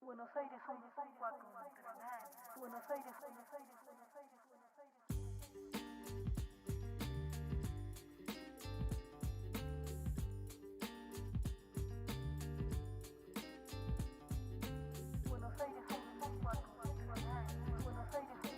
Buenos Aires, Buenos Aires, Buenos Aires, Buenos Aires, Buenos Aires, Buenos Aires. Buenos Aires, Buenos Aires.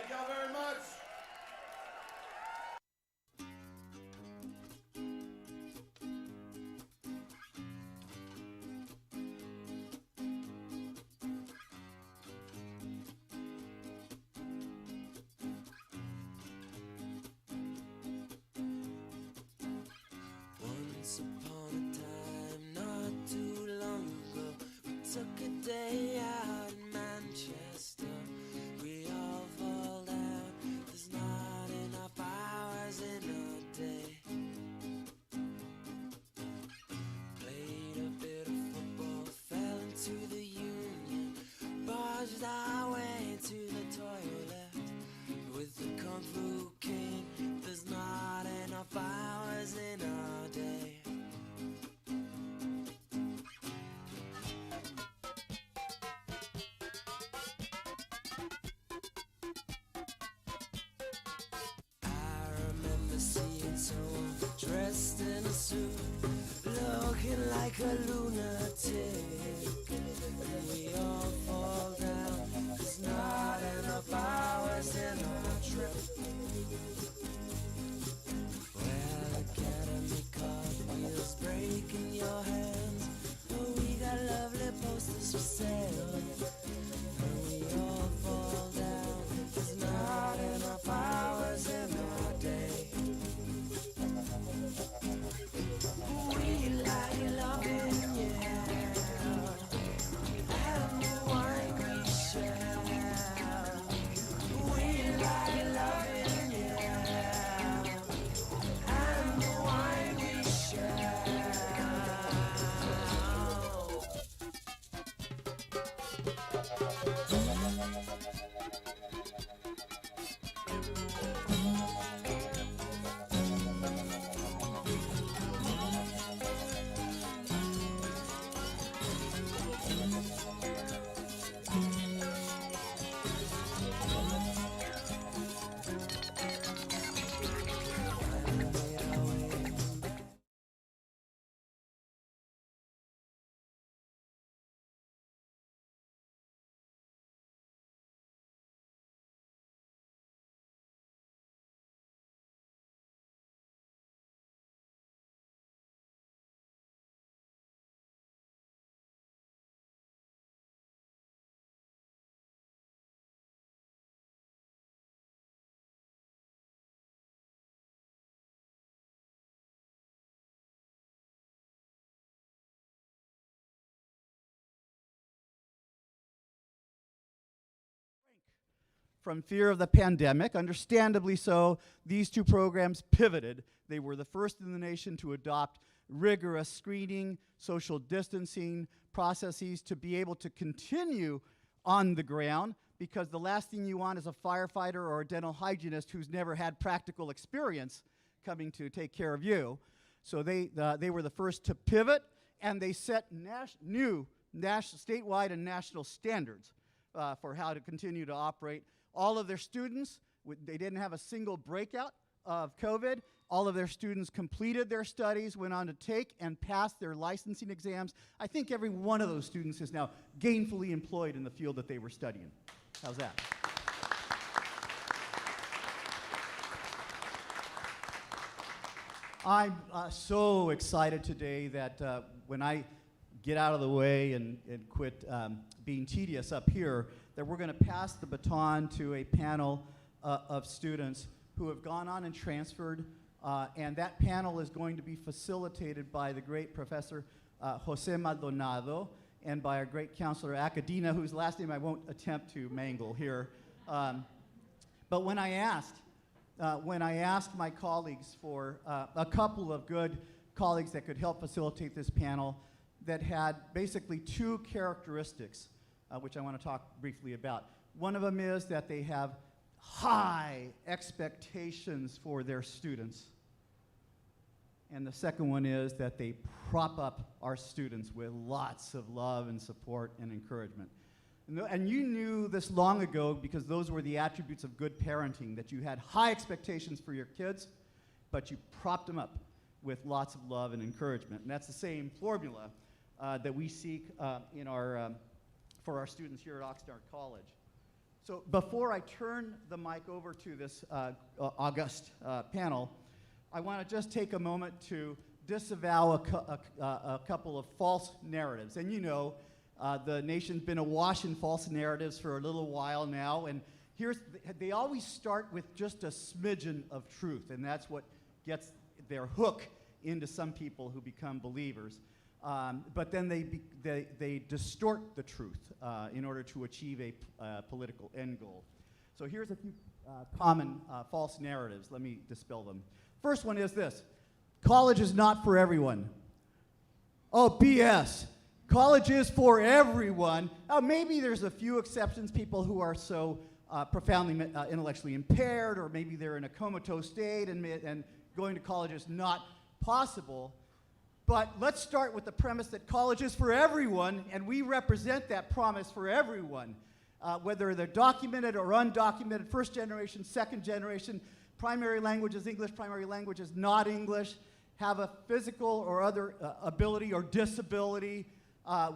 Thank y'all very much. Once upon a time, not too long ago, we took a day out in Manchester. We all fall down, there's not enough hours in a day. Played a bit of football, fell into the Union, barged our way to the toilet. With the Kung Fu King, there's not enough hours in a day. I remember seeing someone dressed in a suit, looking like a lunatic. And we all fall down, there's not enough hours in our trip. Well, Academy cartwheels breaking your hands. Oh, we got lovely posters for sale. And we all fall down, there's not enough hours in our day. We like loving, yeah, and the wine we share. We like loving, yeah, and the wine we share. From fear of the pandemic, understandably so, these two programs pivoted. They were the first in the nation to adopt rigorous screening, social distancing processes to be able to continue on the ground, because the last thing you want is a firefighter or a dental hygienist who's never had practical experience coming to take care of you. So they were the first to pivot, and they set new statewide and national standards for how to continue to operate. All of their students, they didn't have a single breakout of COVID. All of their students completed their studies, went on to take and pass their licensing exams. I think every one of those students is now gainfully employed in the field that they were studying. How's that? I'm so excited today that when I get out of the way and quit being tedious up here, that we're going to pass the baton to a panel of students who have gone on and transferred, and that panel is going to be facilitated by the great Professor Jose Maldonado and by our great Counselor Acadina, whose last name I won't attempt to mangle here. But when I asked my colleagues for a couple of good colleagues that could help facilitate this panel that had basically two characteristics, which I want to talk briefly about. One of them is that they have high expectations for their students. And the second one is that they prop up our students with lots of love and support and encouragement. And you knew this long ago, because those were the attributes of good parenting, that you had high expectations for your kids, but you propped them up with lots of love and encouragement. And that's the same formula that we seek for our students here at Oxnard College. So before I turn the mic over to this august panel, I want to just take a moment to disavow a couple of false narratives. And you know, the nation's been awash in false narratives for a little while now, and they always start with just a smidgen of truth, and that's what gets their hook into some people who become believers. But then they distort the truth in order to achieve a political end goal. So here's a few common false narratives. Let me dispel them. First one is this: college is not for everyone. Oh, BS. College is for everyone. Maybe there's a few exceptions, people who are so profoundly intellectually impaired, or maybe they're in a comatose state and going to college is not possible. But let's start with the premise that college is for everyone, and we represent that promise for everyone, whether they're documented or undocumented, first generation, second generation, primary language is English, primary language is not English, have a physical or other ability or disability,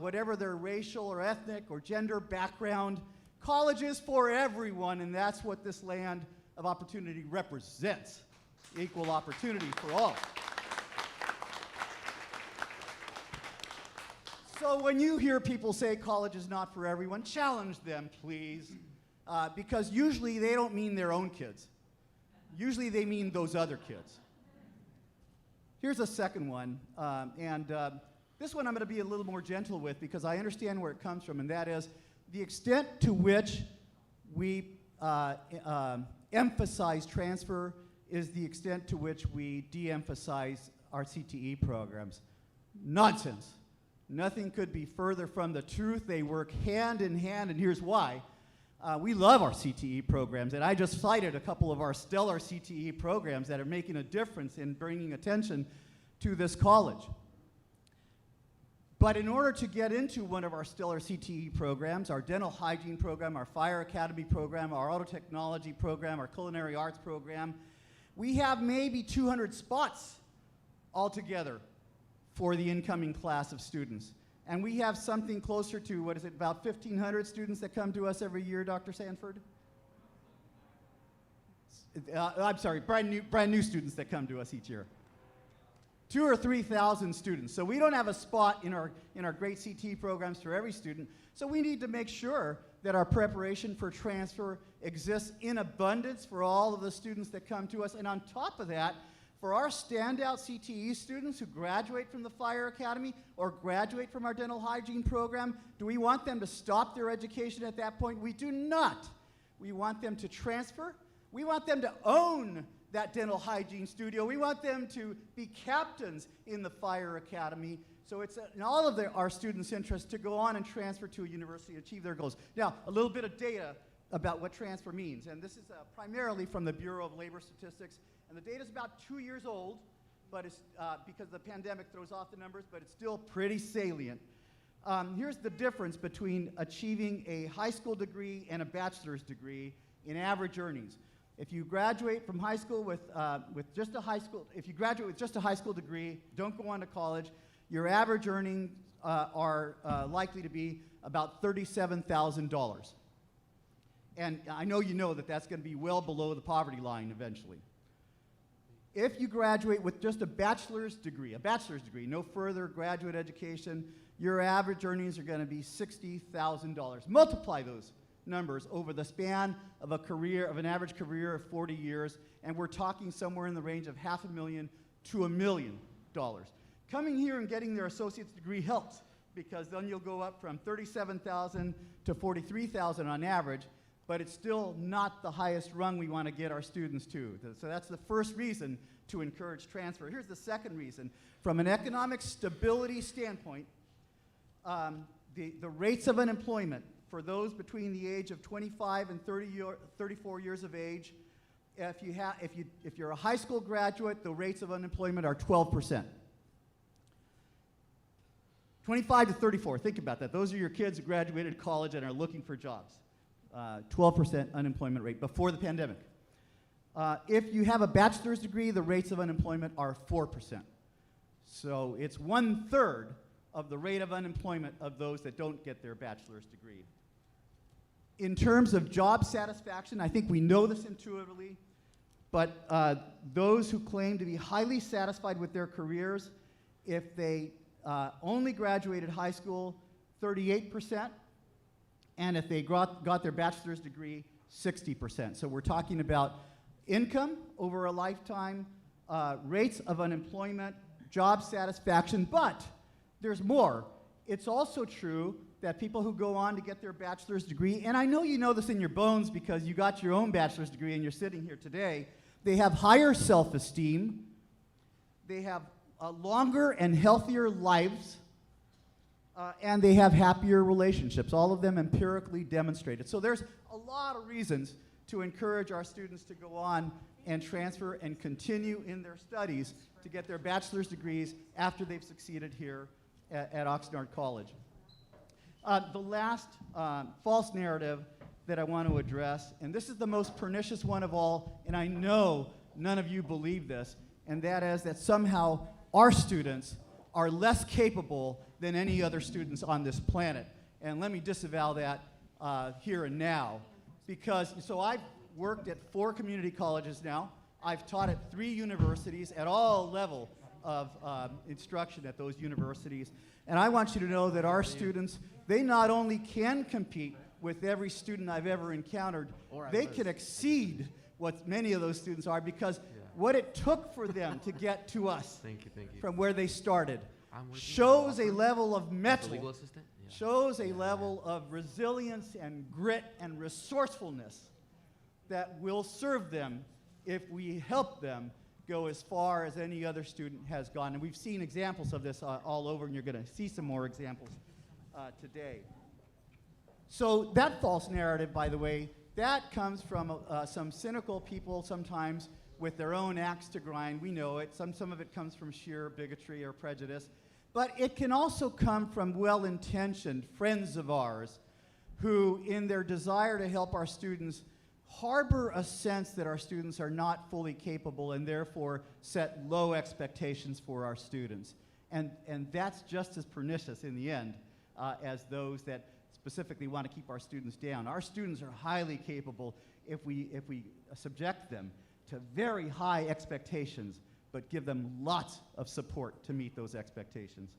whatever their racial or ethnic or gender background. College is for everyone, and that's what this land of opportunity represents. Equal opportunity for all. So when you hear people say college is not for everyone, challenge them, please, because usually they don't mean their own kids. Usually they mean those other kids. Here's a second one, and this one I'm going to be a little more gentle with because I understand where it comes from, and that is the extent to which we emphasize transfer is the extent to which we de-emphasize our CTE programs. Nonsense. Nothing could be further from the truth. They work hand in hand, and here's why. We love our CTE programs, and I just cited a couple of our stellar CTE programs that are making a difference in bringing attention to this college. But in order to get into one of our stellar CTE programs, our dental hygiene program, our fire academy program, our auto technology program, our culinary arts program, we have maybe 200 spots altogether for the incoming class of students. And we have something closer to, what is it, about 1,500 students that come to us every year, Dr. Sanford? I'm sorry, brand new students that come to us each year. 2,000 or 3,000 students. So we don't have a spot in our great CT programs for every student. So we need to make sure that our preparation for transfer exists in abundance for all of the students that come to us. And on top of that, for our standout CTE students who graduate from the Fire Academy or graduate from our dental hygiene program, do we want them to stop their education at that point? We do not. We want them to transfer. We want them to own that dental hygiene studio. We want them to be captains in the Fire Academy. So it's in all of our students' interest to go on and transfer to a university and achieve their goals. Now, a little bit of data about what transfer means. And this is primarily from the Bureau of Labor Statistics. And the data is about 2 years old, but it's because the pandemic throws off the numbers, but it's still pretty salient. Here's the difference between achieving a high school degree and a bachelor's degree in average earnings. If you graduate from high school with just a high school, if you graduate with just a high school degree, don't go on to college, your average earnings are likely to be about $37,000. And I know you know that that's going to be well below the poverty line eventually. If you graduate with just a bachelor's degree, no further graduate education, your average earnings are going to be $60,000. Multiply those numbers over the span of an average career of 40 years, and we're talking somewhere in the range of $500,000 to $1 million. Coming here and getting their associate's degree helps, because then you'll go up from $37,000 to $43,000 on average, but it's still not the highest rung we want to get our students to. So that's the first reason to encourage transfer. Here's the second reason. From an economic stability standpoint, the rates of unemployment for those between the age of 25 and 34 years of age, if you're a high school graduate, the rates of unemployment are 12%. 25 to 34, think about that. Those are your kids who graduated college and are looking for jobs. 12% unemployment rate before the pandemic. If you have a bachelor's degree, the rates of unemployment are 4%. So it's 1/3 of the rate of unemployment of those that don't get their bachelor's degree. In terms of job satisfaction, I think we know this intuitively, but those who claim to be highly satisfied with their careers, if they only graduated high school, 38%, and if they got their bachelor's degree, 60%. So we're talking about income over a lifetime, rates of unemployment, job satisfaction, but there's more. It's also true that people who go on to get their bachelor's degree, and I know you know this in your bones because you got your own bachelor's degree and you're sitting here today, they have higher self-esteem, they have longer and healthier lives, and they have happier relationships, all of them empirically demonstrated. So there's a lot of reasons to encourage our students to go on and transfer and continue in their studies to get their bachelor's degrees after they've succeeded here at Oxnard College. The last false narrative that I want to address, and this is the most pernicious one of all, and I know none of you believe this, and that is that somehow our students are less capable than any other students on this planet. And let me disavow that here and now. So I've worked at 4 community colleges now. I've taught at 3 universities at all level of instruction at those universities. And I want you to know that our students, they not only can compete with every student I've ever encountered, they can exceed what many of those students are because what it took for them to get to us from where they started shows a level of mettle, shows a level of resilience and grit and resourcefulness that will serve them if we help them go as far as any other student has gone. And we've seen examples of this all over, and you're going to see some more examples today. So that false narrative, by the way, that comes from some cynical people sometimes with their own axe to grind. We know it. Some of it comes from sheer bigotry or prejudice. But it can also come from well-intentioned friends of ours who, in their desire to help our students, harbor a sense that our students are not fully capable and therefore set low expectations for our students. And that's just as pernicious in the end as those that specifically want to keep our students down. Our students are highly capable if we subject them to very high expectations, but give them lots of support to meet those expectations.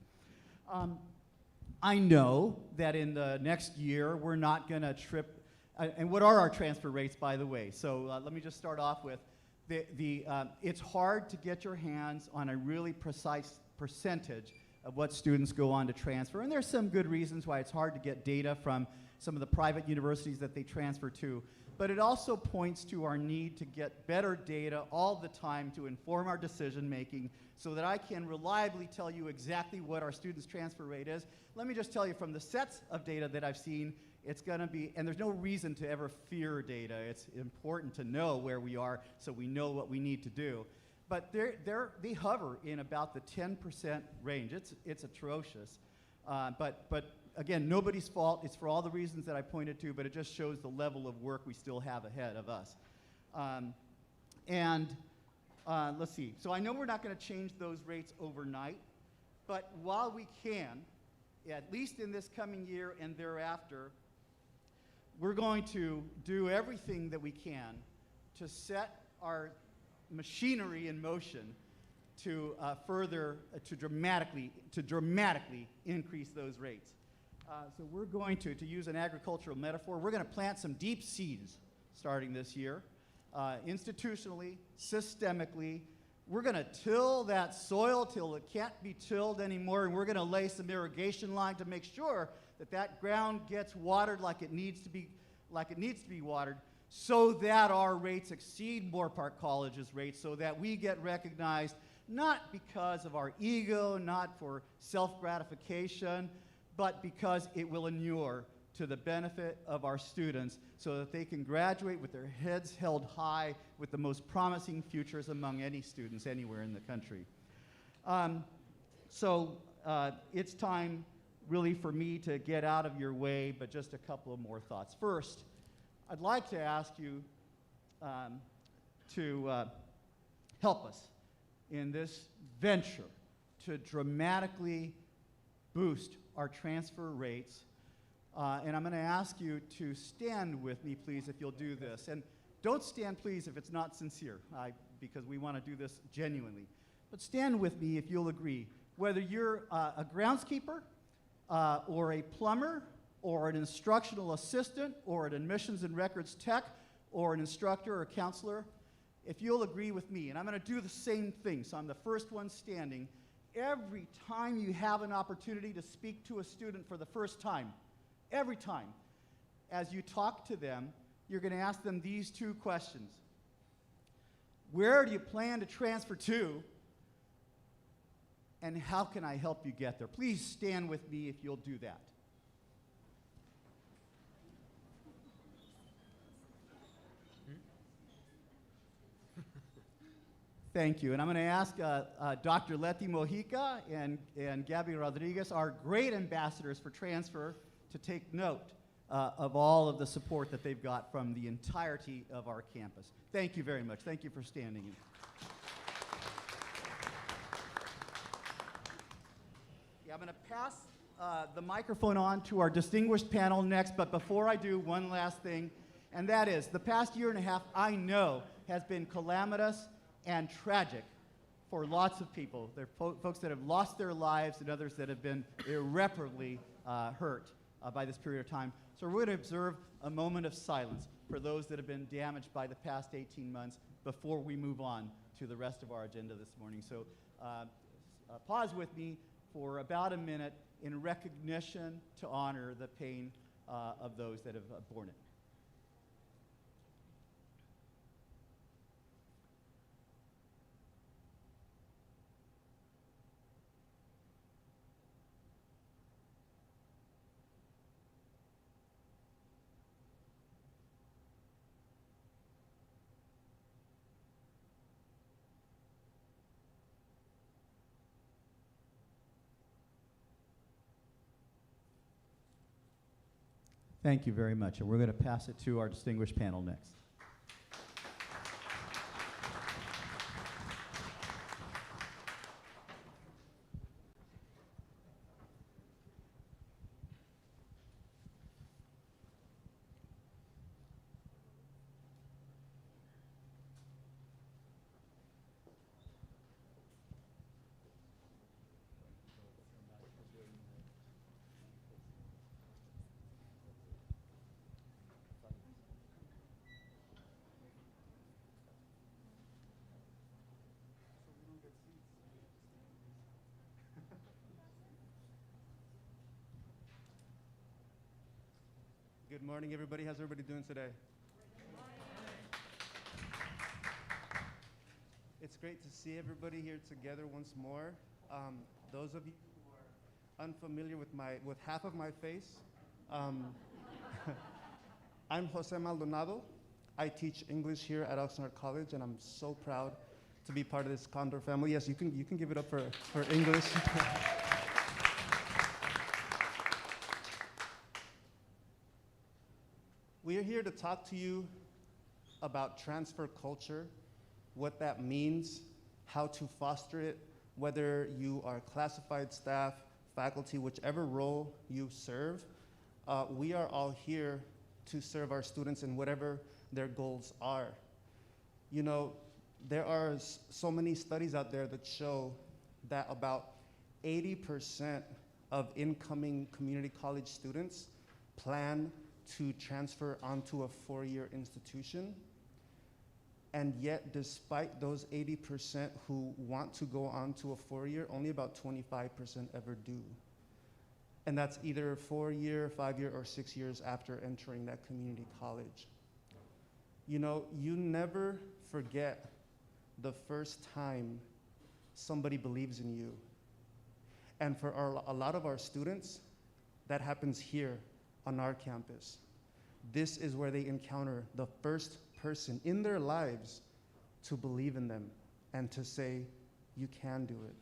I know that in the next year, we're not going to trip, and what are our transfer rates, by the way? So let me just start off with, it's hard to get your hands on a really precise percentage of what students go on to transfer, and there's some good reasons why it's hard to get data from some of the private universities that they transfer to. But it also points to our need to get better data all the time to inform our decision making so that I can reliably tell you exactly what our students' transfer rate is. Let me just tell you from the sets of data that I've seen, it's going to be, and there's no reason to ever fear data. It's important to know where we are so we know what we need to do. But they hover in about the 10% range. It's atrocious. But again, nobody's fault. It's for all the reasons that I pointed to, but it just shows the level of work we still have ahead of us. Let's see. So I know we're not going to change those rates overnight, but while we can, at least in this coming year and thereafter, we're going to do everything that we can to set our machinery in motion to dramatically increase those rates. So we're going to use an agricultural metaphor, we're going to plant some deep seeds starting this year, institutionally, systemically. We're going to till that soil till it can't be tilled anymore, and we're going to lay some irrigation line to make sure that that ground gets watered like it needs to be watered, so that our rates exceed Moorpark College's rates, so that we get recognized not because of our ego, not for self-gratification, but because it will inure to the benefit of our students so that they can graduate with their heads held high with the most promising futures among any students anywhere in the country. It's time really for me to get out of your way, but just a couple of more thoughts. First, I'd like to ask you to help us in this venture to dramatically boost our transfer rates And I'm going to ask you to stand with me, please, if you'll do this. And don't stand, please, if it's not sincere, because we want to do this genuinely. But stand with me if you'll agree. Whether you're a groundskeeper, or a plumber, or an instructional assistant, or an admissions and records tech, or an instructor or a counselor, if you'll agree with me, and I'm going to do the same thing, so I'm the first one standing. Every time you have an opportunity to speak to a student for the first time, every time, as you talk to them, you're going to ask them these two questions. Where do you plan to transfer to? And how can I help you get there? Please stand with me if you'll do that. Thank you. And I'm going to ask Dr. Leti Mojica and Gabby Rodriguez, our great ambassadors for transfer, to take note of all of the support that they've got from the entirety of our campus. Thank you very much. Thank you for standing. Yeah, I'm going to pass the microphone on to our distinguished panel next, but before I do, one last thing, and that is, the past year and a half, I know, has been calamitous and tragic for lots of people. There are folks that have lost their lives and others that have been irreparably hurt by this period of time. So we're going to observe a moment of silence for those that have been damaged by the past 18 months before we move on to the rest of our agenda this morning. So pause with me for about a minute in recognition to honor the pain of those that have borne it. Thank you very much, and we're going to pass it to our distinguished panel next. Good morning, everybody. How's everybody doing today? It's great to see everybody here together once more. Those of you who are unfamiliar with half of my face, I'm Jose Maldonado. I teach English here at Oxnard College, and I'm so proud to be part of this Condor family. Yes, you can give it up for English. We are here to talk to you about transfer culture, what that means, how to foster it, whether you are classified staff, faculty, whichever role you serve. We are all here to serve our students in whatever their goals are. You know, there are so many studies out there that show that about 80% of incoming community college students plan to transfer onto a four-year institution. And yet, despite those 80% who want to go on to a four-year, only about 25% ever do. And that's either 4-year, 5-year, or 6 years after entering that community college. You know, you never forget the first time somebody believes in you. And for a lot of our students, that happens here on our campus. This is where they encounter the first person in their lives to believe in them and to say, you can do it.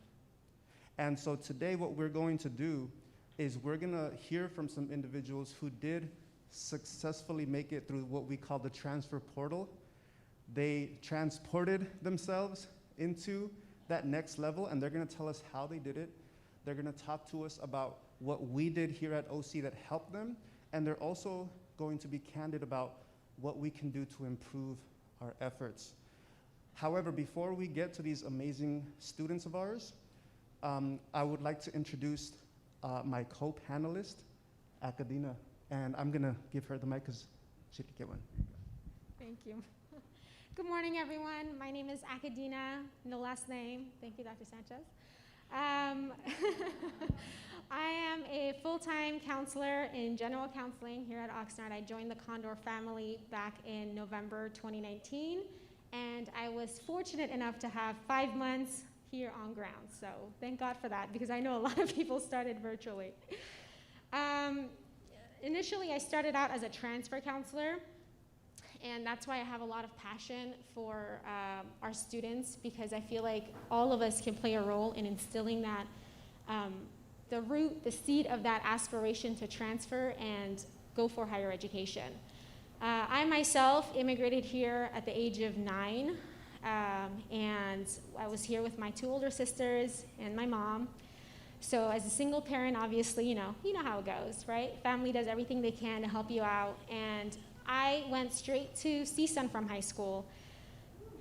And so today what we're going to do is we're gonna hear from some individuals who did successfully make it through what we call the transfer portal. They transported themselves into that next level, and they're gonna tell us how they did it. They're gonna talk to us about what we did here at OC that helped them, and they're also going to be candid about what we can do to improve our efforts. However, before we get to these amazing students of ours, I would like to introduce my co-panelist, Akadina, and I'm gonna give her the mic because she can get one. Thank you. Good morning, everyone. My name is Akadina, no last name. Thank you, Dr. Sanchez. I am a full-time counselor in general counseling here at Oxnard. I joined the Condor family back in November 2019, and I was fortunate enough to have 5 months here on ground. So thank God for that, because I know a lot of people started virtually. Initially, I started out as a transfer counselor, and that's why I have a lot of passion for our students, because I feel like all of us can play a role in instilling that, the root, the seed of that aspiration to transfer and go for higher education. I myself immigrated here at the age of 9, and I was here with my 2 older sisters and my mom. So as a single parent, obviously, you know how it goes, right? Family does everything they can to help you out, and I went straight to CSUN from high school.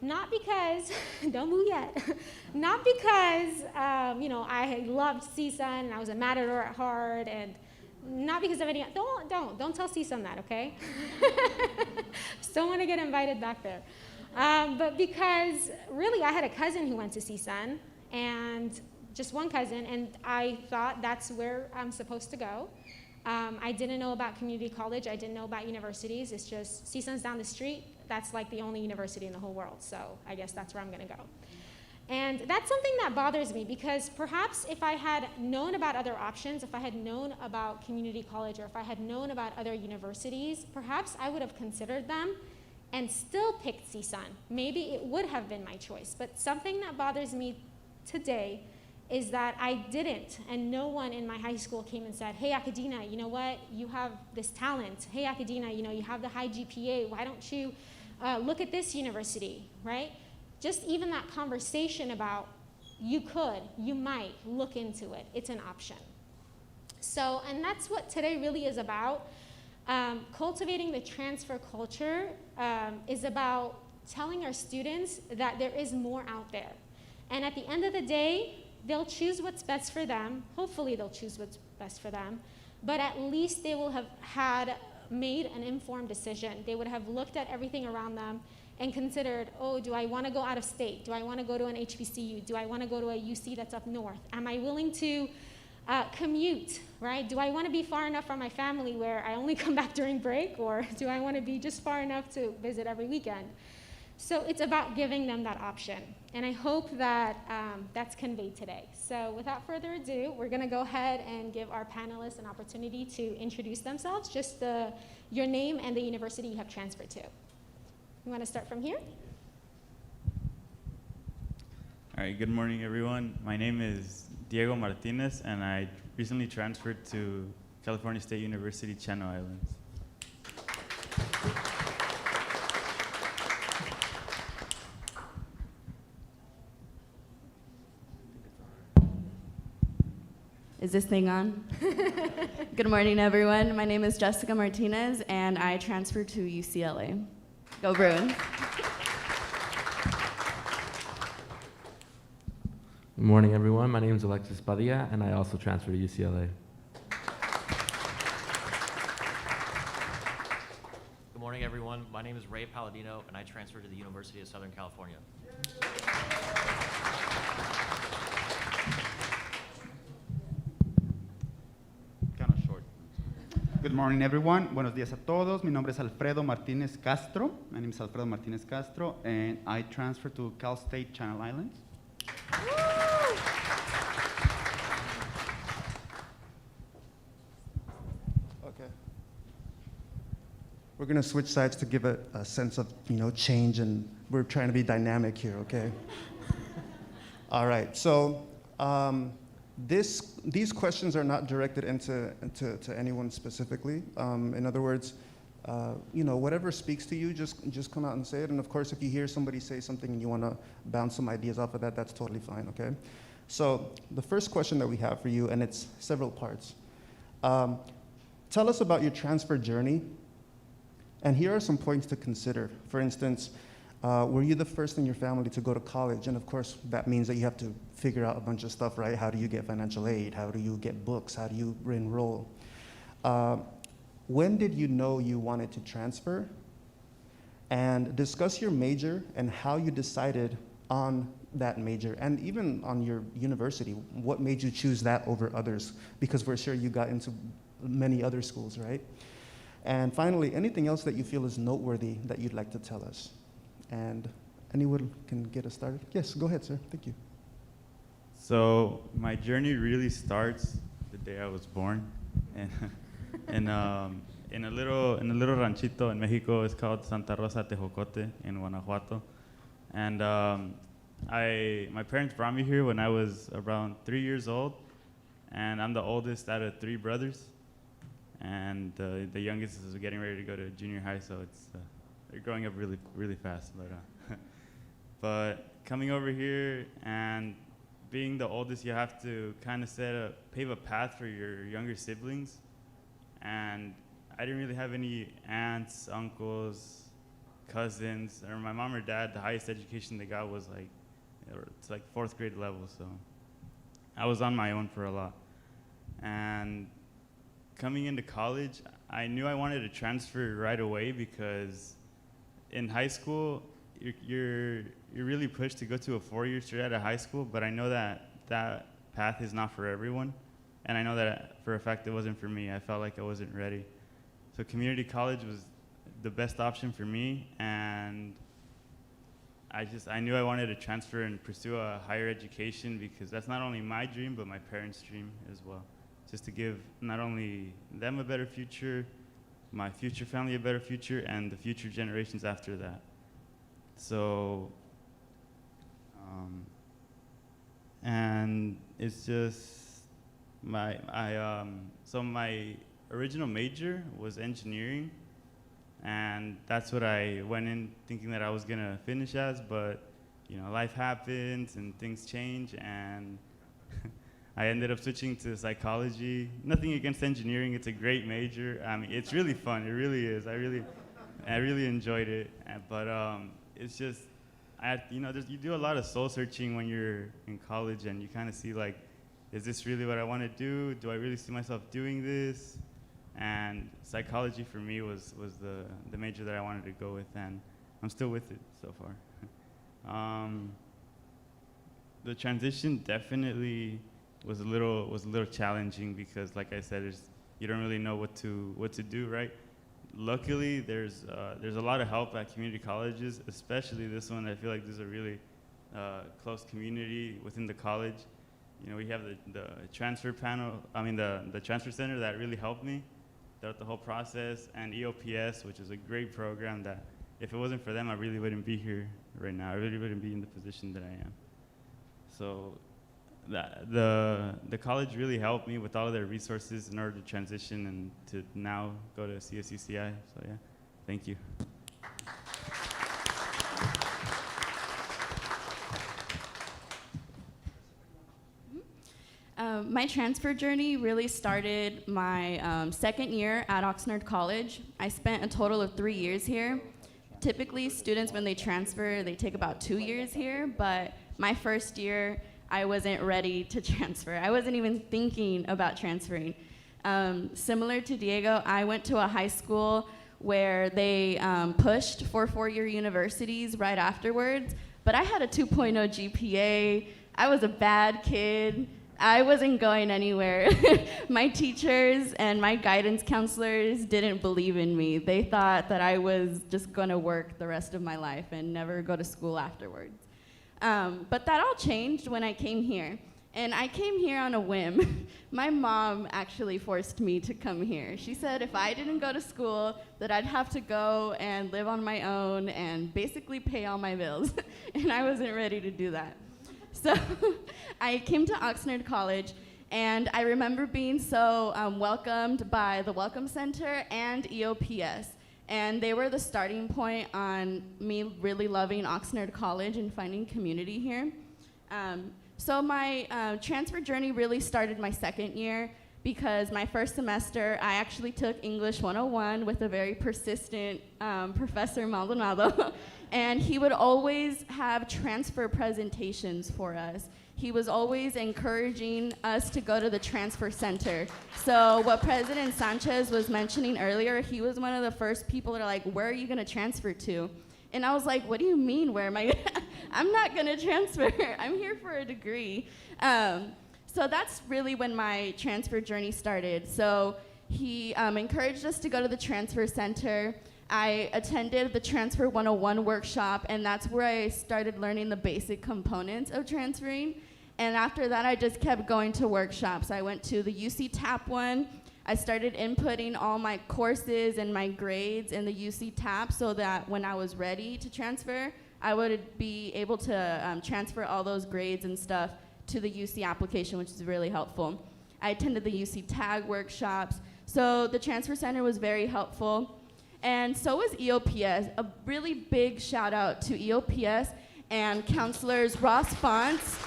Not because, don't move yet, not because, I had loved CSUN and I was a matador at heart, and not because of any, don't tell CSUN that, okay? Just don't want to get invited back there. But because really I had a cousin who went to CSUN, and just one cousin, and I thought that's where I'm supposed to go. I didn't know about community college. I didn't know about universities. It's just CSUN's down the street. That's like the only university in the whole world. So I guess that's where I'm going to go. And that's something that bothers me, because perhaps if I had known about other options, if I had known about community college, or if I had known about other universities, perhaps I would have considered them and still picked CSUN. Maybe it would have been my choice. But something that bothers me today is that I didn't, and no one in my high school came and said, hey, Akadina, you know what? You have this talent. Hey, Akadina, you have the high GPA. Why don't you look at this university, right? Just even that conversation about you could, you might look into it. It's an option. So, and that's what today really is about. Cultivating the transfer culture is about telling our students that there is more out there. And at the end of the day, they'll choose what's best for them. Hopefully they'll choose what's best for them. But at least they will have made an informed decision. They would have looked at everything around them and considered, oh, do I want to go out of state? Do I want to go to an HBCU? Do I want to go to a UC that's up north? Am I willing to commute, right? Do I want to be far enough from my family where I only come back during break, or do I want to be just far enough to visit every weekend? So it's about giving them that option. And I hope that that's conveyed today. So without further ado, we're going to go ahead and give our panelists an opportunity to introduce themselves, just your name and the university you have transferred to. You want to start from here? All right, good morning, everyone. My name is Diego Martinez, and I recently transferred to California State University, Channel Islands. Is this thing on? Good morning, everyone. My name is Jessica Martinez, and I transferred to UCLA. Go Bruins. Good morning, everyone. My name is Alexis Padilla, and I also transferred to UCLA. Good morning, everyone. My name is Ray Palladino, and I transferred to the University of Southern California. Kind of short. Good morning, everyone. Buenos días a todos. Mi nombre es Alfredo Martinez Castro. My name is Alfredo Martinez Castro, and I transferred to Cal State Channel Islands. Okay. We're going to switch sides to give a sense of, change, and we're trying to be dynamic here, okay? All right, so these questions are not directed to anyone specifically. In other words, whatever speaks to you, just come out and say it. And of course, if you hear somebody say something and you want to bounce some ideas off of that, that's totally fine, okay? So the first question that we have for you, and it's several parts. tell us about your transfer journey. And here are some points to consider. For instance, were you the first in your family to go to college? And of course, that means that you have to figure out a bunch of stuff, right? How do you get financial aid? How do you get books? How do you enroll? When did you know you wanted to transfer? And discuss your major and how you decided on that major, and even on your university. What made you choose that over others? Because we're sure you got into many other schools, right? And finally, anything else that you feel is noteworthy that you'd like to tell us? And anyone can get us started? Yes, go ahead, sir. Thank you. So my journey really starts the day I was born, and in a little ranchito in Mexico. It's called Santa Rosa Tejocote in Guanajuato, and my parents brought me here when I was around 3 years old, and I'm the oldest out of 3 brothers, and the youngest is getting ready to go to junior high, so it's they're growing up really, really fast. But coming over here and being the oldest, you have to kind of pave a path for your younger siblings, and I didn't really have any aunts, uncles, cousins, or my mom or dad. The highest education they got was it's like 4th grade level, so I was on my own for a lot. And coming into college, I knew I wanted to transfer right away because in high school, you're really pushed to go to a 4-year straight out of high school, but I know that that path is not for everyone, and I know that for a fact it wasn't for me. I felt like I wasn't ready. So community college was the best option for me, and I knew I wanted to transfer and pursue a higher education because that's not only my dream, but my parents' dream as well. Just to give not only them a better future, my future family a better future, and the future generations after that. So, and it's just so my original major was engineering, and that's what I went in thinking that I was gonna finish as, but life happens and things change, and I ended up switching to psychology. Nothing against engineering, it's a great major. I mean, it's really fun, it really is. I really enjoyed it, but it's just, you do a lot of soul searching when you're in college, and you kind of see is this really what I want to do? Do I really see myself doing this? And psychology for me was the major that I wanted to go with, and I'm still with it so far. The transition definitely was a little challenging because, like I said, you don't really know what to do, right? Luckily, there's a lot of help at community colleges, especially this one. I feel like there's a really close community within the college. We have the transfer panel, the transfer center that really helped me throughout the whole process, and EOPS, which is a great program that if it wasn't for them, I really wouldn't be here right now. I really wouldn't be in the position that I am. So the college really helped me with all of their resources in order to transition and to now go to CSUCI. So yeah, thank you. My transfer journey really started my second year at Oxnard College. I spent a total of 3 years here. Typically, students, when they transfer, they take about 2 years here, but my first year, I wasn't ready to transfer. I wasn't even thinking about transferring. Similar to Diego, I went to a high school where they pushed for 4-year universities right afterwards, but I had a 2.0 GPA. I was a bad kid. I wasn't going anywhere. My teachers and my guidance counselors didn't believe in me. They thought that I was just gonna work the rest of my life and never go to school afterwards. But that all changed when I came here. And I came here on a whim. My mom actually forced me to come here. She said if I didn't go to school, that I'd have to go and live on my own and basically pay all my bills. And I wasn't ready to do that. So I came to Oxnard College, and I remember being so welcomed by the Welcome Center and EOPS. And they were the starting point on me really loving Oxnard College and finding community here. So my transfer journey really started my second year. because my first semester, I actually took English 101 with a very persistent Professor Maldonado, and he would always have transfer presentations for us. He was always encouraging us to go to the transfer center. So what President Sanchez was mentioning earlier, he was one of the first people that are like, where are you gonna transfer to? And I was like, what do you mean, where am I? I'm not gonna transfer, I'm here for a degree. So that's really when my transfer journey started. So he encouraged us to go to the transfer center. I attended the Transfer 101 workshop, and that's where I started learning the basic components of transferring. And after that, I just kept going to workshops. I went to the UC TAP one. I started inputting all my courses and my grades in the UC TAP so that when I was ready to transfer, I would be able to transfer all those grades and stuff to the UC application, which is really helpful. I attended the UC TAG workshops. So the transfer center was very helpful. And so was EOPS. A really big shout out to EOPS and counselors Ross Fonts,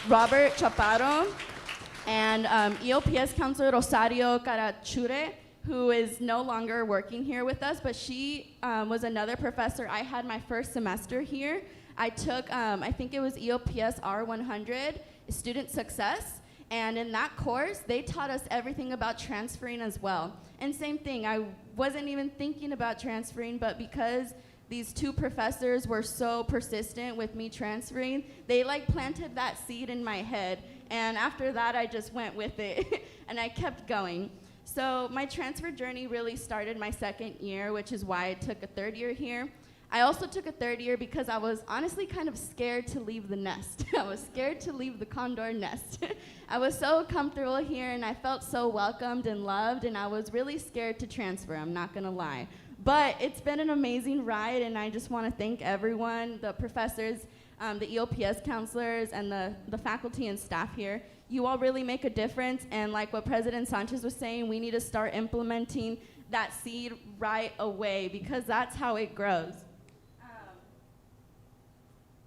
Robert Chaparro, and EOPS counselor Rosario Carachure, who is no longer working here with us, but she was another professor. I had my first semester here. I took, I think it was EOPS R100, Student Success, and in that course, they taught us everything about transferring as well. And same thing, I wasn't even thinking about transferring, but because these two professors were so persistent with me transferring, they like planted that seed in my head. And after that, I just went with it, and I kept going. So my transfer journey really started my second year, which is why I took a third year here. I also took a third year because I was honestly kind of scared to leave the nest. I was scared to leave the Condor nest. I was so comfortable here, and I felt so welcomed and loved, and I was really scared to transfer, I'm not gonna lie. But it's been an amazing ride, and I just wanna thank everyone, the professors, the EOPS counselors, and the faculty and staff here. You all really make a difference, and like what President Sanchez was saying, we need to start implementing that seed right away, because that's how it grows.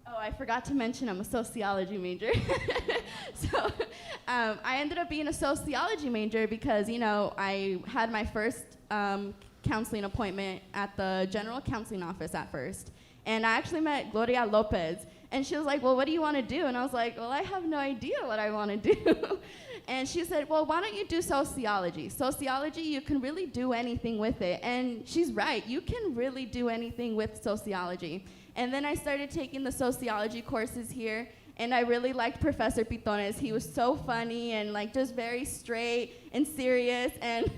Oh, I forgot to mention I'm a sociology major. So I ended up being a sociology major because, you know, I had my first counseling appointment at the general counseling office at first. And I actually met Gloria Lopez. And she was like, well, what do you want to do? And I was like, well, I have no idea what I want to do. And she said, well, why don't you do sociology? Sociology, you can really do anything with it. And she's right, you can really do anything with sociology. And then I started taking the sociology courses here, and I really liked Professor Pitones. He was so funny and like just very straight and serious, and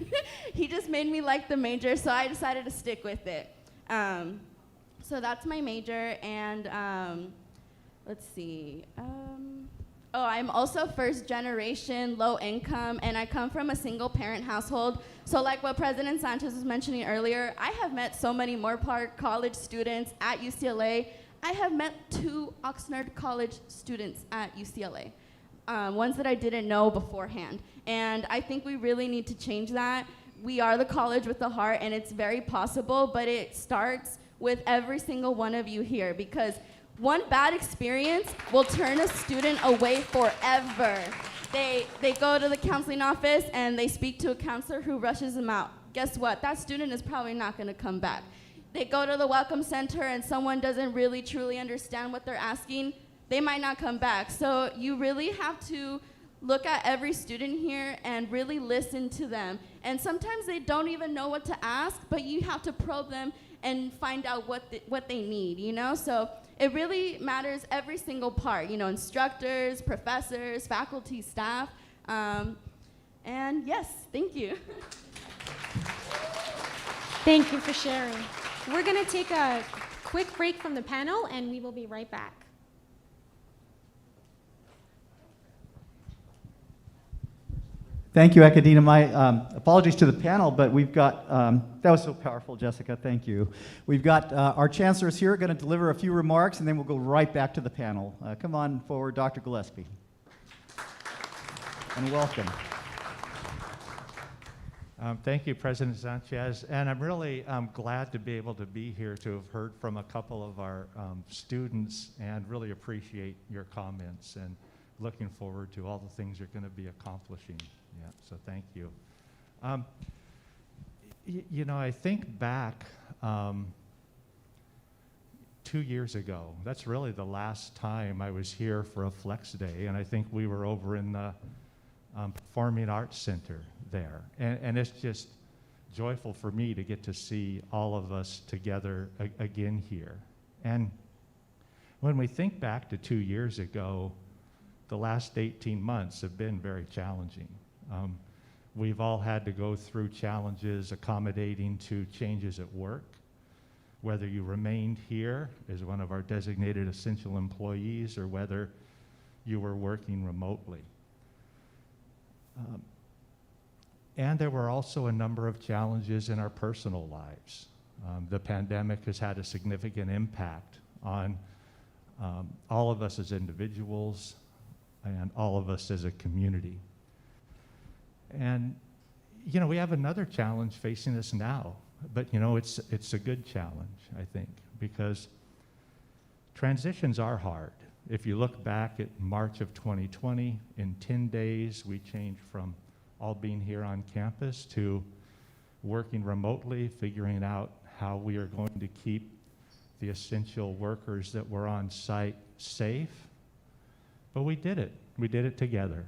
he just made me like the major, so I decided to stick with it. So that's my major, and let's see. Oh, I'm also first generation, low income, and I come from a single parent household. So like what President Sanchez was mentioning earlier, I have met so many Moore Park College students at UCLA. I have met 2 Oxnard College students at UCLA, ones that I didn't know beforehand. And I think we really need to change that. We are the college with the heart, and it's very possible, but it starts with every single one of you here, because one bad experience will turn a student away forever. They go to the counseling office and they speak to a counselor who rushes them out. Guess what? That student is probably not gonna come back. They go to the welcome center and someone doesn't really truly understand what they're asking, they might not come back. So you really have to look at every student here and really listen to them. And sometimes they don't even know what to ask, but you have to probe them and find out what they need, you know? So it really matters every single part, you know, instructors, professors, faculty, staff, and yes, thank you. Thank you for sharing. We're gonna take a quick break from the panel, and we will be right back. Thank you, Acadina. My apologies to the panel, but we've got, that was so powerful, Jessica, thank you. We've got our chancellors here going to deliver a few remarks, and then we'll go right back to the panel. Come on forward, Dr. Gillespie. And welcome. Thank you, President Sanchez, and I'm really glad to be able to be here to have heard from a couple of our students and really appreciate your comments. And looking forward to all the things you're going to be accomplishing. Yeah, so thank you. You know, I think back 2 years ago, that's really the last time I was here for a Flex Day, and I think we were over in the Performing Arts Center there. And it's just joyful for me to get to see all of us together again here. And when we think back to 2 years ago, the last 18 months have been very challenging. We've all had to go through challenges accommodating to changes at work, whether you remained here as one of our designated essential employees or whether you were working remotely. And there were also a number of challenges in our personal lives. The pandemic has had a significant impact on all of us as individuals and all of us as a community. And, you know, we have another challenge facing us now, but, you know, it's a good challenge, I think, because transitions are hard. If you look back at March of 2020, in 10 days, we changed from all being here on campus to working remotely, figuring out how we are going to keep the essential workers that were on site safe. But we did it. We did it together.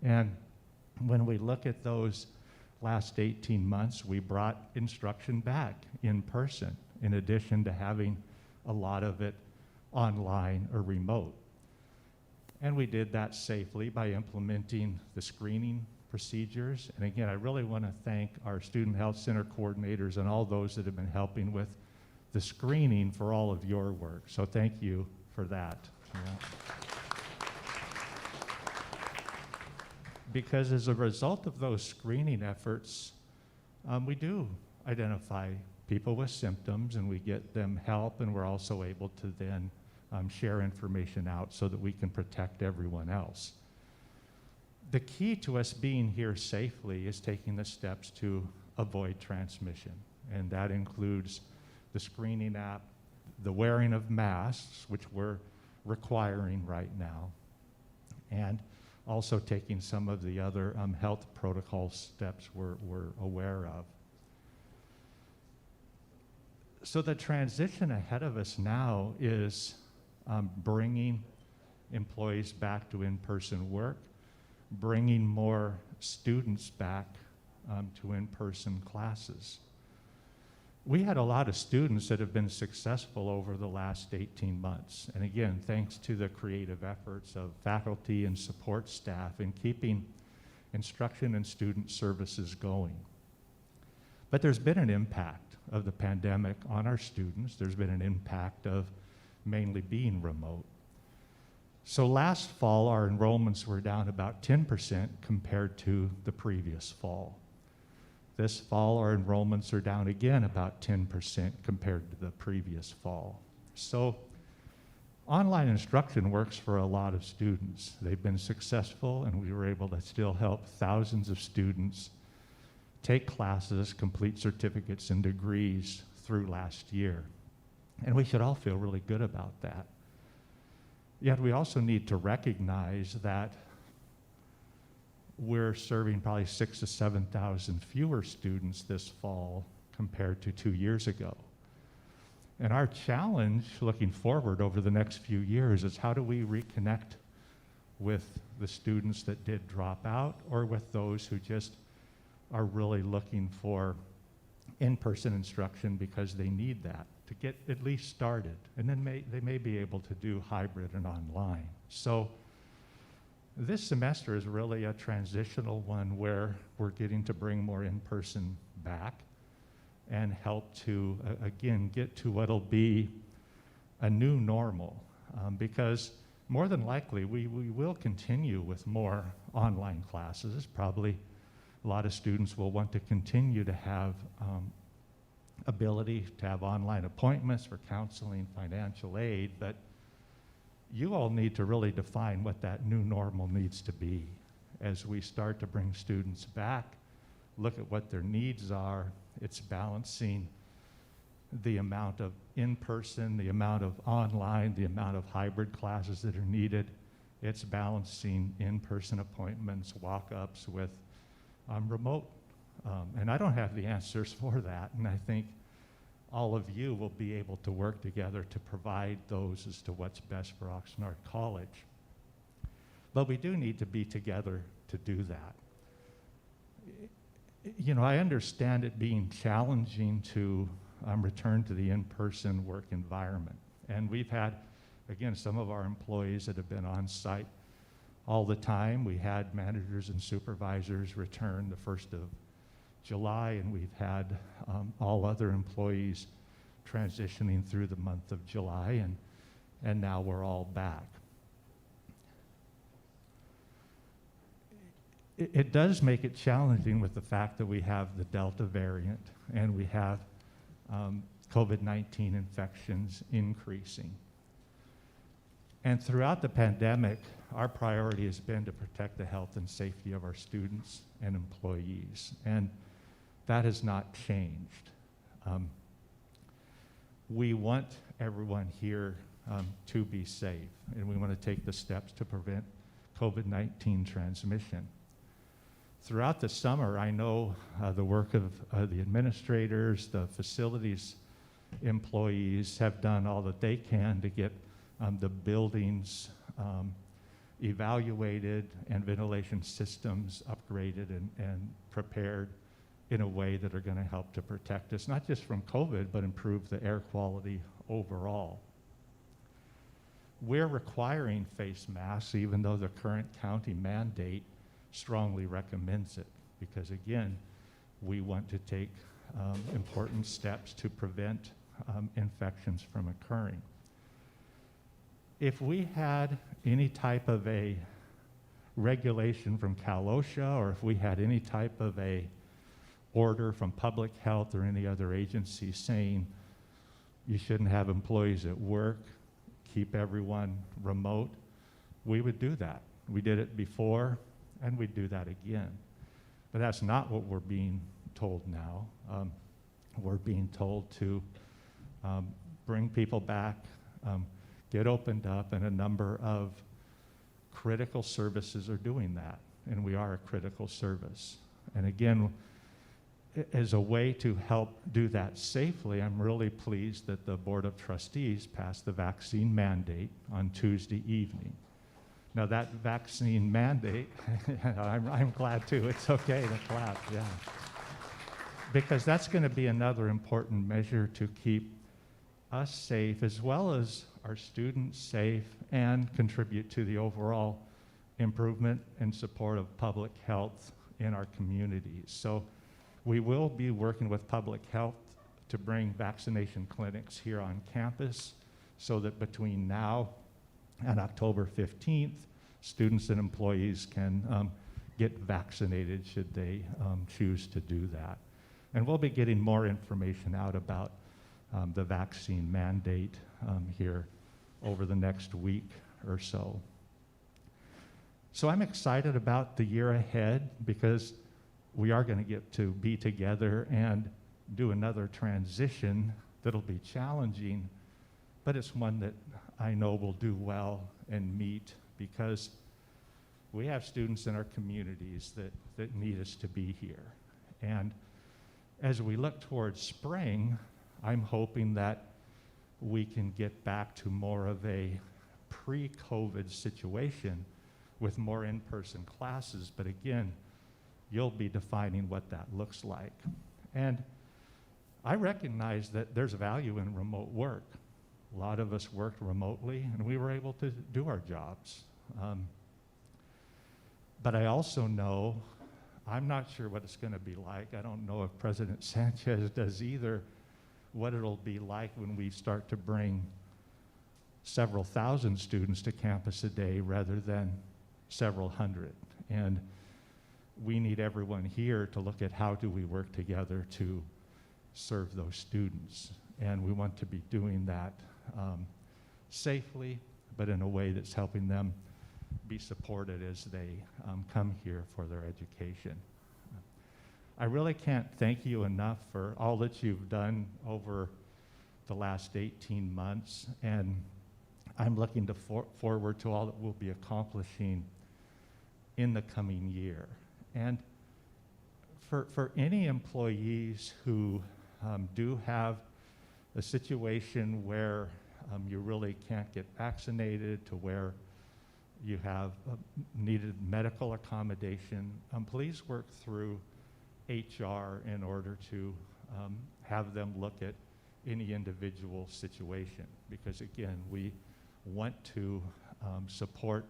And when we look at those last 18 months, we brought instruction back in person, in addition to having a lot of it online or remote. And we did that safely by implementing the screening procedures. And again, I really want to thank our Student Health Center coordinators and all those that have been helping with the screening for all of your work. So thank you for that. Yeah. Because as a result of those screening efforts, we do identify people with symptoms and we get them help, and we're also able to then share information out so that we can protect everyone else. The key to us being here safely is taking the steps to avoid transmission, and that includes the screening app, the wearing of masks, which we're requiring right now, and also taking some of the other health protocol steps we're aware of. So the transition ahead of us now is bringing employees back to in-person work, bringing more students back to in-person classes. We had a lot of students that have been successful over the last 18 months. And again, thanks to the creative efforts of faculty and support staff in keeping instruction and student services going. But there's been an impact of the pandemic on our students. There's been an impact of mainly being remote. So last fall, our enrollments were down about 10% compared to the previous fall. This fall, our enrollments are down again about 10% compared to the previous fall. So online instruction works for a lot of students. They've been successful, and we were able to still help thousands of students take classes, complete certificates and degrees through last year. And we should all feel really good about that. Yet we also need to recognize that we're serving probably 6,000 to 7,000 fewer students this fall compared to 2 years ago. And our challenge looking forward over the next few years is how do we reconnect with the students that did drop out or with those who just are really looking for in-person instruction because they need that to get at least started. And then they may be able to do hybrid and online. So this semester is really a transitional one where we're getting to bring more in-person back and help to, again, get to what'll be a new normal. Because more than likely, we will continue with more online classes. Probably a lot of students will want to continue to have ability to have online appointments for counseling, financial aid, but you all need to really define what that new normal needs to be as we start to bring students back, look at what their needs are. It's balancing the amount of in-person, the amount of online, the amount of hybrid classes that are needed. It's balancing in-person appointments, walk-ups with remote. And I don't have the answers for that, and I think all of you will be able to work together to provide those as to what's best for Oxnard College. But we do need to be together to do that. You know, I understand it being challenging to return to the in-person work environment. And we've had, again, some of our employees that have been on site all the time. We had managers and supervisors return the 1st of July, and we've had all other employees transitioning through the month of July, and now we're all back. It does make it challenging with the fact that we have the Delta variant and we have COVID-19 infections increasing. And throughout the pandemic, our priority has been to protect the health and safety of our students and employees, and that has not changed. We want everyone here to be safe, and we want to take the steps to prevent COVID-19 transmission. Throughout the summer, I know the work of the administrators, the facilities employees have done all that they can to get the buildings evaluated and ventilation systems upgraded and prepared in a way that are going to help to protect us, not just from COVID, but improve the air quality overall. We're requiring face masks, even though the current county mandate strongly recommends it, because again, we want to take important steps to prevent infections from occurring. If we had any type of a regulation from Cal OSHA, or if we had any type of a order from public health or any other agency saying you shouldn't have employees at work, keep everyone remote, we would do that. We did it before, and we'd do that again. But that's not what we're being told now. We're being told to bring people back, get opened up, and a number of critical services are doing that, and we are a critical service. And again, as a way to help do that safely, I'm really pleased that the Board of Trustees passed the vaccine mandate on Tuesday evening. Now that vaccine mandate, I'm glad too, it's okay to clap, yeah. Because that's going to be another important measure to keep us safe, as well as our students safe, and contribute to the overall improvement and support of public health in our communities. So we will be working with public health to bring vaccination clinics here on campus so that between now and October 15th, students and employees can get vaccinated should they choose to do that. And we'll be getting more information out about the vaccine mandate here over the next week or so. So I'm excited about the year ahead because we are going to get to be together and do another transition that'll be challenging, but it's one that I know will do well and meet, because we have students in our communities that need us to be here. And as we look towards spring, I'm hoping that we can get back to more of a pre-COVID situation with more in-person classes, but again, you'll be defining what that looks like. And I recognize that there's value in remote work. A lot of us worked remotely, and we were able to do our jobs. But I also know, I'm not sure what it's going to be like. I don't know if President Sanchez does either, what it'll be like when we start to bring several thousand students to campus a day rather than several hundred. And we need everyone here to look at how do we work together to serve those students. And we want to be doing that safely, but in a way that's helping them be supported as they come here for their education. I really can't thank you enough for all that you've done over the last 18 months. And I'm looking forward to all that we'll be accomplishing in the coming year. And for any employees who do have a situation where you really can't get vaccinated, to where you have needed medical accommodation, please work through HR in order to have them look at any individual situation. Because again, we want to support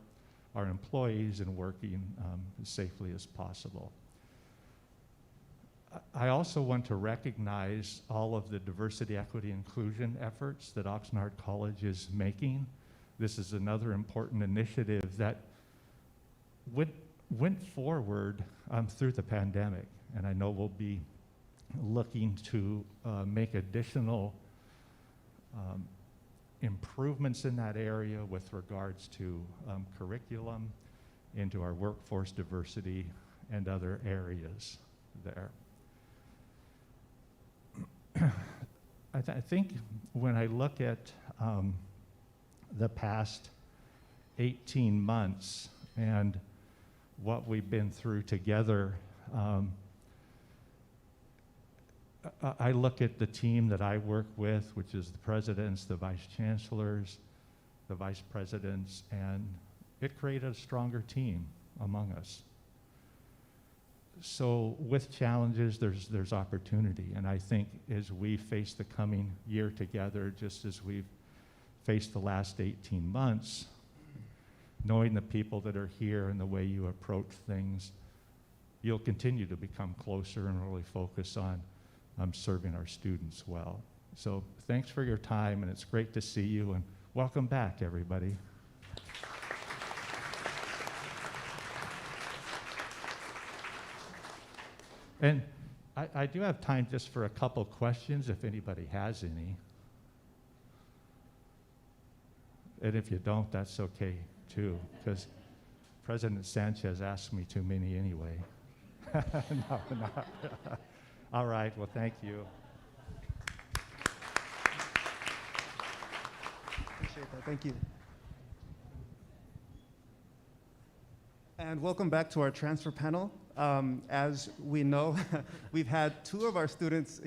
our employees in working as safely as possible. I also want to recognize all of the diversity, equity, inclusion efforts that Oxnard College is making. This is another important initiative that went forward through the pandemic, and I know we'll be looking to make additional improvements in that area with regards to curriculum, into our workforce diversity, and other areas there. I think when I look at the past 18 months and what we've been through together, I look at the team that I work with, which is the presidents, the vice chancellors, the vice presidents, and it created a stronger team among us. So with challenges, there's opportunity. And I think as we face the coming year together, just as we've faced the last 18 months, knowing the people that are here and the way you approach things, you'll continue to become closer and really focus on serving our students well. So thanks for your time, and it's great to see you, and welcome back, everybody. And I do have time just for a couple questions if anybody has any. And if you don't, that's okay too, because President Sanchez asked me too many anyway. No. All right, well, thank you. Appreciate that, thank you. And welcome back to our transfer panel. As we know, we've had two of our students,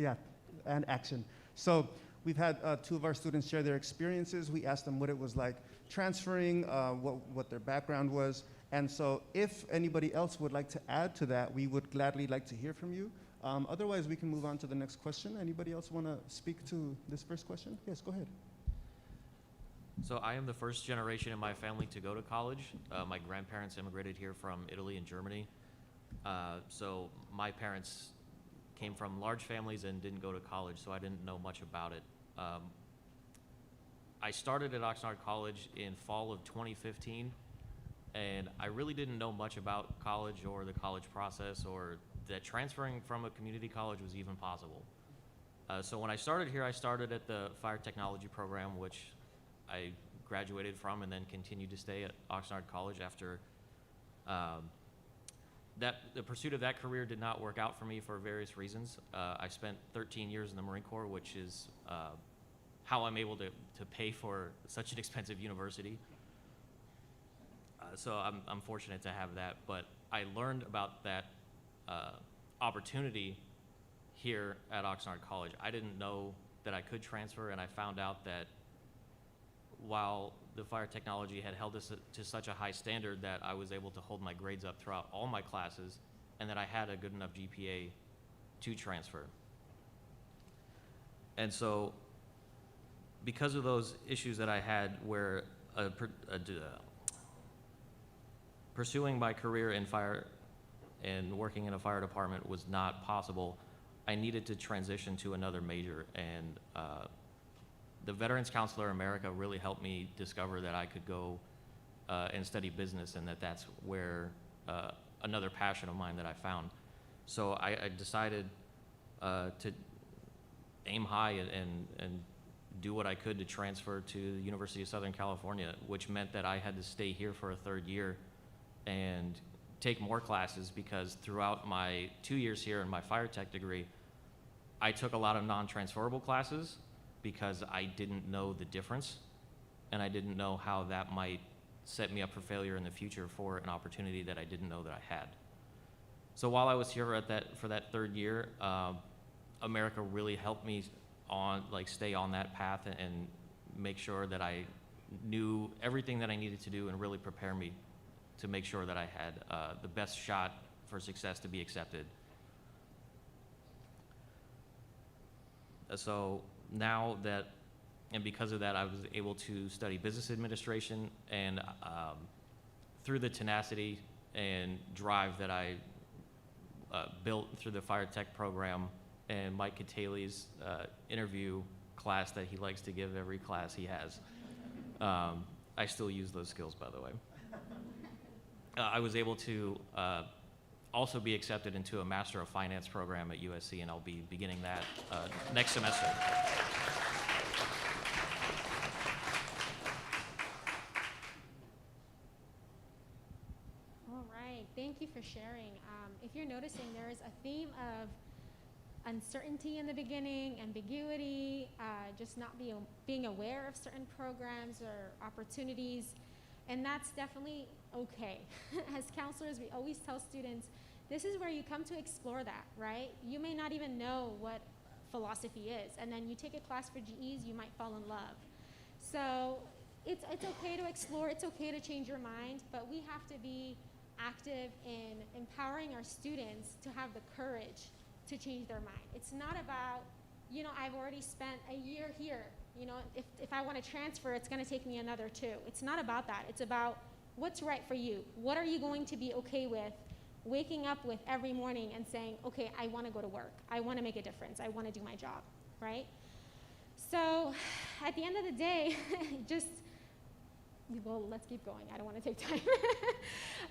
and action. So we've had two of our students share their experiences. We asked them what it was like transferring, what their background was. And so if anybody else would like to add to that, we would gladly like to hear from you. Otherwise, we can move on to the next question. Anybody else want to speak to this first question? Yes, go ahead. So I am the first generation in my family to go to college. My grandparents immigrated here from Italy and Germany. So my parents came from large families and didn't go to college, so I didn't know much about it. I started at Oxnard College in fall of 2015, and I really didn't know much about college or the college process, or that transferring from a community college was even possible. So when I started here, I started at the fire technology program, which I graduated from and then continued to stay at Oxnard College after the pursuit of that career did not work out for me for various reasons. I spent 13 years in the Marine Corps, which is how I'm able to pay for such an expensive university. So I'm fortunate to have that, but I learned about that opportunity here at Oxnard College. I didn't know that I could transfer, and I found out that while the fire technology had held us to such a high standard that I was able to hold my grades up throughout all my classes, and that I had a good enough GPA to transfer. And so because of those issues that I had where pursuing my career in fire and working in a fire department was not possible, I needed to transition to another major, and the Veterans Counselor America really helped me discover that I could go and study business, and that's where another passion of mine that I found. So I decided to aim high and do what I could to transfer to the University of Southern California, which meant that I had to stay here for a third year and take more classes, because throughout my 2 years here in my fire tech degree, I took a lot of non-transferable classes because I didn't know the difference and I didn't know how that might set me up for failure in the future for an opportunity that I didn't know that I had. So while I was here for that third year, America really helped me stay on that path and make sure that I knew everything that I needed to do and really prepare me to make sure that I had the best shot for success to be accepted. So now that, and because of that, I was able to study business administration, and through the tenacity and drive that I built through the fire tech program and Mike Cataley's interview class that he likes to give every class he has. I still use those skills, by the way. I was able to also be accepted into a Master of Finance program at USC, and I'll be beginning that next semester. All right, thank you for sharing. If you're noticing, there is a theme of uncertainty in the beginning, ambiguity, just not being aware of certain programs or opportunities, and that's definitely okay. As counselors, we always tell students, this is where you come to explore that, right? You may not even know what philosophy is, and then you take a class for GEs, you might fall in love. So it's okay to explore, it's okay to change your mind, but we have to be active in empowering our students to have the courage to change their mind. It's not about, I've already spent a year here. If I want to transfer, it's going to take me another 2. It's not about that. It's about what's right for you. What are you going to be okay with waking up with every morning and saying, okay, I want to go to work. I want to make a difference. I want to do my job, right? So at the end of the day, let's keep going. I don't want to take time.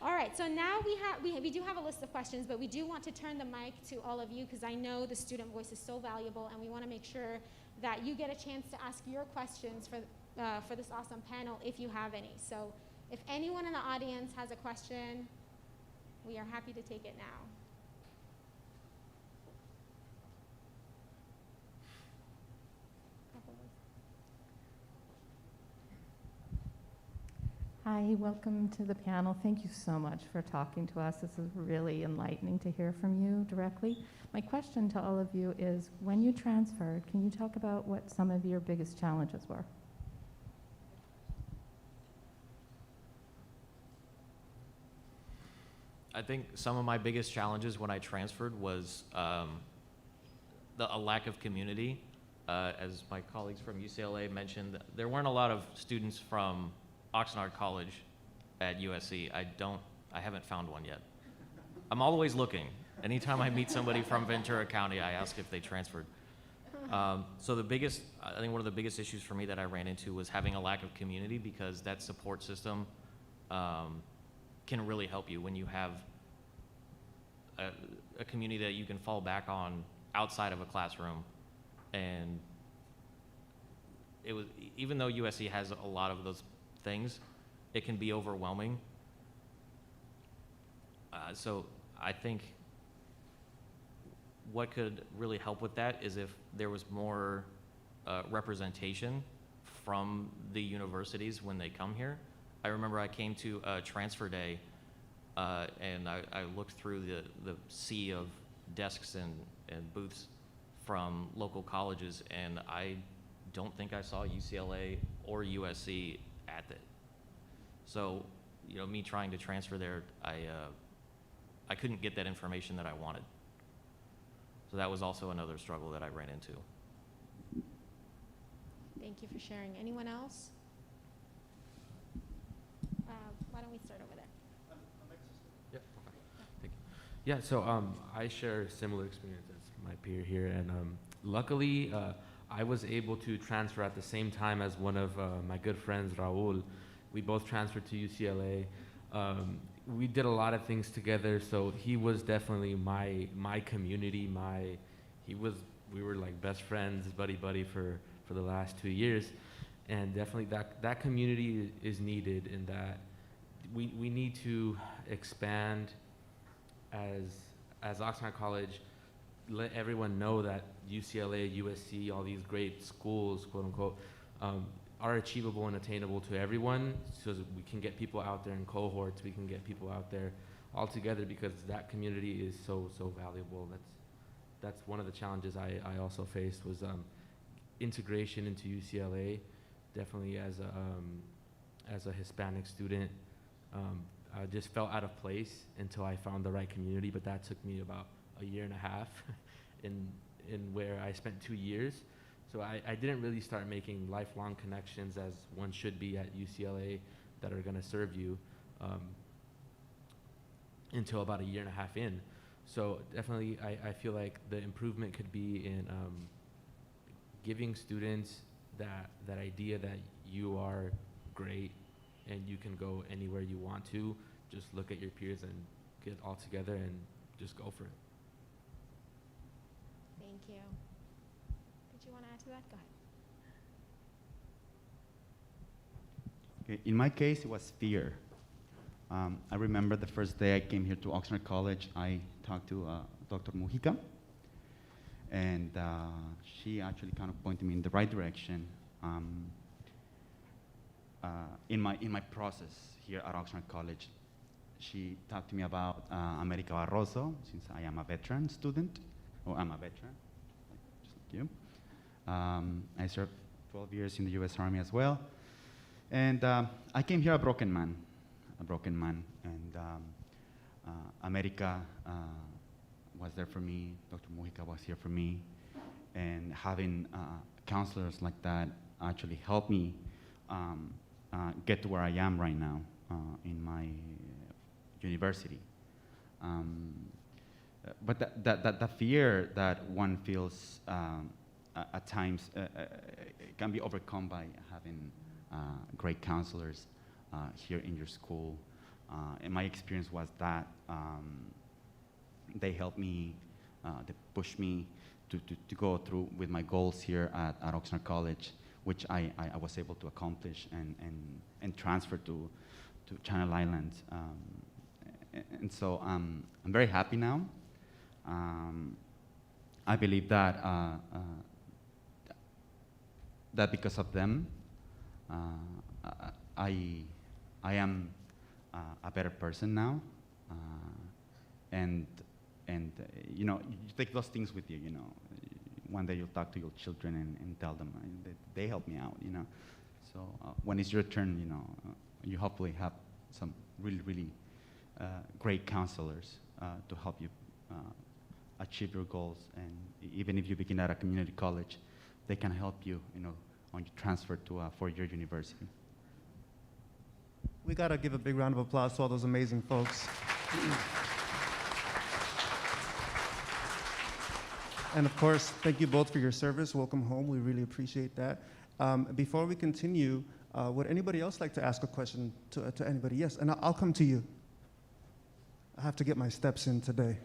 All right, so now we do have a list of questions, but we do want to turn the mic to all of you because I know the student voice is so valuable, and we want to make sure that you get a chance to ask your questions for this awesome panel if you have any. So if anyone in the audience has a question, we are happy to take it now. Hi, welcome to the panel. Thank you so much for talking to us. This is really enlightening to hear from you directly. My question to all of you is, when you transferred, can you talk about what some of your biggest challenges were? I think some of my biggest challenges when I transferred was a lack of community. As my colleagues from UCLA mentioned, there weren't a lot of students from Oxnard College at USC. I haven't found one yet. I'm always looking. Anytime I meet somebody from Ventura County, I ask if they transferred. So I think one of the biggest issues for me that I ran into was having a lack of community, because that support system can really help you when you have a community that you can fall back on outside of a classroom. And even though USC has a lot of those things, it can be overwhelming. So I think what could really help with that is if there was more representation from the universities when they come here. I remember I came to transfer day and I looked through the sea of desks and booths from local colleges, and I don't think I saw UCLA or USC at it. So, me trying to transfer there, I couldn't get that information that I wanted. So that was also another struggle that I ran into. Thank you for sharing. Anyone else? Why don't we start over there? Yeah. Thank you. Yeah. So I share a similar experience as my peer here, and luckily I was able to transfer at the same time as one of my good friends, Raul. We both transferred to UCLA. We did a lot of things together, so he was definitely my community. We were like best friends, buddy for the last 2 years, and definitely that community is needed, and that we need to expand as Oxnard College. Let everyone know that UCLA, USC, all these great schools, quote unquote, are achievable and attainable to everyone, so that we can get people out there in cohorts, we can get people out there all together, because that community is so valuable. That's one of the challenges I also faced, was integration into UCLA. Definitely as a Hispanic student, I just felt out of place until I found the right community, but that took me about a year and a half in where I spent 2 years. So I didn't really start making lifelong connections as one should be at UCLA that are gonna serve you until about a year and a half in. So definitely I feel like the improvement could be in giving students that idea that you are great and you can go anywhere you want to. Just look at your peers and get all together and just go for it. Thank you. Did you want to add to that? Go ahead. Okay, in my case, it was fear. I remember the first day I came here to Oxnard College, I talked to Dr. Mujica, and she actually kind of pointed me in the right direction in my process here at Oxnard College. She talked to me about America Barroso, since I am a veteran student, or I'm a veteran, just like you. I served 12 years in the US Army as well. And I came here a broken man, and America was there for me, Dr. Mujica was here for me, and having counselors like that actually helped me get to where I am right now in my university. But the fear that one feels at times can be overcome by having great counselors here in your school. And my experience was that they helped me, they pushed me to go through with my goals here at Oxnard College, which I was able to accomplish and transfer to Channel Islands. And so I'm very happy now. I believe that that because of them, I am a better person now, and you know, you take those things with you. You know, one day you'll talk to your children and tell them they helped me out. You know, so when it's your turn, you know, you hopefully have some really great counselors to help you achieve your goals. And even if you begin at a community college, they can help you. You know, on your transfer to a four-year university. We gotta give a big round of applause to all those amazing folks. And of course, thank you both for your service. Welcome home, we really appreciate that. Before we continue, would anybody else like to ask a question to anybody? Yes, and I'll come to you. I have to get my steps in today.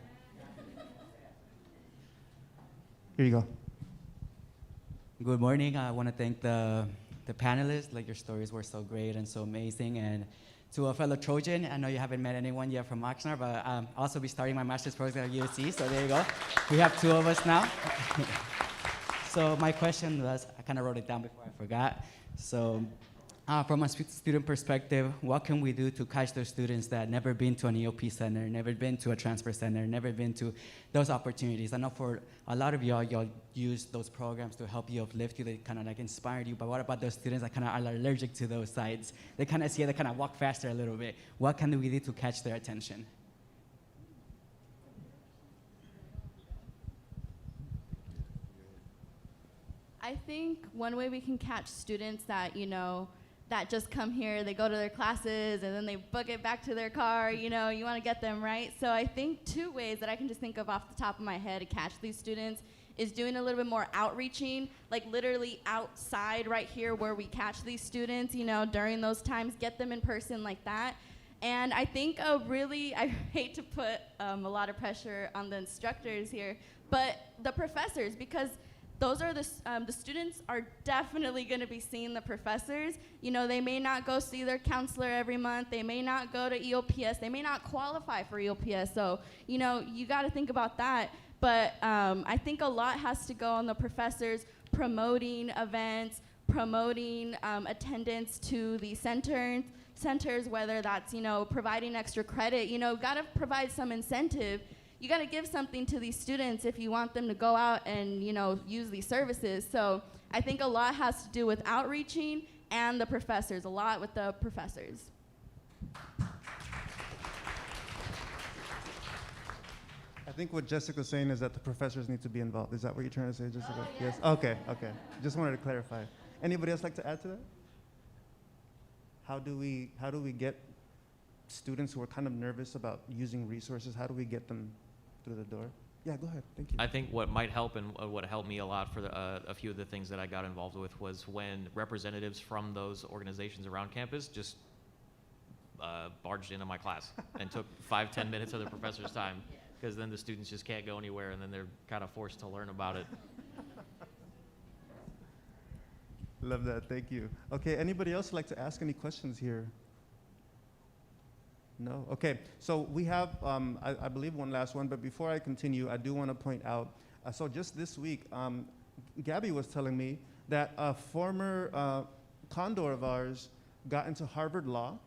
Here you go. Good morning. I want to thank the panelists. Like, your stories were so great and so amazing. And to a fellow Trojan, I know you haven't met anyone yet from Oxnard, but I'll also be starting my master's program at USC, so there you go. We have two of us now. So my question was, I kind of wrote it down before I forgot. So from a student perspective, what can we do to catch those students that never been to an EOP center, never been to a transfer center, never been to those opportunities? I know for a lot of y'all use those programs to help you uplift you, they kind of like inspired you, but what about those students that kind of are allergic to those sites? They kind of see it, they kind of walk faster a little bit. What can we do to catch their attention? I think one way we can catch students that, you know, that just come here, they go to their classes, and then they book it back to their car, you know, you want to get them right. So I think two ways that I can just think of off the top of my head to catch these students is doing a little bit more outreaching, like literally outside right here where we catch these students, you know, during those times, get them in person like that. And I think I hate to put a lot of pressure on the instructors here, but the professors, because those are the students are definitely going to be seeing the professors. You know, they may not go see their counselor every month. They may not go to EOPS. They may not qualify for EOPS. So, you know, you got to think about that. But I think a lot has to go on the professors promoting events, promoting attendance to the centers, whether that's, providing extra credit, gotta provide some incentive. You gotta give something to these students if you want them to go out and, use these services. So I think a lot has to do with outreaching and the professors, a lot with the professors. I think what Jessica's saying is that the professors need to be involved. Is that what you're trying to say, Jessica? Yes. Okay. Just wanted to clarify. Anybody else like to add to that? How do we get students who are kind of nervous about using resources? How do we get them through the door? Yeah, go ahead. Thank you. I think what might help and what helped me a lot for a few of the things that I got involved with was when representatives from those organizations around campus just barged into my class and took 5-10 minutes of the professor's time, because then the students just can't go anywhere and then they're kind of forced to learn about it. Love that. Thank you. Okay, anybody else like to ask any questions here? No? Okay, so we have, I believe, one last one, but before I continue, I do want to point out, so just this week, Gabby was telling me that a former condor of ours got into Harvard Law.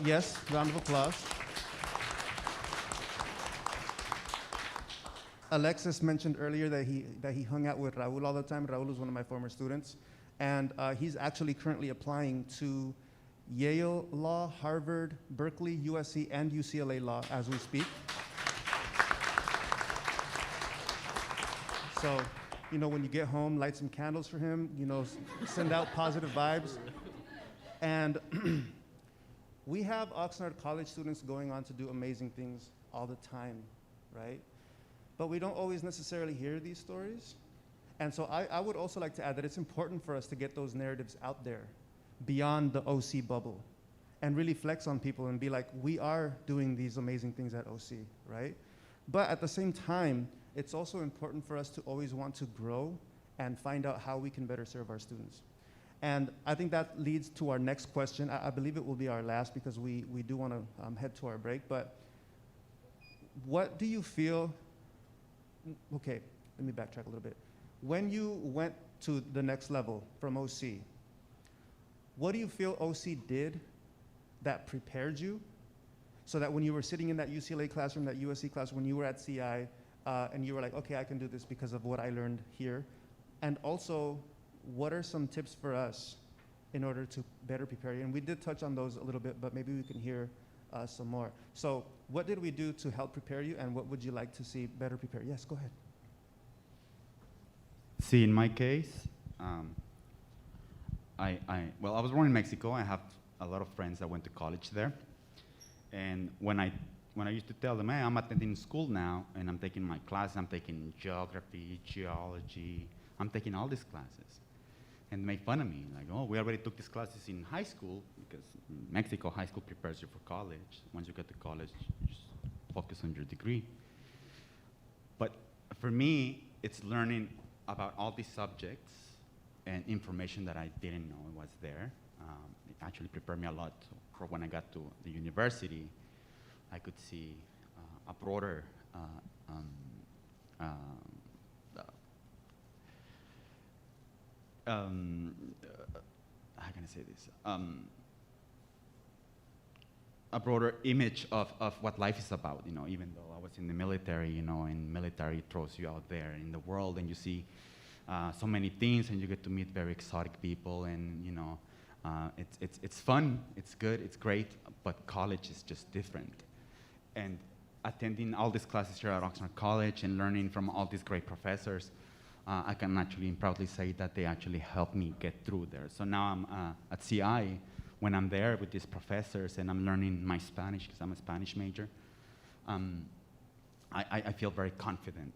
Yes, round of applause. Alexis mentioned earlier that he hung out with Raul all the time. Raul was one of my former students, and he's actually currently applying to Yale Law, Harvard, Berkeley, USC, and UCLA Law as we speak. So, when you get home, light some candles for him, send out positive vibes. And we have Oxnard College students going on to do amazing things all the time, right? But we don't always necessarily hear these stories. And so I would also like to add that it's important for us to get those narratives out there beyond the OC bubble and really flex on people and be like, we are doing these amazing things at OC, right? But at the same time, it's also important for us to always want to grow and find out how we can better serve our students. And I think that leads to our next question. I believe it will be our last because we do want to head to our break. But what do you feel, okay, let me backtrack a little bit. When you went to the next level from OC, what do you feel OC did that prepared you so that when you were sitting in that UCLA classroom, that USC classroom, when you were at CI, and you were like, okay, I can do this because of what I learned here? And also, what are some tips for us in order to better prepare you? And we did touch on those a little bit, but maybe we can hear some more. So what did we do to help prepare you, and what would you like to see better prepare? Yes, go ahead. See, in my case, I was born in Mexico. I have a lot of friends that went to college there. And when I used to tell them, hey, I'm attending school now, and I'm taking my class, I'm taking geography, geology, I'm taking all these classes. And make fun of me, like, oh, we already took these classes in high school, because in Mexico, high school prepares you for college. Once you get to college, you just focus on your degree. But for me, it's learning about all these subjects and information that I didn't know was there. It actually prepared me a lot for when I got to the university. I could see a broader how can I say this? A broader image of what life is about, even though I was in the military, and military throws you out there in the world and you see so many things and you get to meet very exotic people and, it's fun, it's good, it's great, but college is just different. And attending all these classes here at Oxnard College and learning from all these great professors, I can actually proudly say that they actually helped me get through there. So now I'm at CI, when I'm there with these professors and I'm learning my Spanish, because I'm a Spanish major, I feel very confident,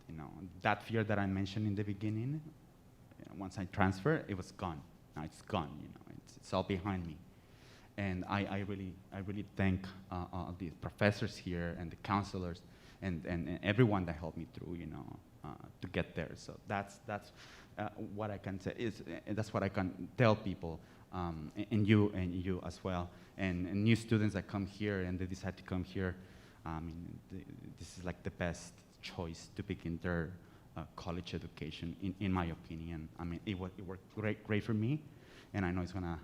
That fear that I mentioned in the beginning, once I transfer, it was gone. Now it's gone, it's all behind me. And I really thank the professors here and the counselors and everyone that helped me through, to get there. So that's what I can say. That's what I can tell people, and you as well, and new students that come here and they decide to come here. This is like the best choice to begin their college education, in my opinion. I mean, it worked great for me, and I know it's gonna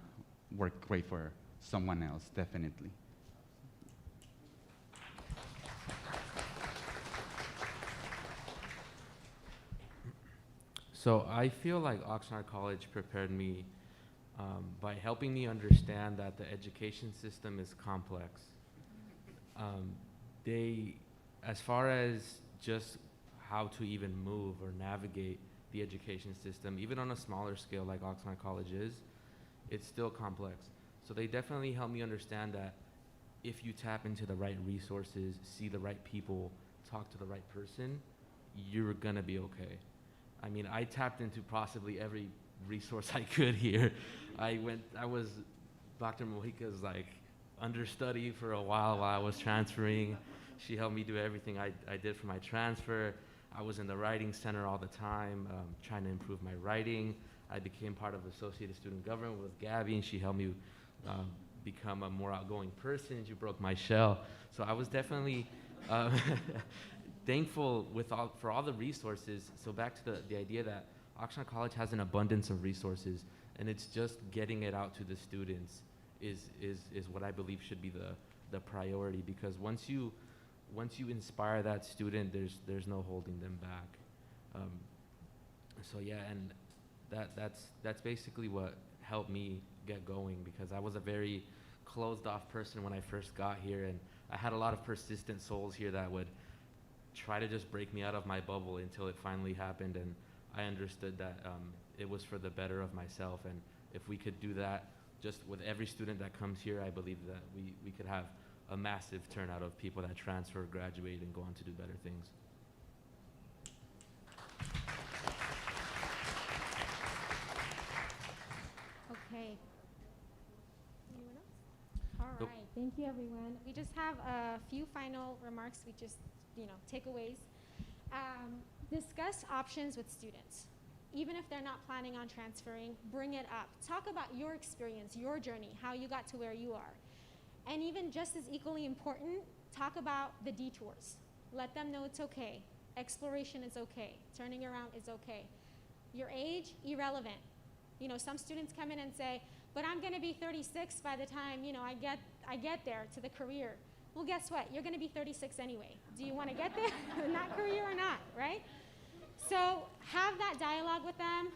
work great for someone else, definitely. So I feel like Oxnard College prepared me by helping me understand that the education system is complex. As far as just how to even move or navigate the education system, even on a smaller scale like Oxnard College is, it's still complex. So they definitely helped me understand that if you tap into the right resources, see the right people, talk to the right person, you're gonna be okay. I mean, I tapped into possibly every resource I could here. I was Dr. Mojica's like understudy for a while I was transferring. She helped me do everything I did for my transfer. I was in the writing center all the time, trying to improve my writing. I became part of Associated Student Government with Gabby, and she helped me become a more outgoing person. She broke my shell. So I was definitely thankful for all the resources. So back to the idea that Oxnard College has an abundance of resources, and it's just getting it out to the students is what I believe should be the priority, because once you inspire that student, there's no holding them back. So yeah, and that's basically what helped me get going, because I was a very closed off person when I first got here, and I had a lot of persistent souls here that would try to just break me out of my bubble until it finally happened, and I understood that it was for the better of myself, and if we could do that just with every student that comes here, I believe that we could have a massive turnout of people that transfer, graduate, and go on to do better things. Okay. Anyone else? All right. Thank you, everyone. We just have a few final remarks. We just, takeaways. Discuss options with students. Even if they're not planning on transferring, bring it up. Talk about your experience, your journey, how you got to where you are. And even just as equally important, talk about the detours. Let them know it's okay. Exploration is okay. Turning around is okay. Your age, irrelevant. Some students come in and say, but I'm gonna be 36 by the time, I get there to the career. Well, guess what? You're gonna be 36 anyway. Do you wanna get there in that career or not, right? So have that dialogue with them.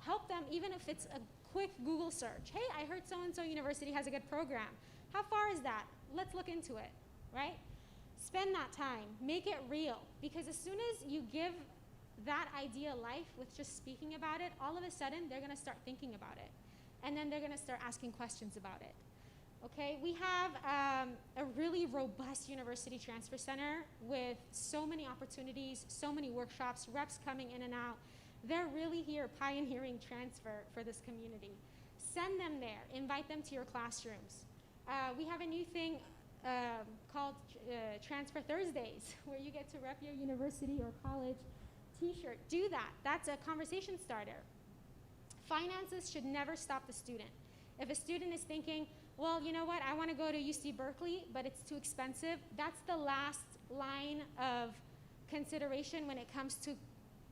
Help them, even if it's a quick Google search. Hey, I heard so-and-so university has a good program. How far is that? Let's look into it, right? Spend that time, make it real, because as soon as you give that idea life with just speaking about it, all of a sudden they're gonna start thinking about it. And then they're gonna start asking questions about it. Okay, we have a really robust university transfer center with so many opportunities, so many workshops, reps coming in and out. They're really here pioneering transfer for this community. Send them there, invite them to your classrooms. We have a new thing called Transfer Thursdays, where you get to rep your university or college t-shirt. Do that. That's a conversation starter. Finances should never stop the student. If a student is thinking, well, you know what, I want to go to UC Berkeley, but it's too expensive, that's the last line of consideration when it comes to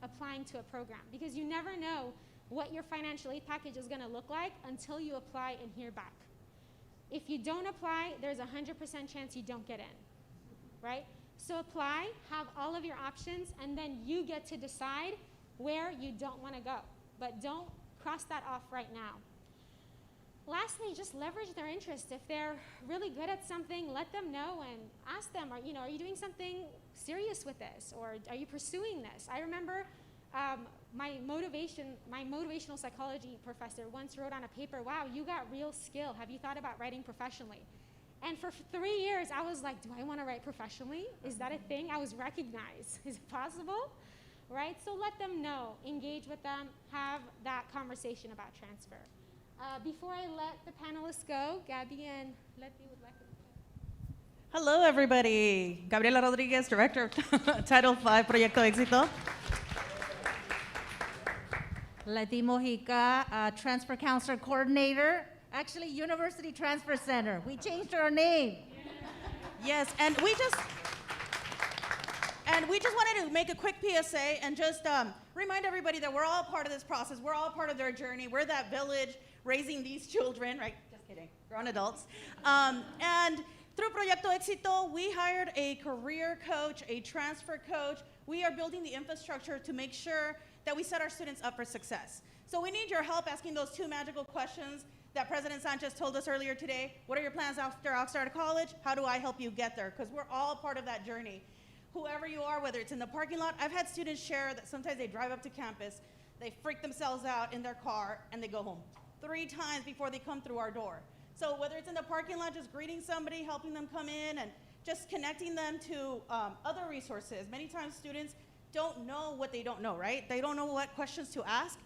applying to a program, because you never know what your financial aid package is going to look like until you apply and hear back. If you don't apply, there's a 100% chance you don't get in, right? So apply, have all of your options, and then you get to decide where you don't want to go. But don't cross that off right now. Lastly, just leverage their interest. If they're really good at something, let them know and ask them, are you doing something serious with this? Or are you pursuing this? I remember my motivational psychology professor once wrote on a paper, wow, you got real skill. Have you thought about writing professionally? And for 3 years, I was like, do I want to write professionally? Is that a thing? I was recognized. Is it possible? Right? So let them know, engage with them, have that conversation about transfer. Before I let the panelists go, Gabby and Letty would like to. Hello, everybody. Gabriela Rodriguez, Director of Title V, Proyecto Éxito. Letty Mojica, Transfer Counselor Coordinator. Actually, University Transfer Center. We changed our name. Yes, and And we just wanted to make a quick PSA and just remind everybody that we're all part of this process. We're all part of their journey. We're that village raising these children, right? Just kidding, grown adults. And through Proyecto Éxito, we hired a career coach, a transfer coach. We are building the infrastructure to make sure that we set our students up for success. So we need your help asking those 2 magical questions that President Sanchez told us earlier today. What are your plans after Oxnard College? How do I help you get there? Because we're all part of that journey. Whoever you are, whether it's in the parking lot, I've had students share that sometimes they drive up to campus, they freak themselves out in their car, and they go home 3 times before they come through our door. So whether it's in the parking lot, just greeting somebody, helping them come in, and just connecting them to other resources. Many times students don't know what they don't know, right? They don't know what questions to ask.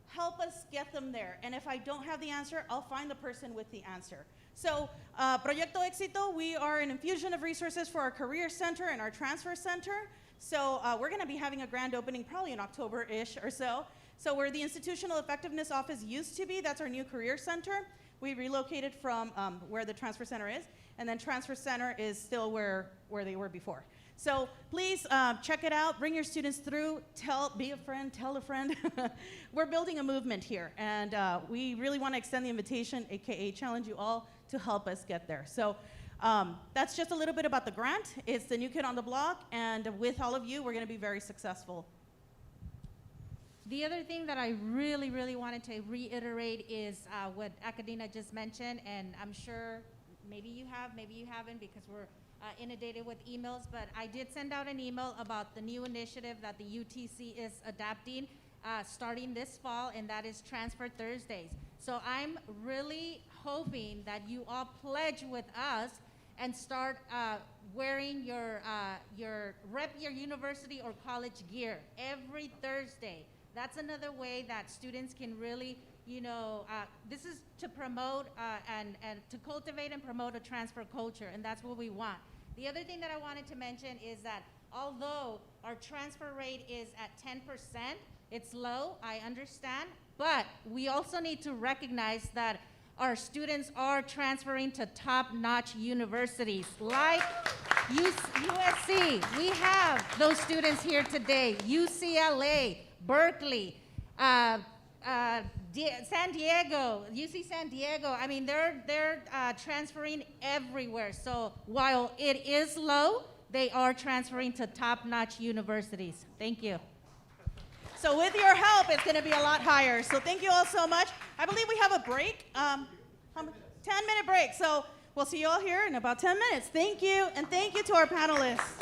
Help us get them there. And if I don't have the answer, I'll find the person with the answer. So Proyecto Éxito, we are an infusion of resources for our Career Center and our Transfer Center. So we're going to be having a grand opening probably in October-ish or so. So where the Institutional Effectiveness Office used to be, that's our new Career Center. We relocated from where the Transfer Center is, and then Transfer Center is still where they were before. So please check it out, bring your students through, be a friend, tell a friend. We're building a movement here, and we really want to extend the invitation, AKA challenge you all to help us get there. So that's just a little bit about the grant. It's the new kid on the block, and with all of you, we're going to be very successful. The other thing that I really, really wanted to reiterate is what Acadina just mentioned, and I'm sure maybe you have, maybe you haven't, because we're inundated with emails, but I did send out an email about the new initiative that the UTC is adapting starting this fall, and that is Transfer Thursdays. So I'm really hoping that you all pledge with us and start wearing your rep your university or college gear every Thursday. That's another way that students can really, this is to promote and to cultivate and promote a transfer culture, and that's what we want. The other thing that I wanted to mention is that although our transfer rate is at 10%, it's low, I understand, but we also need to recognize that our students are transferring to top-notch universities like USC. We have those students here today, UCLA, Berkeley, San Diego, UC San Diego. I mean, they're transferring everywhere. So while it is low, they are transferring to top-notch universities. Thank you. So with your help, it's going to be a lot higher. So thank you all so much. I believe we have a break, 10-minute break. So we'll see you all here in about 10 minutes. Thank you, and thank you to our panelists.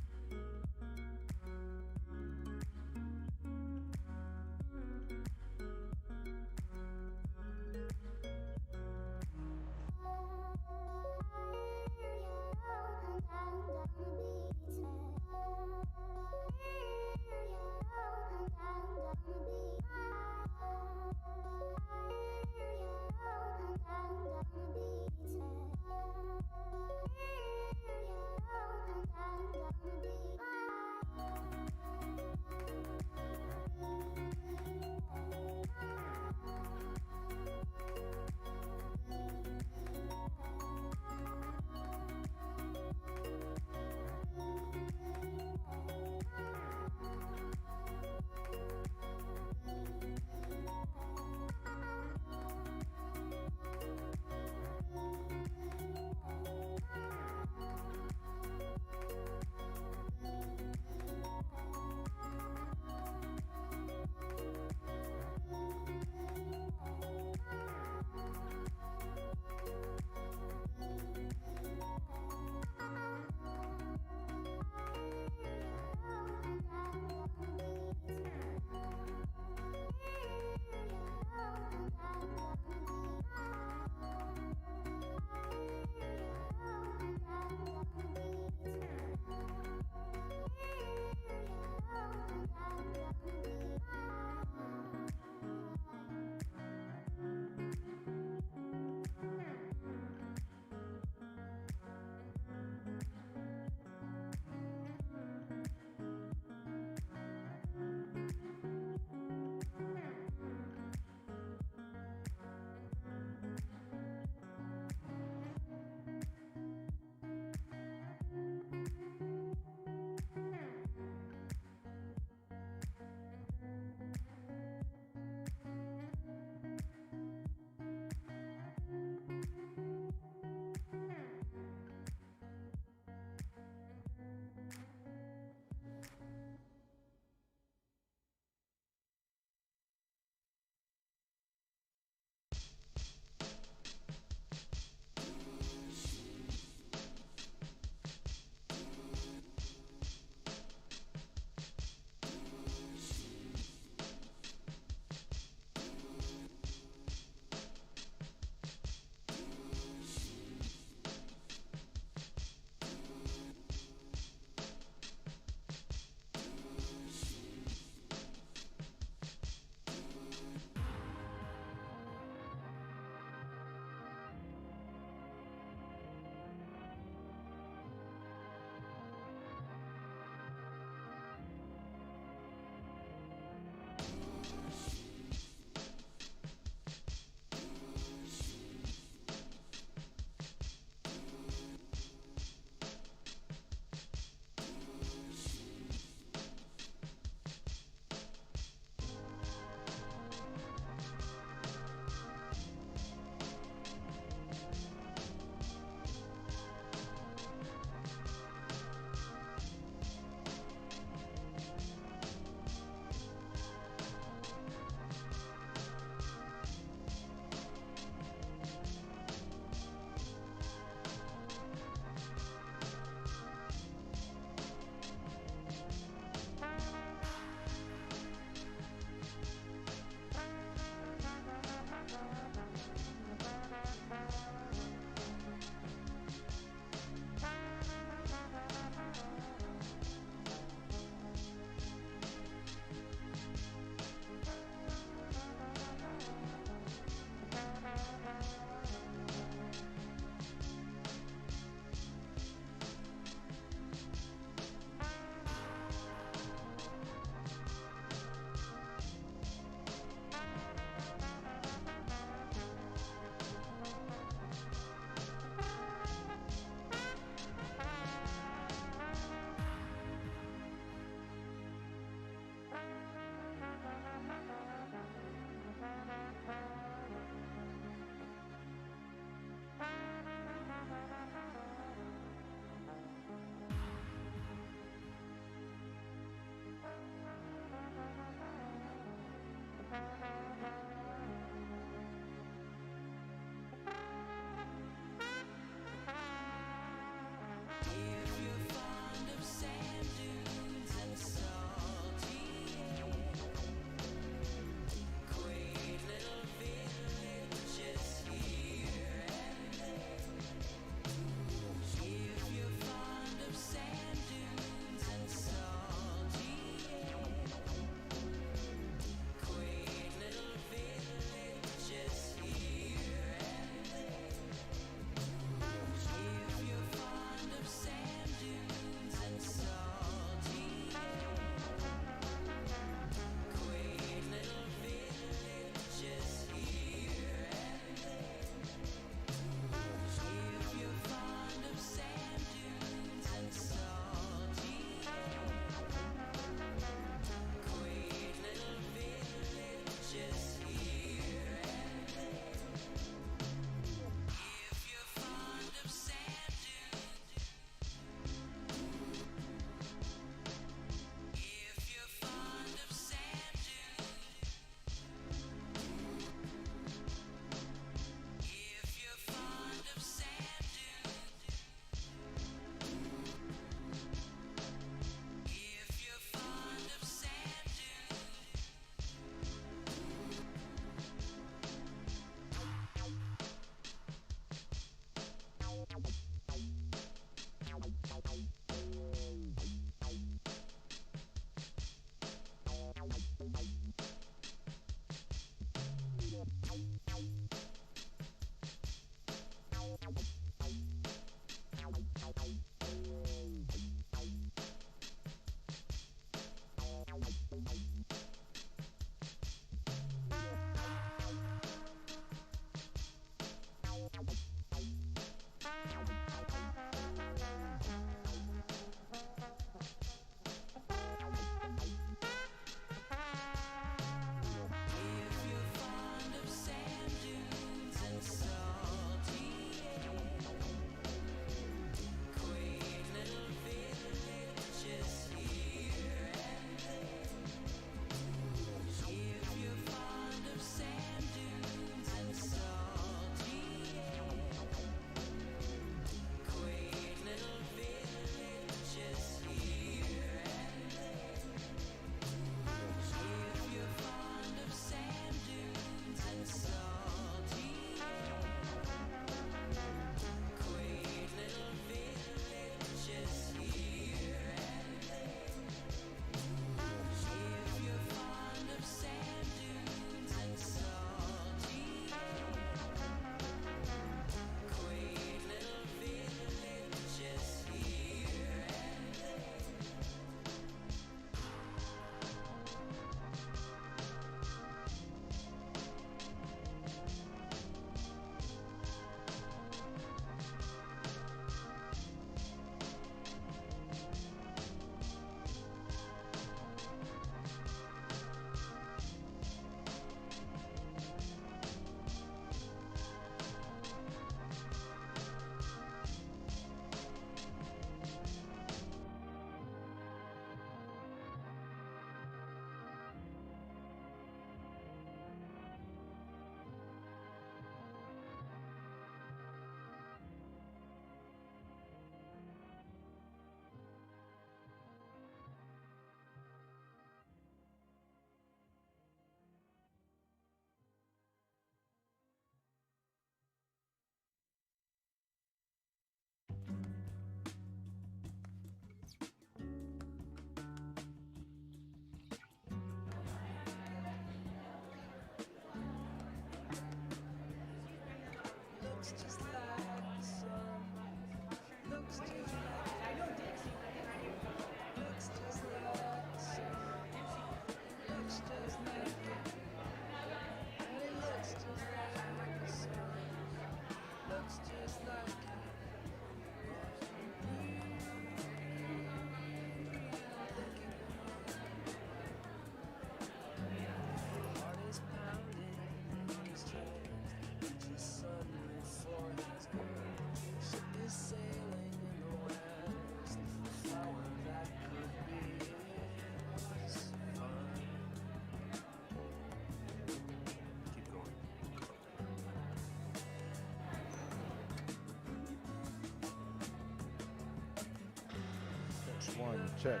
One, check.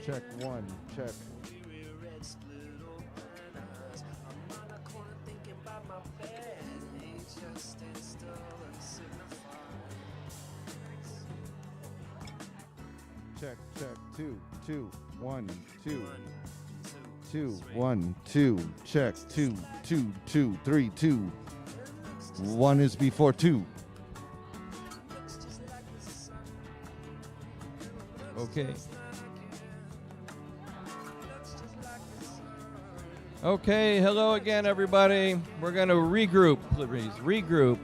Check one, check. Check, check, two, 1, 2. 2, 1, 2, check, 2, 2, 2, 3, 2. 1 is before 2. Okay. Okay, hello again, everybody. We're going to regroup, please. Regroup.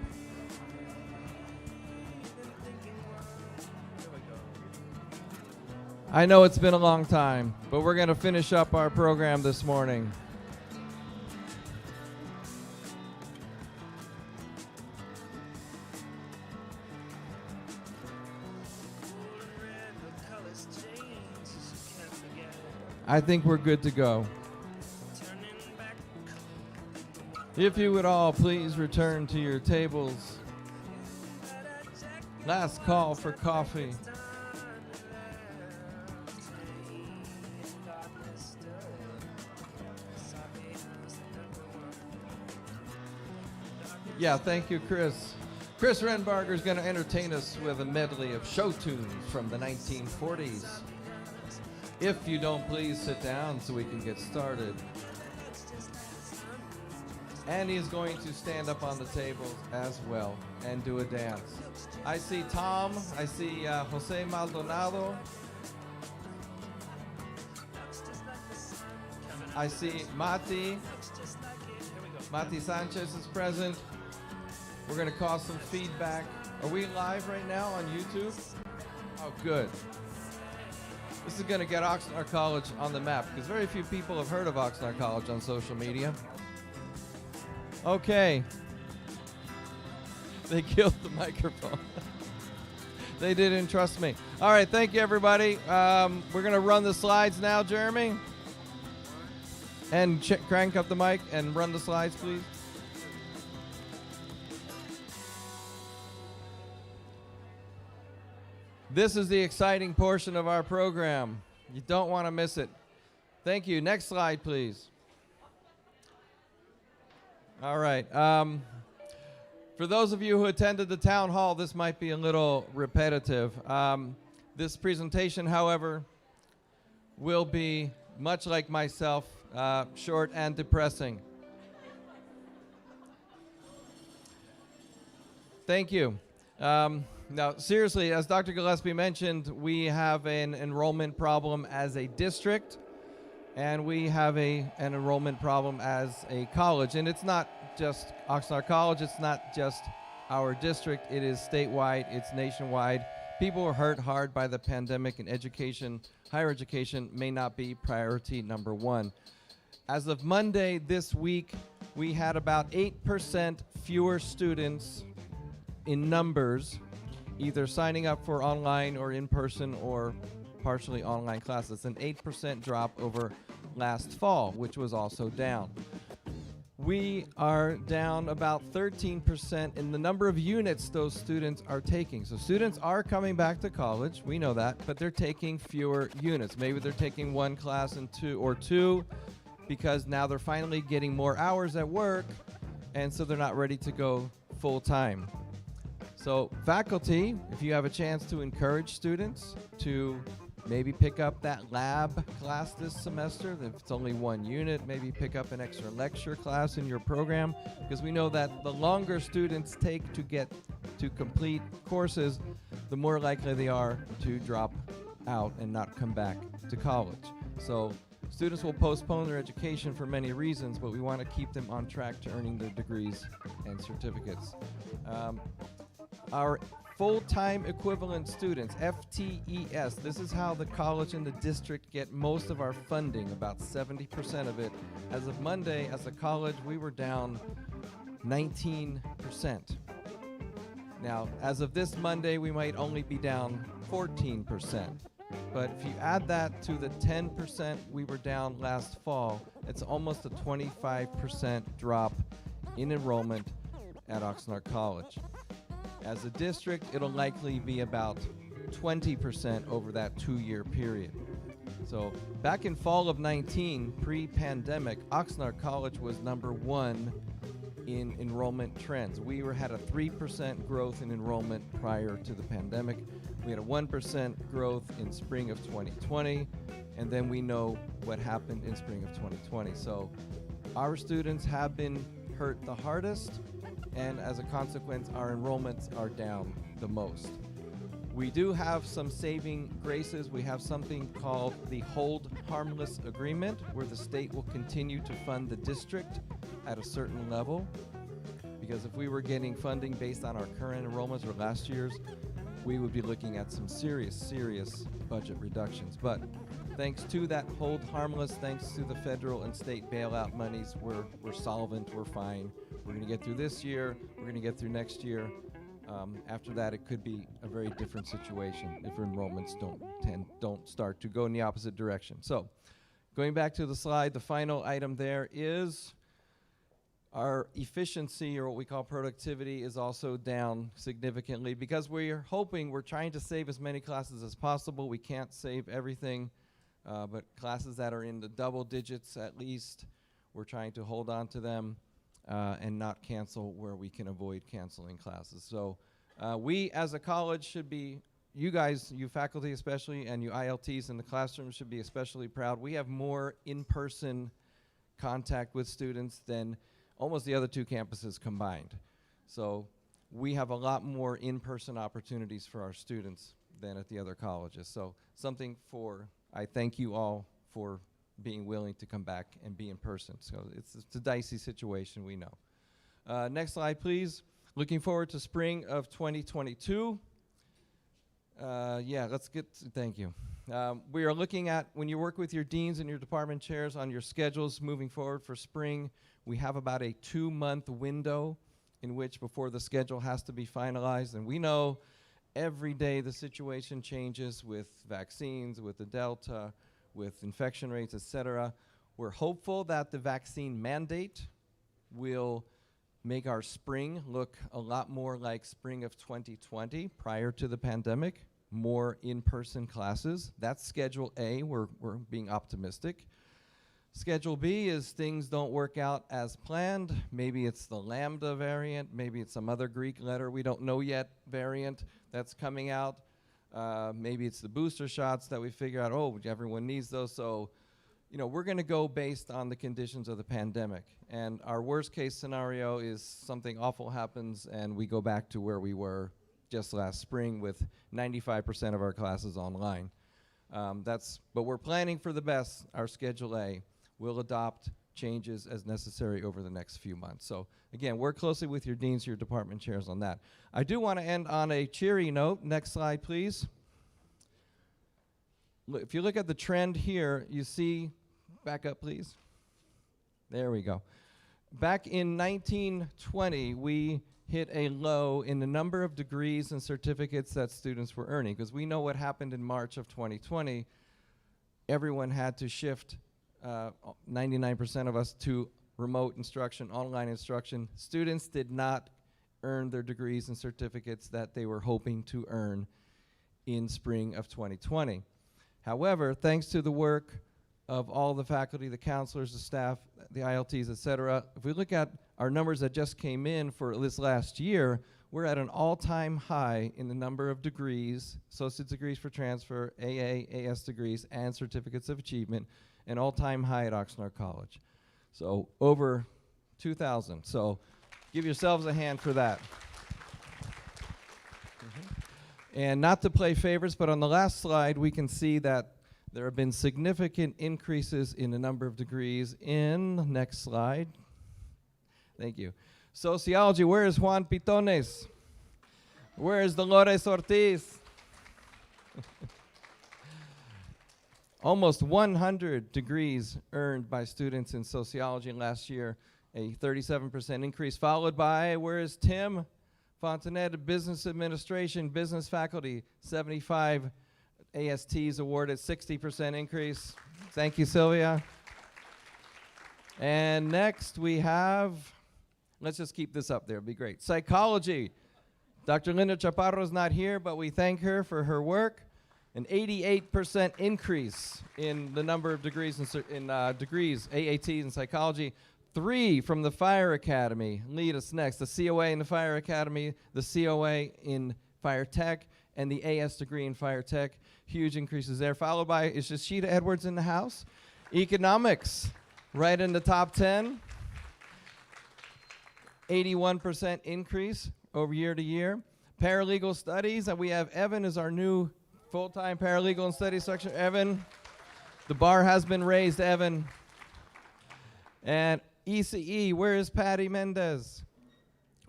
I know it's been a long time, but we're going to finish up our program this morning. I think we're good to go. If you would all please return to your tables. Last call for coffee. Yeah, thank you, Chris. Chris Renbarger is going to entertain us with a medley of show tunes from the 1940s. If you don't, please sit down so we can get started. And he's going to stand up on the tables as well and do a dance. I see Tom. I see Jose Maldonado. I see Mati. Mati Sanchez is present. We're going to cause some feedback. Are we live right now on YouTube? Oh, good. This is going to get Oxnard College on the map because very few people have heard of Oxnard College on social media. Okay. They killed the microphone. They didn't trust me. All right, thank you, everybody. We're going to run the slides now, Jeremy. And crank up the mic and run the slides, please. This is the exciting portion of our program. You don't want to miss it. Thank you. Next slide, please. All right. For those of you who attended the town hall, this might be a little repetitive. This presentation, however, will be much like myself, short and depressing. Thank you. Now, seriously, as Dr. Gillespie mentioned, we have an enrollment problem as a district, and we have an enrollment problem as a college. And it's not just Oxnard College, it's not just our district, it is statewide, it's nationwide. People are hurt hard by the pandemic, and education, higher education, may not be priority number one. As of Monday this week, we had about 8% fewer students in numbers either signing up for online or in-person or partially online classes, an 8% drop over last fall, which was also down. We are down about 13% in the number of units those students are taking. So students are coming back to college, we know that, but they're taking fewer units. Maybe they're taking one class and two because now they're finally getting more hours at work, and so they're not ready to go full time. So faculty, if you have a chance to encourage students to maybe pick up that lab class this semester, if it's only one unit, maybe pick up an extra lecture class in your program, because we know that the longer students take to complete courses, the more likely they are to drop out and not come back to college. So students will postpone their education for many reasons, but we want to keep them on track to earning their degrees and certificates. Our full-time equivalent students, FTES, this is how the college and the district get most of our funding, about 70% of it. As of Monday, as a college, we were down 19%. Now, as of this Monday, we might only be down 14%. But if you add that to the 10% we were down last fall, it's almost a 25% drop in enrollment at Oxnard College. As a district, it'll likely be about 20% over that 2-year period. So back in fall of 19, pre-pandemic, Oxnard College was #1 in enrollment trends. We had a 3% growth in enrollment prior to the pandemic. We had a 1% growth in spring of 2020, and then we know what happened in spring of 2020. So our students have been hurt the hardest, and as a consequence, our enrollments are down the most. We do have some saving graces. We have something called the Hold Harmless Agreement, where the state will continue to fund the district at a certain level. Because if we were getting funding based on our current enrollments or last year's, we would be looking at some serious budget reductions. But thanks to that Hold Harmless, thanks to the federal and state bailout monies, we're solvent, we're fine. We're gonna get through this year, we're gonna get through next year. After that, it could be a very different situation if enrollments don't start to go in the opposite direction. So, going back to the slide, the final item there is our efficiency, or what we call productivity, is also down significantly because we're trying to save as many classes as possible. We can't save everything, but classes that are in the double digits at least, we're trying to hold on to them and not cancel where we can avoid canceling classes. So we as a college should be, you guys, you faculty especially, and you ILTs in the classroom should be especially proud. We have more in-person contact with students than almost the other 2 campuses combined. So we have a lot more in-person opportunities for our students than at the other colleges. So I thank you all for being willing to come back and be in person. So it's a dicey situation, we know. Next slide, please. Looking forward to spring of 2022. Thank you. We are looking at, when you work with your deans and your department chairs on your schedules moving forward for spring, we have about a 2-month window in which before the schedule has to be finalized. And we know every day the situation changes with vaccines, with the Delta, with infection rates, et cetera. We're hopeful that the vaccine mandate will make our spring look a lot more like spring of 2020 prior to the pandemic, more in-person classes. That's Schedule A, we're being optimistic. Schedule B is things don't work out as planned. Maybe it's the Lambda variant, maybe it's some other Greek letter we don't know yet variant that's coming out. Maybe it's the booster shots that we figure out, oh, everyone needs those. So, we're gonna go based on the conditions of the pandemic. And our worst case scenario is something awful happens and we go back to where we were just last spring with 95% of our classes online. But we're planning for the best, our Schedule A. We'll adopt changes as necessary over the next few months. So again, work closely with your deans, your department chairs on that. I do want to end on a cheery note. Next slide, please. If you look at the trend here, you see, back up please. There we go. Back in 1920, we hit a low in the number of degrees and certificates that students were earning, because we know what happened in March of 2020. Everyone had to shift 99% of us to remote instruction, online instruction. Students did not earn their degrees and certificates that they were hoping to earn in spring of 2020. However, thanks to the work of all the faculty, the counselors, the staff, the ILTs, et cetera, if we look at our numbers that just came in for this last year, we're at an all-time high in the number of degrees, associate degrees for transfer, AA, AS degrees, and certificates of achievement, an all-time high at Oxnard College. So over 2,000. So give yourselves a hand for that. And not to play favorites, but on the last slide, we can see that there have been significant increases in the number of degrees in, next slide. Thank you. Sociology, where is Juan Pitones? Where is Dolores Ortiz? Almost 100 degrees earned by students in sociology last year, a 37% increase, followed by, where is Tim Fontanet, business administration, business faculty, 75 ASTs awarded, 60% increase. Thank you, Sylvia. And next we have, let's just keep this up there, it'd be great. Psychology, Dr. Linda Chaparro is not here, but we thank her for her work. An 88% increase in the number of degrees degrees, AATs in psychology. 3 from the Fire Academy lead us next. The COA in the Fire Academy, the COA in Fire Tech, and the AS degree in Fire Tech. Huge increases there. Followed by, is Sheeta Edwards in the house? Economics, right in the top 10. 81% increase over year to year. Paralegal studies, and we have Evan as our new full-time paralegal and studies section. Evan, the bar has been raised, Evan. And ECE, where is Patty Mendez?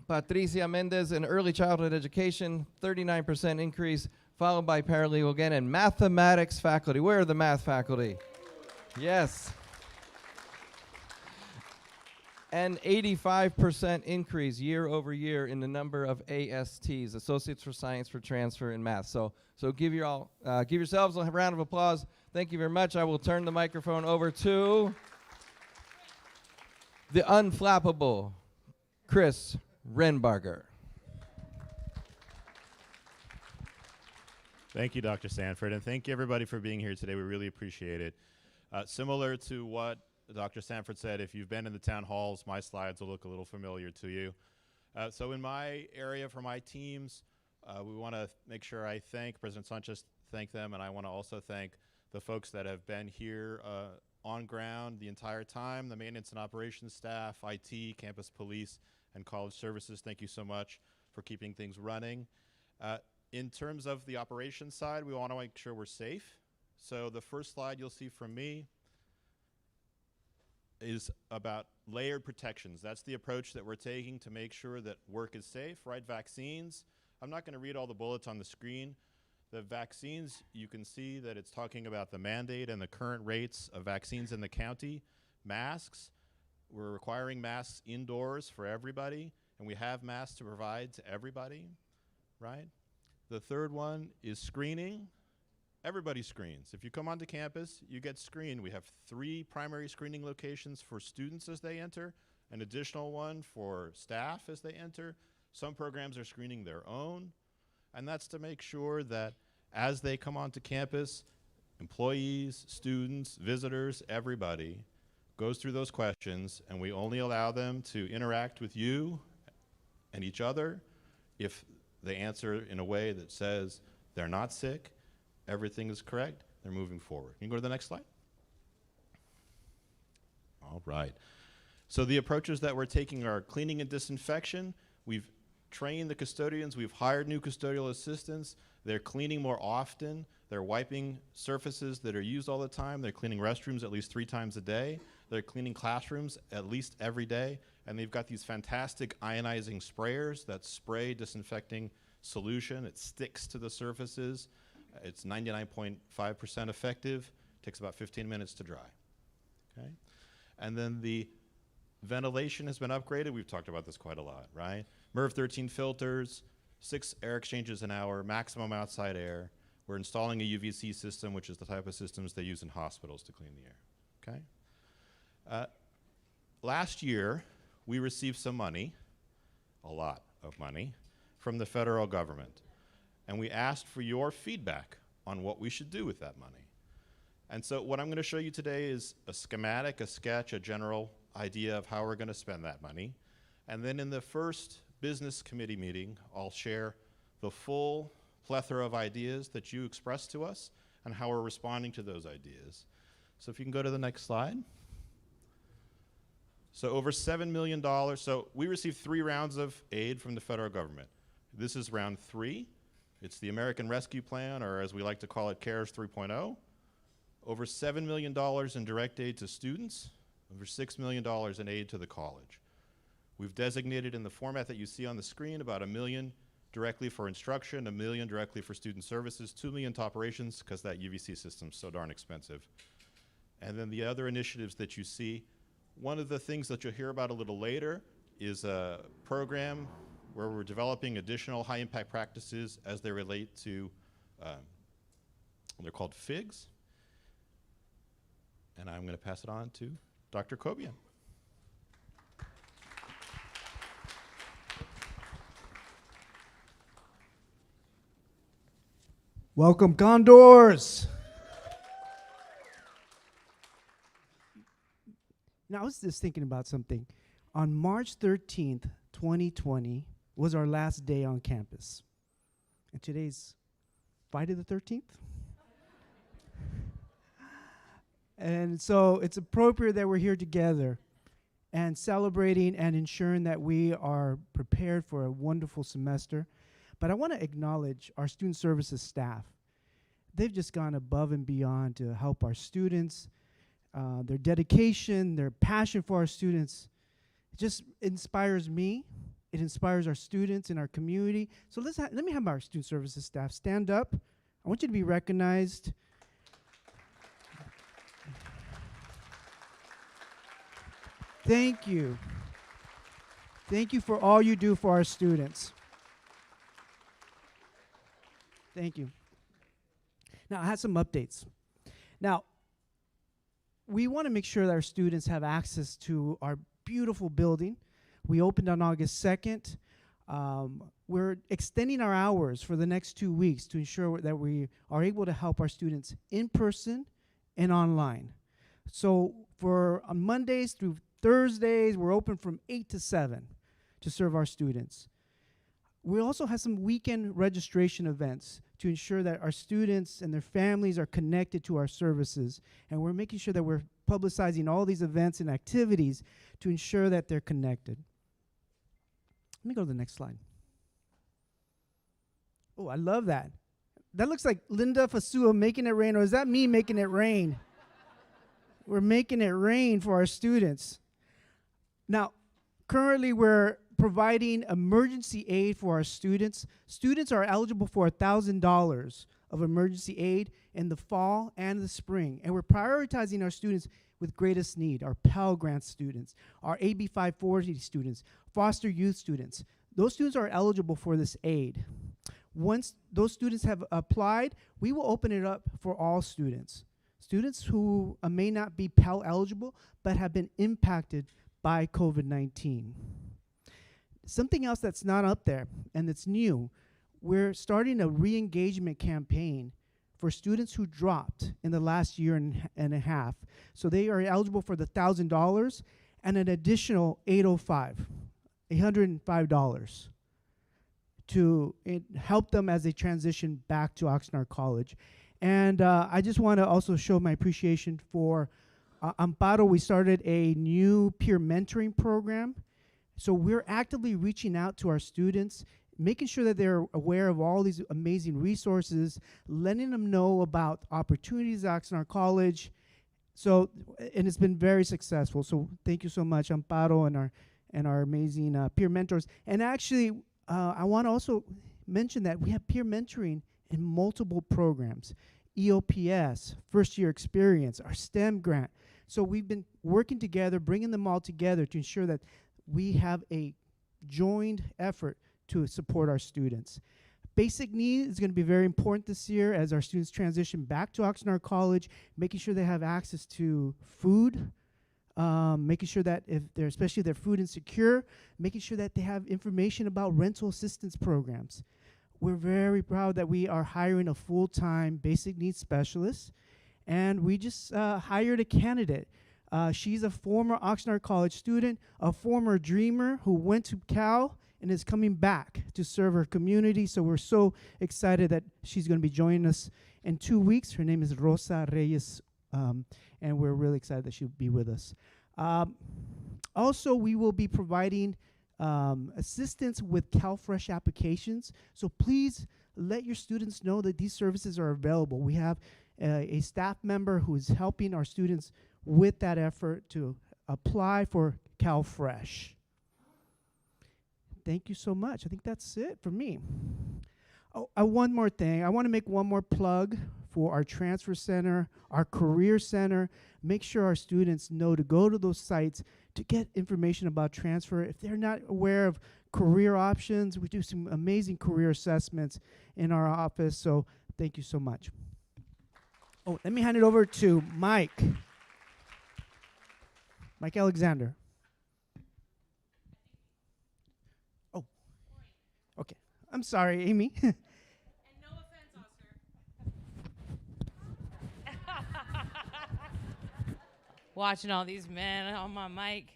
Patricia Mendez in early childhood education, 39% increase, followed by paralegal again. And mathematics faculty, where are the math faculty? Yes. An 85% increase year over year in the number of ASTs, Associates for Science for Transfer in Math. So give yourselves a round of applause. Thank you very much. I will turn the microphone over to the unflappable Chris Renbarger. Thank you, Dr. Sanford, and thank you everybody for being here today. We really appreciate it. Similar to what Dr. Sanford said, if you've been in the town halls, my slides will look a little familiar to you. So in my area, for my teams, we want to make sure I thank President Sanchez, thank them, and I want to also thank the folks that have been here on ground the entire time, the maintenance and operations staff, IT, campus police, and college services. Thank you so much for keeping things running. In terms of the operations side, we want to make sure we're safe. So the first slide you'll see from me is about layered protections. That's the approach that we're taking to make sure that work is safe, right? Vaccines. I'm not going to read all the bullets on the screen. The vaccines, you can see that it's talking about the mandate and the current rates of vaccines in the county. Masks, we're requiring masks indoors for everybody, and we have masks to provide to everybody, right? The third one is screening. Everybody screens. If you come onto campus, you get screened. We have 3 primary screening locations for students as they enter, an additional one for staff as they enter. Some programs are screening their own, and that's to make sure that as they come onto campus, employees, students, visitors, everybody goes through those questions, and we only allow them to interact with you and each other if they answer in a way that says they're not sick, everything is correct, they're moving forward. Can you go to the next slide? All right. So the approaches that we're taking are cleaning and disinfection. We've trained the custodians. We've hired new custodial assistants. They're cleaning more often. They're wiping surfaces that are used all the time. They're cleaning restrooms at least 3 times a day. They're cleaning classrooms at least every day. And they've got these fantastic ionizing sprayers that spray disinfecting solution. It sticks to the surfaces. It's 99.5% effective. Takes about 15 minutes to dry. Okay? And then the ventilation has been upgraded. We've talked about this quite a lot, right? MERV 13 filters, 6 air exchanges an hour, maximum outside air. We're installing a UVC system, which is the type of systems they use in hospitals to clean the air, okay? Last year, we received some money, a lot of money, from the federal government. And we asked for your feedback on what we should do with that money. And so what I'm going to show you today is a schematic, a sketch, a general idea of how we're going to spend that money. And then in the first business committee meeting, I'll share the full plethora of ideas that you expressed to us and how we're responding to those ideas. So if you can go to the next slide. So over $7 million. So we received 3 rounds of aid from the federal government. This is round 3. It's the American Rescue Plan, or as we like to call it, CARES 3.0. Over $7 million in direct aid to students, over $6 million in aid to the college. We've designated in the format that you see on the screen about $1 million directly for instruction, $1 million directly for student services, $2 million to operations, because that UVC system's so darn expensive. And then the other initiatives that you see, one of the things that you'll hear about a little later is a program where we're developing additional high-impact practices as they relate to, they're called FIGs. And I'm going to pass it on to Dr. Kobian. Welcome, Condors. Now, I was just thinking about something. On March 13th, 2020 was our last day on campus. And today's Friday the 13th? And so it's appropriate that we're here together and celebrating and ensuring that we are prepared for a wonderful semester. But I want to acknowledge our student services staff. They've just gone above and beyond to help our students. Their dedication, their passion for our students just inspires me. It inspires our students in our community. So let me have our student services staff stand up. I want you to be recognized. Thank you. Thank you for all you do for our students. Thank you. Now, I have some updates. Now, we want to make sure that our students have access to our beautiful building. We opened on August 2nd. We're extending our hours for the next 2 weeks to ensure that we are able to help our students in person and online. So for on Mondays through Thursdays, we're open from 8 to 7 to serve our students. We also have some weekend registration events to ensure that our students and their families are connected to our services. And we're making sure that we're publicizing all these events and activities to ensure that they're connected. Let me go to the next slide. Oh, I love that. That looks like Linda Fasua making it rain, or is that me making it rain? We're making it rain for our students. Now, currently we're providing emergency aid for our students. Students are eligible for $1,000 of emergency aid in the fall and the spring. And we're prioritizing our students with greatest need, our Pell Grant students, our AB 540 students, foster youth students. Those students are eligible for this aid. Once those students have applied, we will open it up for all students. Students who may not be Pell eligible, but have been impacted by COVID-19. Something else that's not up there, and it's new, we're starting a re-engagement campaign for students who dropped in the last year and a half. So they are eligible for the $1,000 and an additional $805 to help them as they transition back to Oxnard College. And I just want to also show my appreciation for Amparo. We started a new peer mentoring program. So we're actively reaching out to our students, making sure that they're aware of all these amazing resources, letting them know about opportunities at Oxnard College. So, and it's been very successful. So thank you so much, Amparo, and our amazing peer mentors. And actually, I want to also mention that we have peer mentoring in multiple programs. EOPS, first year experience, our STEM grant. So we've been working together, bringing them all together to ensure that we have a joined effort to support our students. Basic needs is going to be very important this year as our students transition back to Oxnard College, making sure they have access to food, making sure that especially if they're food insecure, making sure that they have information about rental assistance programs. We're very proud that we are hiring a full-time basic needs specialist, and we just hired a candidate. She's a former Oxnard College student, a former dreamer who went to Cal and is coming back to serve her community. So we're so excited that she's going to be joining us in 2 weeks. Her name is Rosa Reyes, and we're really excited that she'll be with us. Also, we will be providing assistance with CalFresh applications. So please let your students know that these services are available. We have a staff member who is helping our students with that effort to apply for CalFresh. Thank you so much. I think that's it for me. Oh, one more thing. I want to make one more plug for our transfer center, our career center. Make sure our students know to go to those sites to get information about transfer. If they're not aware of career options, we do some amazing career assessments in our office. So thank you so much. Oh, let me hand it over to Mike. Mike Alexander. Oh, okay. I'm sorry, Amy. And no offense, Oscar. watching all these men on my mic.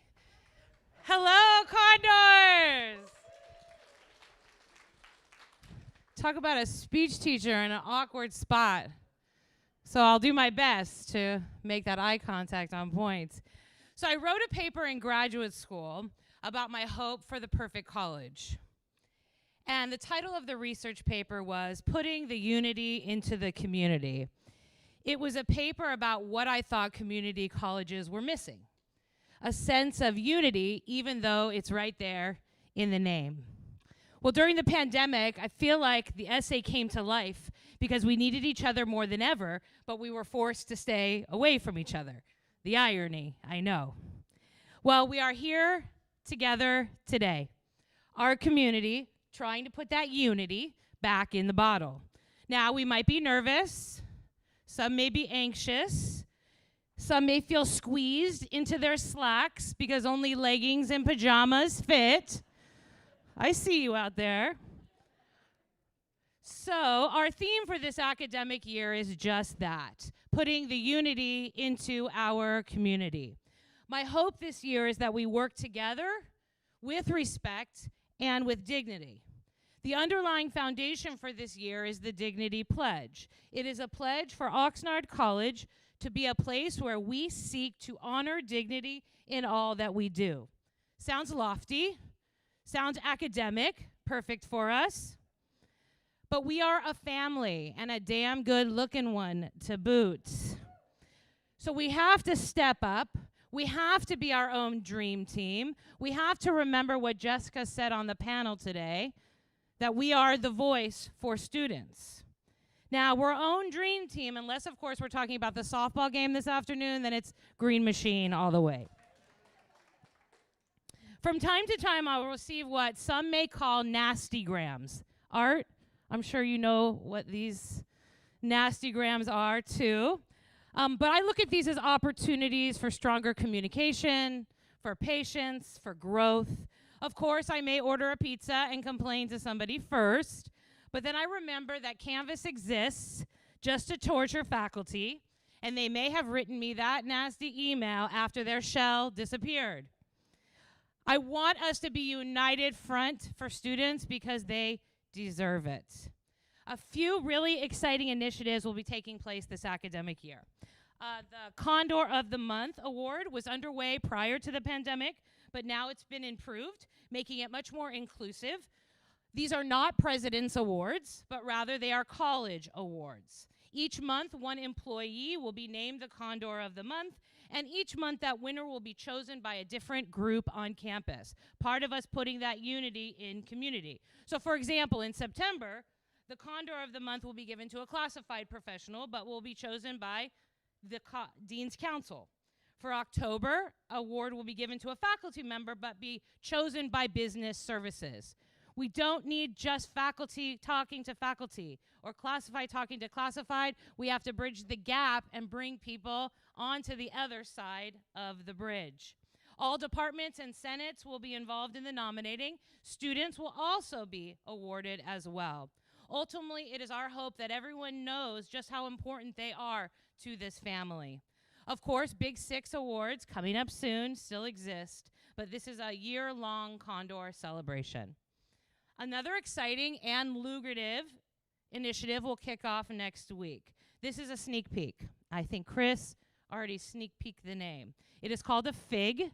Hello, Condors! Talk about a speech teacher in an awkward spot. So I'll do my best to make that eye contact on point. So I wrote a paper in graduate school about my hope for the perfect college. And the title of the research paper was Putting the Unity into the Community. It was a paper about what I thought community colleges were missing. A sense of unity, even though it's right there in the name. Well, during the pandemic, I feel like the essay came to life because we needed each other more than ever, but we were forced to stay away from each other. The irony, I know. Well, we are here together today. Our community, trying to put that unity back in the bottle. Now, we might be nervous. Some may be anxious. Some may feel squeezed into their slacks because only leggings and pajamas fit. I see you out there. So our theme for this academic year is just that, putting the unity into our community. My hope this year is that we work together with respect and with dignity. The underlying foundation for this year is the Dignity Pledge. It is a pledge for Oxnard College to be a place where we seek to honor dignity in all that we do. Sounds lofty, sounds academic, perfect for us. But we are a family, and a damn good-looking one to boot. So we have to step up. We have to be our own dream team. We have to remember what Jessica said on the panel today, that we are the voice for students. Now, we're our own dream team, unless, of course, we're talking about the softball game this afternoon, then it's Green Machine all the way. From time to time, I'll receive what some may call nastygrams. Art, I'm sure you know what these nastygrams are, too. But I look at these as opportunities for stronger communication, for patience, for growth. Of course, I may order a pizza and complain to somebody first, but then I remember that Canvas exists just to torture faculty, and they may have written me that nasty email after their shell disappeared. I want us to be united front for students because they deserve it. A few really exciting initiatives will be taking place this academic year. The Condor of the Month award was underway prior to the pandemic, but now it's been improved, making it much more inclusive. These are not president's awards, but rather they are college awards. Each month, one employee will be named the Condor of the Month, and each month that winner will be chosen by a different group on campus, part of us putting that unity in community. So for example, in September, the Condor of the Month will be given to a classified professional, but will be chosen by the Dean's Council. For October, award will be given to a faculty member, but be chosen by business services. We don't need just faculty talking to faculty or classified talking to classified. We have to bridge the gap and bring people onto the other side of the bridge. All departments and senates will be involved in the nominating. Students will also be awarded as well. Ultimately, it is our hope that everyone knows just how important they are to this family. Of course, Big Six awards coming up soon still exist, but this is a year-long Condor celebration. Another exciting and lucrative initiative will kick off next week. This is a sneak peek. I think Chris already sneak peeked the name. It is called a FIG,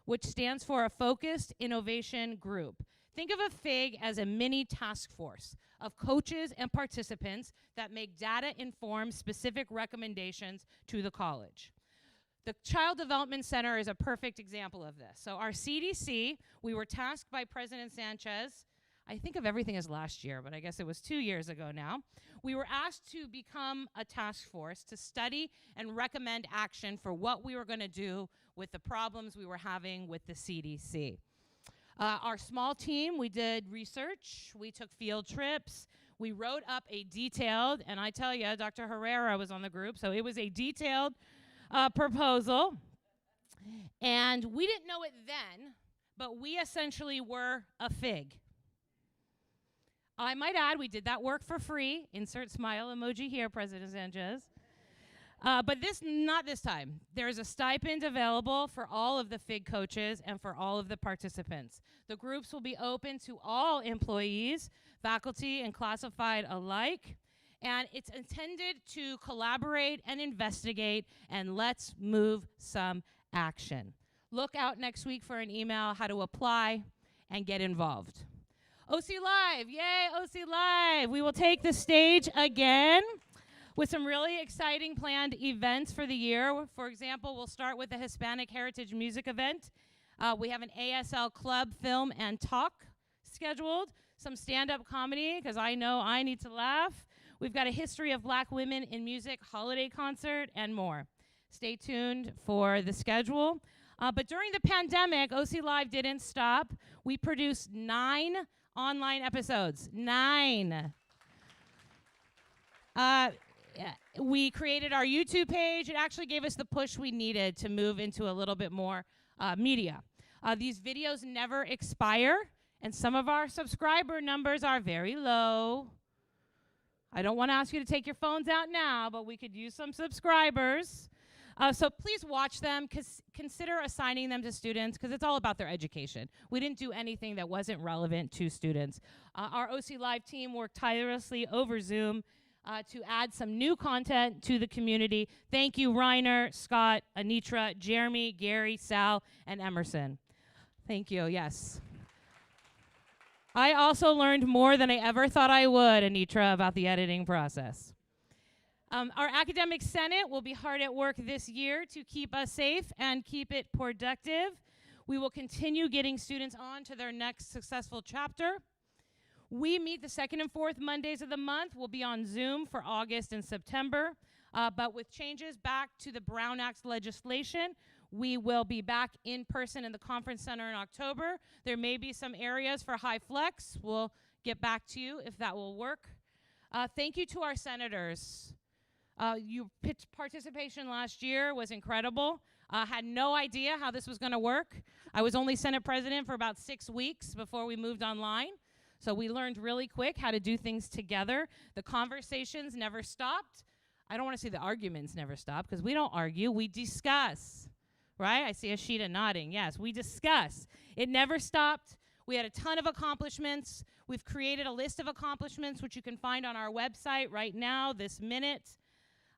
which stands for a Focused Innovation Group. Think of a FIG as a mini task force of coaches and participants that make data-informed specific recommendations to the college. The Child Development Center is a perfect example of this. So our CDC, we were tasked by President Sanchez, I think of everything as last year, but I guess it was 2 years ago now. We were asked to become a task force to study and recommend action for what we were going to do with the problems we were having with the CDC. Our small team, we did research, we took field trips, we wrote up a detailed, and I tell you, Dr. Herrera was on the group, so it was a detailed proposal. And we didn't know it then, but we essentially were a FIG. I might add, we did that work for free. Insert smile emoji here, President Sanchez. But not this time. There's a stipend available for all of the FIG coaches and for all of the participants. The groups will be open to all employees, faculty, and classified alike. And it's intended to collaborate and investigate, and let's move some action. Look out next week for an email how to apply and get involved. OC Live, yay, OC Live. We will take the stage again with some really exciting planned events for the year. For example, we'll start with the Hispanic Heritage Music event. We have an ASL Club film and talk scheduled, some stand-up comedy, because I know I need to laugh. We've got a History of Black Women in Music holiday concert and more. Stay tuned for the schedule. But during the pandemic, OC Live didn't stop. We produced 9 online episodes. 9. We created our YouTube page. It actually gave us the push we needed to move into a little bit more media. These videos never expire, and some of our subscriber numbers are very low. I don't want to ask you to take your phones out now, but we could use some subscribers. So please watch them, consider assigning them to students, because it's all about their education. We didn't do anything that wasn't relevant to students. Our OC Live team worked tirelessly over Zoom to add some new content to the community. Thank you, Reiner, Scott, Anitra, Jeremy, Gary, Sal, and Emerson. Thank you, yes. I also learned more than I ever thought I would, Anitra, about the editing process. Our academic senate will be hard at work this year to keep us safe and keep it productive. We will continue getting students on to their next successful chapter. We meet the 2nd and 4th Mondays of the month. We'll be on Zoom for August and September. But with changes back to the Brown Act legislation, we will be back in person in the conference center in October. There may be some areas for high flex. We'll get back to you if that will work. Thank you to our senators. Your participation last year was incredible. Had no idea how this was going to work. I was only Senate president for about 6 weeks before we moved online. So we learned really quick how to do things together. The conversations never stopped. I don't want to say the arguments never stopped, because we don't argue, we discuss, right? I see Ashita nodding. Yes, we discuss. It never stopped. We had a ton of accomplishments. We've created a list of accomplishments, which you can find on our website right now, this minute.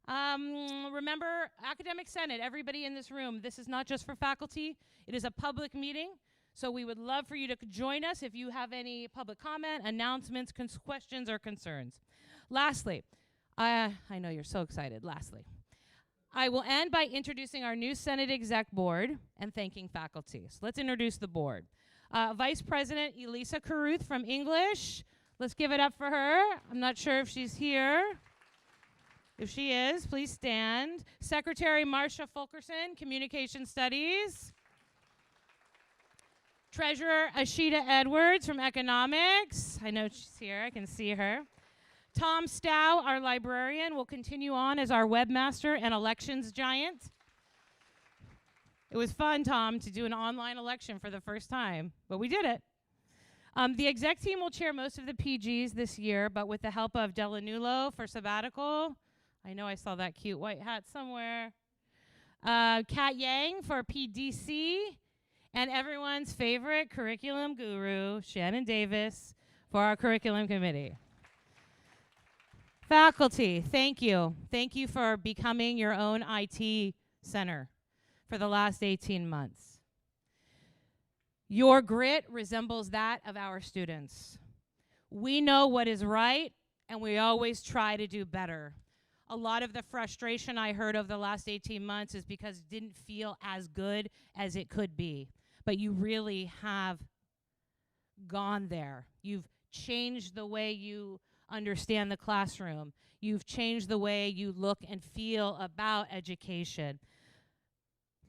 Remember, Academic Senate, everybody in this room, this is not just for faculty. It is a public meeting. So we would love for you to join us if you have any public comment, announcements, questions, or concerns. Lastly, I know you're so excited. Lastly, I will end by introducing our new Senate Exec Board and thanking faculty. So let's introduce the board. Vice President Elisa Caruth from English. Let's give it up for her. I'm not sure if she's here. If she is, please stand. Secretary Marcia Fulkerson, Communication Studies. Treasurer Ashita Edwards from Economics. I know she's here. I can see her. Tom Stow, our librarian, will continue on as our webmaster and elections giant. It was fun, Tom, to do an online election for the first time, but we did it. The exec team will chair most of the PGs this year, but with the help of Delanulo for sabbatical. I know I saw that cute white hat somewhere. Kat Yang for PDC. And everyone's favorite curriculum guru, Shannon Davis, for our curriculum committee. Faculty, thank you. Thank you for becoming your own IT center for the last 18 months. Your grit resembles that of our students. We know what is right, and we always try to do better. A lot of the frustration I heard over the last 18 months is because it didn't feel as good as it could be. But you really have gone there. You've changed the way you understand the classroom. You've changed the way you look and feel about education.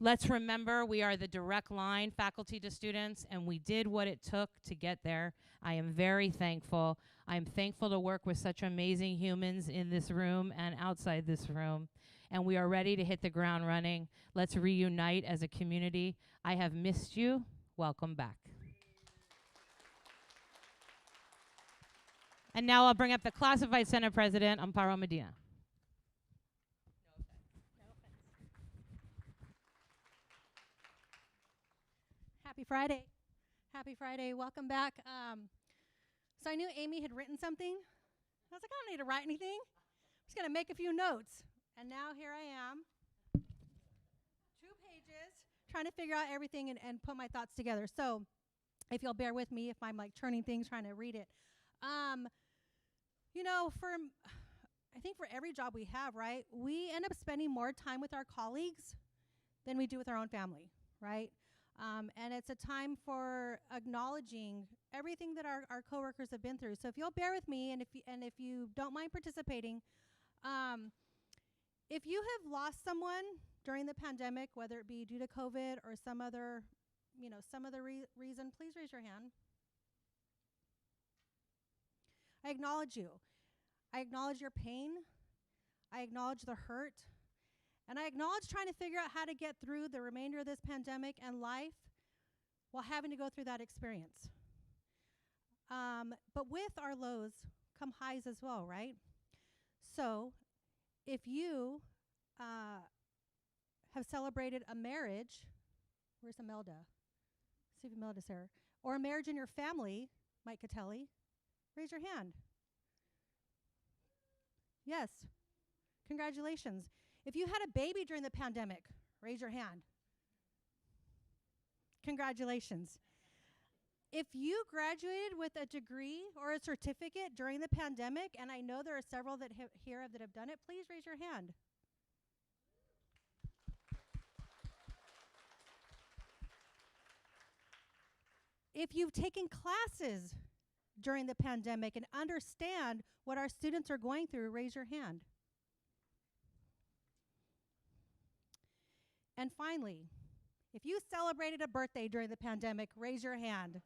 Let's remember we are the direct line, faculty to students, and we did what it took to get there. I am very thankful. I'm thankful to work with such amazing humans in this room and outside this room. And we are ready to hit the ground running. Let's reunite as a community. I have missed you. Welcome back. And now I'll bring up the classified Senate President, Amparo Medina. Friday. Happy Friday. Welcome back. So I knew Amy had written something. I was like, I don't need to write anything. I'm just going to make a few notes. And now here I am, 2 pages, trying to figure out everything and put my thoughts together. So if you'll bear with me if I'm like turning things, trying to read it. You know, I think for every job we have, right, we end up spending more time with our colleagues than we do with our own family, right? And it's a time for acknowledging everything that our coworkers have been through. So if you'll bear with me, and if you don't mind participating, if you have lost someone during the pandemic, whether it be due to COVID or some other, reason, please raise your hand. I acknowledge you. I acknowledge your pain. I acknowledge the hurt. And I acknowledge trying to figure out how to get through the remainder of this pandemic and life while having to go through that experience. But with our lows come highs as well, right? So if you have celebrated a marriage, where's Imelda? See if Imelda's here. Or a marriage in your family, Mike Catelli, raise your hand. Yes. Congratulations. If you had a baby during the pandemic, raise your hand. Congratulations. If you graduated with a degree or a certificate during the pandemic, and I know there are several that have done it, please raise your hand. If you've taken classes during the pandemic and understand what our students are going through, raise your hand. And finally, if you celebrated a birthday during the pandemic, raise your hand.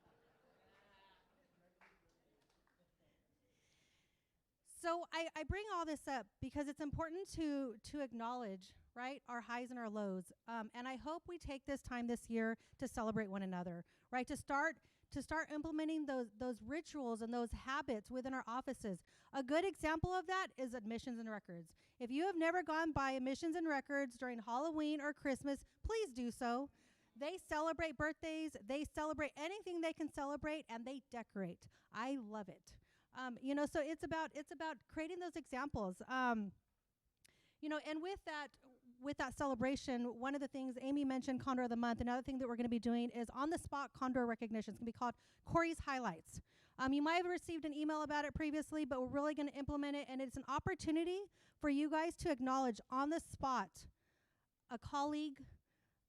So I bring all this up because it's important to acknowledge, right, our highs and our lows. And I hope we take this time this year to celebrate one another, right, to start implementing those rituals and those habits within our offices. A good example of that is admissions and records. If you have never gone by admissions and records during Halloween or Christmas, please do so. They celebrate birthdays, they celebrate anything they can celebrate, and they decorate. I love it. So it's about creating those examples. And with that celebration, one of the things Amy mentioned, Condor of the Month. Another thing that we're going to be doing is on-the-spot Condor recognition. It's going to be called Corey's Highlights. You might have received an email about it previously, but we're really going to implement it, and it's an opportunity for you guys to acknowledge on the spot a colleague,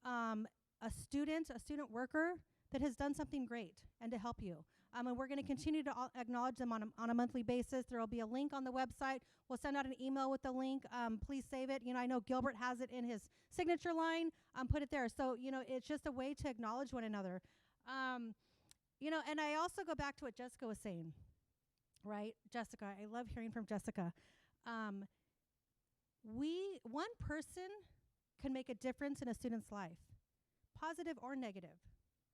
a student worker that has done something great and to help you. And we're going to continue to acknowledge them on a monthly basis. There will be a link on the website. We'll send out an email with the link. Please save it. I know Gilbert has it in his signature line. Put it there. So, it's just a way to acknowledge one another. And I also go back to what Jessica was saying, right? Jessica, I love hearing from Jessica. One person can make a difference in a student's life, positive or negative,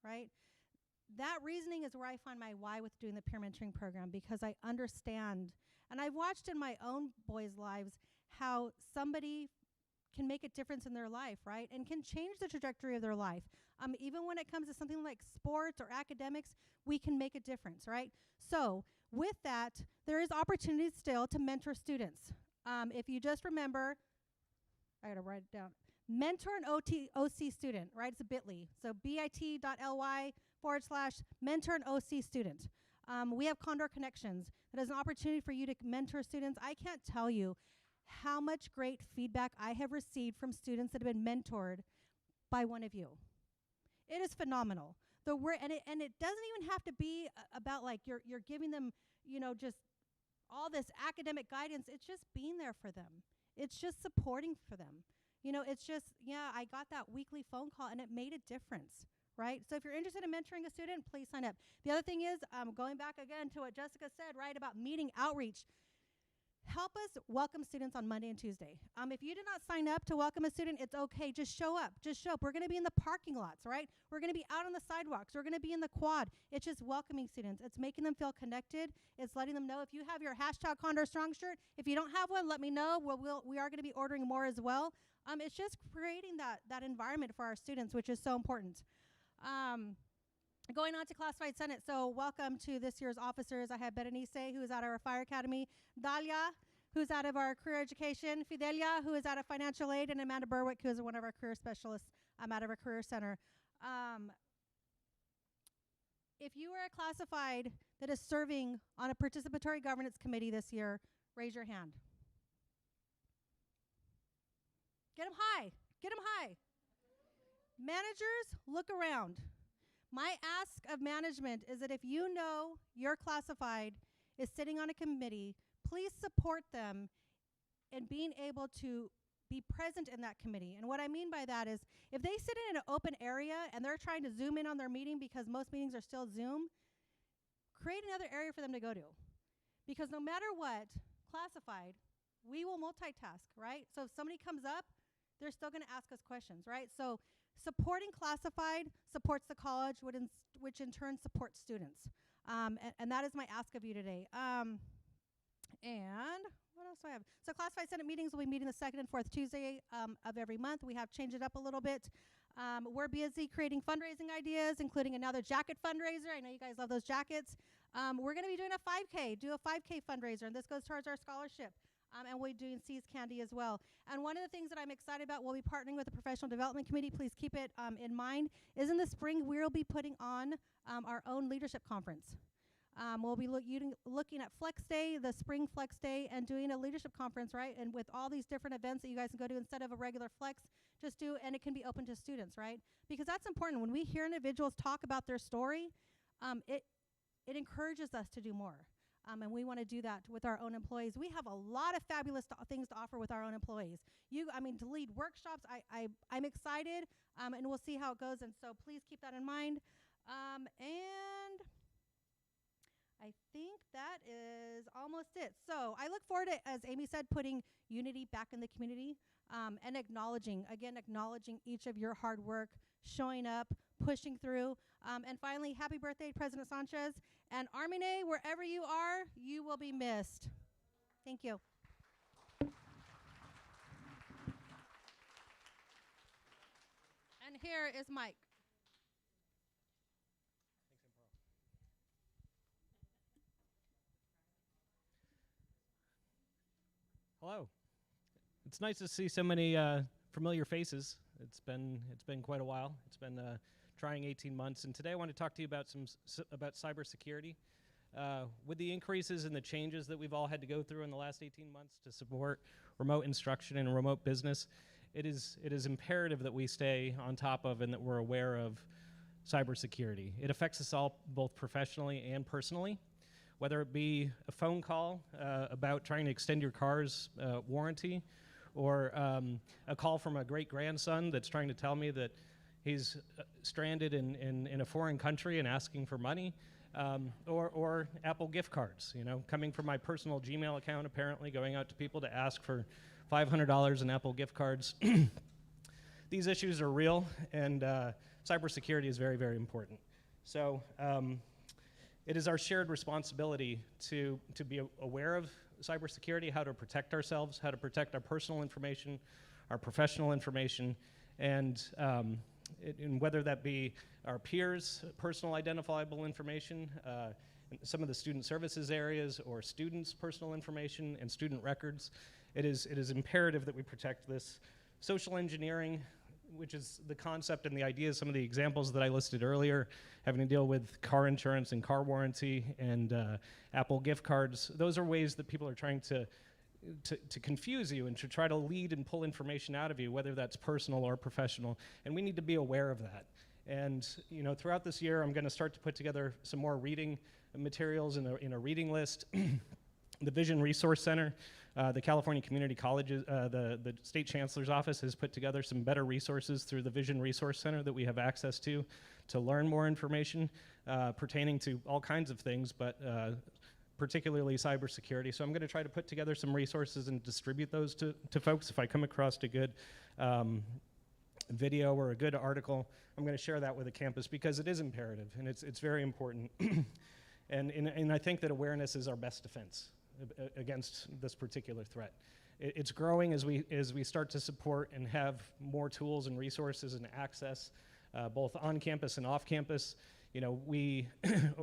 right? That reasoning is where I find my why with doing the peer mentoring program, because I understand, and I've watched in my own boys' lives how somebody can make a difference in their life, right? And can change the trajectory of their life. Even when it comes to something like sports or academics, we can make a difference, right? So with that, there is opportunity still to mentor students. If you just remember, I gotta write it down. Mentor an OC student, right? It's a bit.ly. So bit.ly/mentor an OC student. We have Condor Connections. That is an opportunity for you to mentor students. I can't tell you how much great feedback I have received from students that have been mentored by one of you. It is phenomenal. And it doesn't even have to be about like you're giving them, just all this academic guidance. It's just being there for them. It's just supporting for them. It's just, I got that weekly phone call and it made a difference, right? So if you're interested in mentoring a student, please sign up. The other thing is, going back again to what Jessica said, right, about meeting outreach. Help us welcome students on Monday and Tuesday. If you did not sign up to welcome a student, it's okay. Just show up. We're going to be in the parking lots, right? We're going to be out on the sidewalks. We're going to be in the quad. It's just welcoming students. It's making them feel connected. It's letting them know if you have your #Condor Strong shirt. If you don't have one, let me know. We are going to be ordering more as well. It's just creating that environment for our students, which is so important. Going on to Classified Senate. So welcome to this year's officers. I have Berenice, who is out of our Fire Academy, Dalia, who's out of our Career Education, Fidelia, who is out of Financial Aid, and Amanda Berwick, who is one of our career specialists out of our Career Center. If you are a classified that is serving on a participatory governance committee this year, raise your hand. Get them high. Get them high. Managers, look around. My ask of management is that if you know your classified is sitting on a committee, please support them in being able to be present in that committee. And what I mean by that is if they sit in an open area and they're trying to zoom in on their meeting because most meetings are still Zoom, create another area for them to go to. Because no matter what, classified, we will multitask, right? So if somebody comes up, they're still going to ask us questions, right? So supporting classified supports the college, which in turn supports students. And that is my ask of you today. And what else do I have? So Classified Senate meetings will be meeting the second and fourth Tuesday of every month. We have changed it up a little bit. We're busy creating fundraising ideas, including another jacket fundraiser. I know you guys love those jackets. We're going to be doing a 5K, do a 5K fundraiser, and this goes towards our scholarship. And we're doing C's Candy as well. And one of the things that I'm excited about, we'll be partnering with the Professional Development Committee. Please keep it in mind, is in the spring, we'll be putting on our own leadership conference. We'll be looking at Flex Day, the spring Flex Day, and doing a leadership conference, right? And with all these different events that you guys can go to instead of a regular Flex, and it can be open to students, right? Because that's important. When we hear individuals talk about their story, it encourages us to do more. And we want to do that with our own employees. We have a lot of fabulous things to offer with our own employees. To lead workshops, I'm excited, and we'll see how it goes. And so please keep that in mind. And I think that is almost it. So I look forward to, as Amy said, putting unity back in the community and acknowledging each of your hard work, showing up, pushing through. And finally, happy birthday, President Sanchez. And Armine, wherever you are, you will be missed. Thank you. And here is Mike. Hello. It's nice to see so many familiar faces. It's been quite a while. It's been trying 18 months, and today I want to talk to you about about cybersecurity. With the increases and the changes that we've all had to go through in the last 18 months to support remote instruction and remote business, it is imperative that we stay on top of and that we're aware of cybersecurity. It affects us all both professionally and personally. Whether it be a phone call about trying to extend your car's warranty, or a call from a great-grandson that's trying to tell me that he's stranded in a foreign country and asking for money, or Apple gift cards, coming from my personal Gmail account, apparently going out to people to ask for $500 in Apple gift cards. These issues are real, and cybersecurity is very, very important. So it is our shared responsibility to be aware of cybersecurity, how to protect ourselves, how to protect our personal information, our professional information, and whether that be our peers' personal identifiable information, some of the student services areas, or students' personal information and student records. It is imperative that we protect this. Social engineering, which is the concept and the ideas, some of the examples that I listed earlier, having to deal with car insurance and car warranty and Apple gift cards. Those are ways that people are trying to confuse you and to try to lead and pull information out of you, whether that's personal or professional. And we need to be aware of that. And throughout this year, I'm going to start to put together some more reading materials in a reading list. The Vision Resource Center, the California Community Colleges, the State Chancellor's Office has put together some better resources through the Vision Resource Center that we have access to learn more information pertaining to all kinds of things, but particularly cybersecurity. So I'm going to try to put together some resources and distribute those to folks. If I come across a good video or a good article, I'm going to share that with the campus because it is imperative and it's very important. And I think that awareness is our best defense against this particular threat. It's growing as we start to support and have more tools and resources and access, both on campus and off campus. You know, we,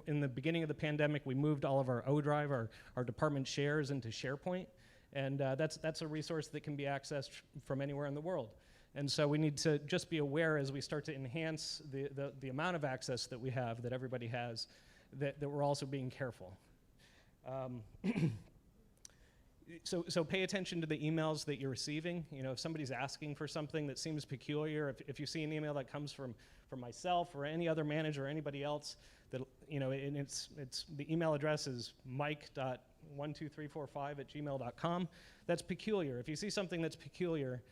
in the beginning of the pandemic, we moved all of our O-Drive, our department shares into SharePoint, and that's a resource that can be accessed from anywhere in the world. And so we need to just be aware as we start to enhance the amount of access that we have, that everybody has, that we're also being careful. So pay attention to the emails that you're receiving. You know, if somebody's asking for something that seems peculiar, if you see an email that comes from myself or any other manager or anybody else, that, you know, and it's the email address is mike.12345@gmail.com. That's peculiar. If you see something that's peculiar,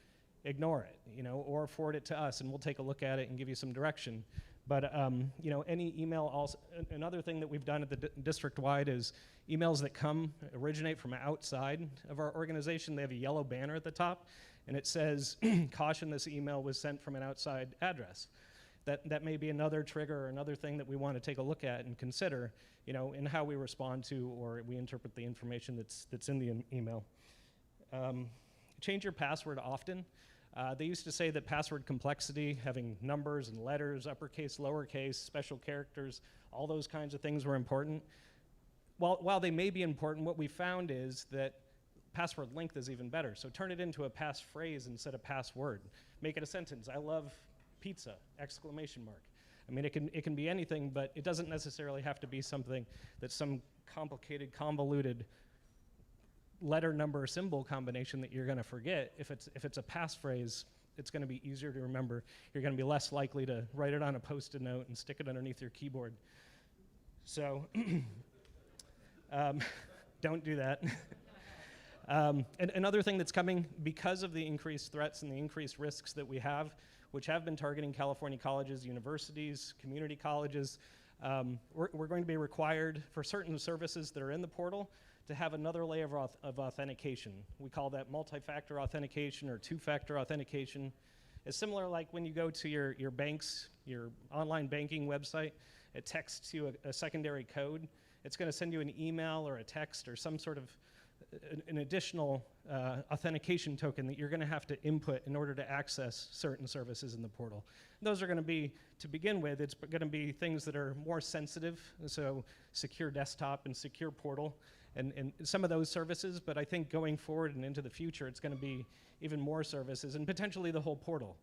ignore it, you know, or forward it to us, and we'll take a look at it and give you some direction. But you know, any email also. Another thing that we've done at the district-wide is emails that originate from outside of our organization. They have a yellow banner at the top, and it says, "Caution: this email was sent from an outside address." That may be another trigger or another thing that we want to take a look at and consider, you know, in how we respond to or we interpret the information that's in the email. Change your password often. They used to say that password complexity, having numbers and letters, uppercase, lowercase, special characters, all those kinds of things were important. While they may be important, what we found is that password length is even better. So turn it into a passphrase instead of password. Make it a sentence. I love pizza, exclamation mark. I mean, it can be anything, but it doesn't necessarily have to be something that's some complicated, convoluted letter, number, symbol combination that you're going to forget. If it's a passphrase, it's going to be easier to remember. You're going to be less likely to write it on a Post-it note and stick it underneath your keyboard. So don't do that. And another thing that's coming because of the increased threats and the increased risks that we have, which have been targeting California colleges, universities, community colleges, we're going to be required for certain services that are in the portal to have another layer of authentication. We call that multi-factor authentication or two-factor authentication. It's similar like when you go to your bank's, your online banking website, it texts you a secondary code. It's going to send you an email or a text or some sort of an additional authentication token that you're going to have to input in order to access certain services in the portal. And those are going to be, to begin with, it's going to be things that are more sensitive, so secure desktop and secure portal, and some of those services, but I think going forward and into the future, it's going to be even more services and potentially the whole portal.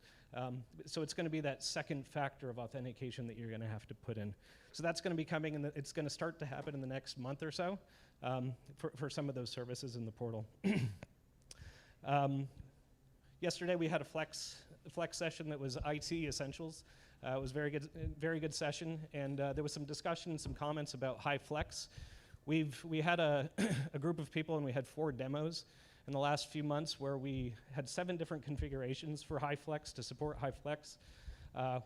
So it's going to be that second factor of authentication that you're going to have to put in. So that's going to be coming, and it's going to start to happen in the next month or so for some of those services in the portal. Yesterday we had a flex session that was IT essentials. It was very good session, and there was some discussion and some comments about high flex. We had a group of people, and we had 4 demos in the last few months where we had 7 different configurations for high flex to support high flex,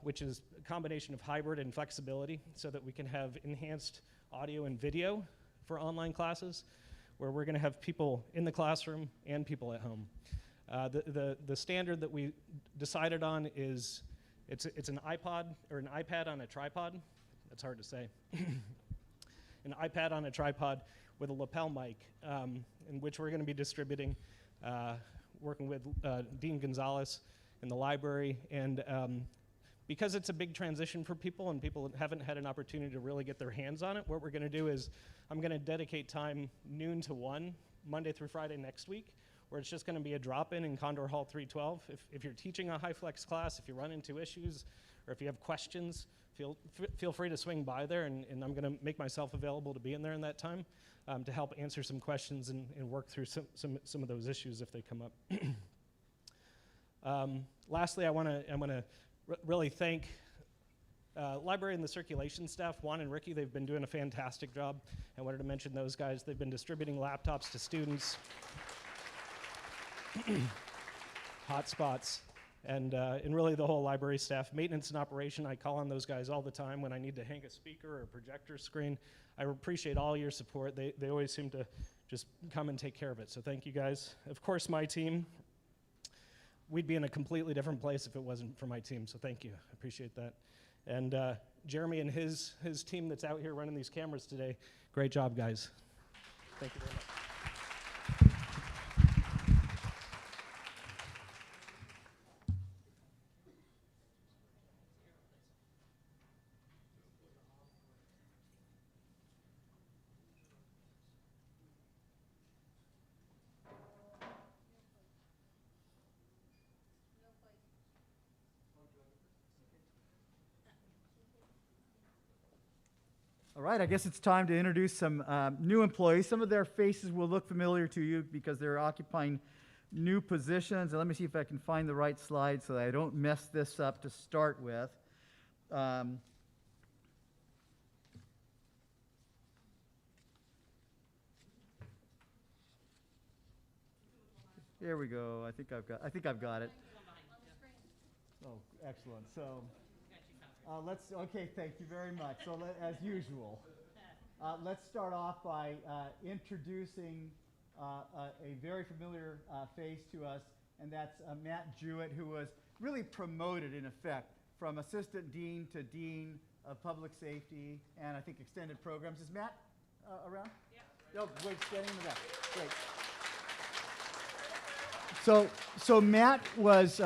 which is a combination of hybrid and flexibility so that we can have enhanced audio and video for online classes, where we're going to have people in the classroom and people at home. The standard that we decided on is it's an iPod or an iPad on a tripod. That's hard to say. An iPad on a tripod with a lapel mic, in which we're going to be distributing, working with Dean Gonzalez in the library. And because it's a big transition for people and people haven't had an opportunity to really get their hands on it, what we're going to do is I'm going to dedicate time noon to 1, Monday through Friday next week, where it's just going to be a drop-in in Condor Hall 312. If you're teaching a high flex class, if you run into issues, or if you have questions, feel free to swing by there, and I'm going to make myself available to be in there in that time to help answer some questions and work through some of those issues if they come up. Lastly, I want to really thank library and the circulation staff, Juan and Ricky. They've been doing a fantastic job. I wanted to mention those guys. They've been distributing laptops to students, hotspots, and really the whole library staff. Maintenance and operation, I call on those guys all the time when I need to hang a speaker or a projector screen. I appreciate all your support. They always seem to just come and take care of it, so thank you guys. Of course, my team. We'd be in a completely different place if it wasn't for my team, so thank you. I appreciate that. And Jeremy and his team that's out here running these cameras today, great job, guys. Thank you very much. All right, I guess it's time to introduce some new employees. Some of their faces will look familiar to you because they're occupying new positions. And let me see if I can find the right slide so that I don't mess this up to start with. Here we go. I think I've got it. Oh, excellent. So okay, thank you very much. So as usual, let's start off by introducing a very familiar face to us, and that's Matt Jewett, who was really promoted, in effect, from Assistant Dean to Dean of Public Safety and I think Extended Programs. Is Matt around? Yeah. Oh, wait, standing in the back. Great. So Matt was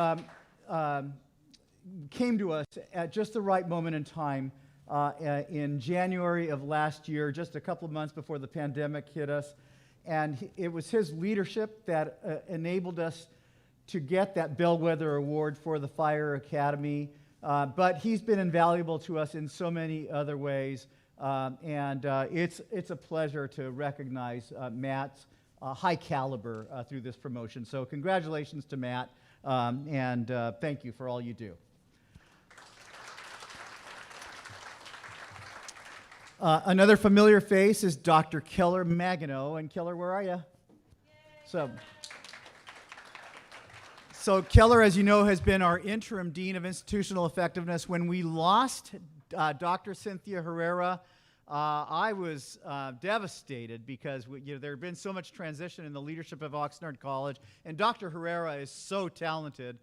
came to us at just the right moment in time in January of last year, just a couple of months before the pandemic hit us. And it was his leadership that enabled us to get that Bellwether Award for the Fire Academy. But he's been invaluable to us in so many other ways. It's a pleasure to recognize Matt's high caliber through this promotion. So congratulations to Matt, and thank you for all you do. Another familiar face is Dr. Keller Magano. And Keller, where are you? So Keller, as you know, has been our interim Dean of Institutional Effectiveness. When we lost Dr. Cynthia Herrera, I was devastated because there had been so much transition in the leadership of Oxnard College, and Dr. Herrera is so talented.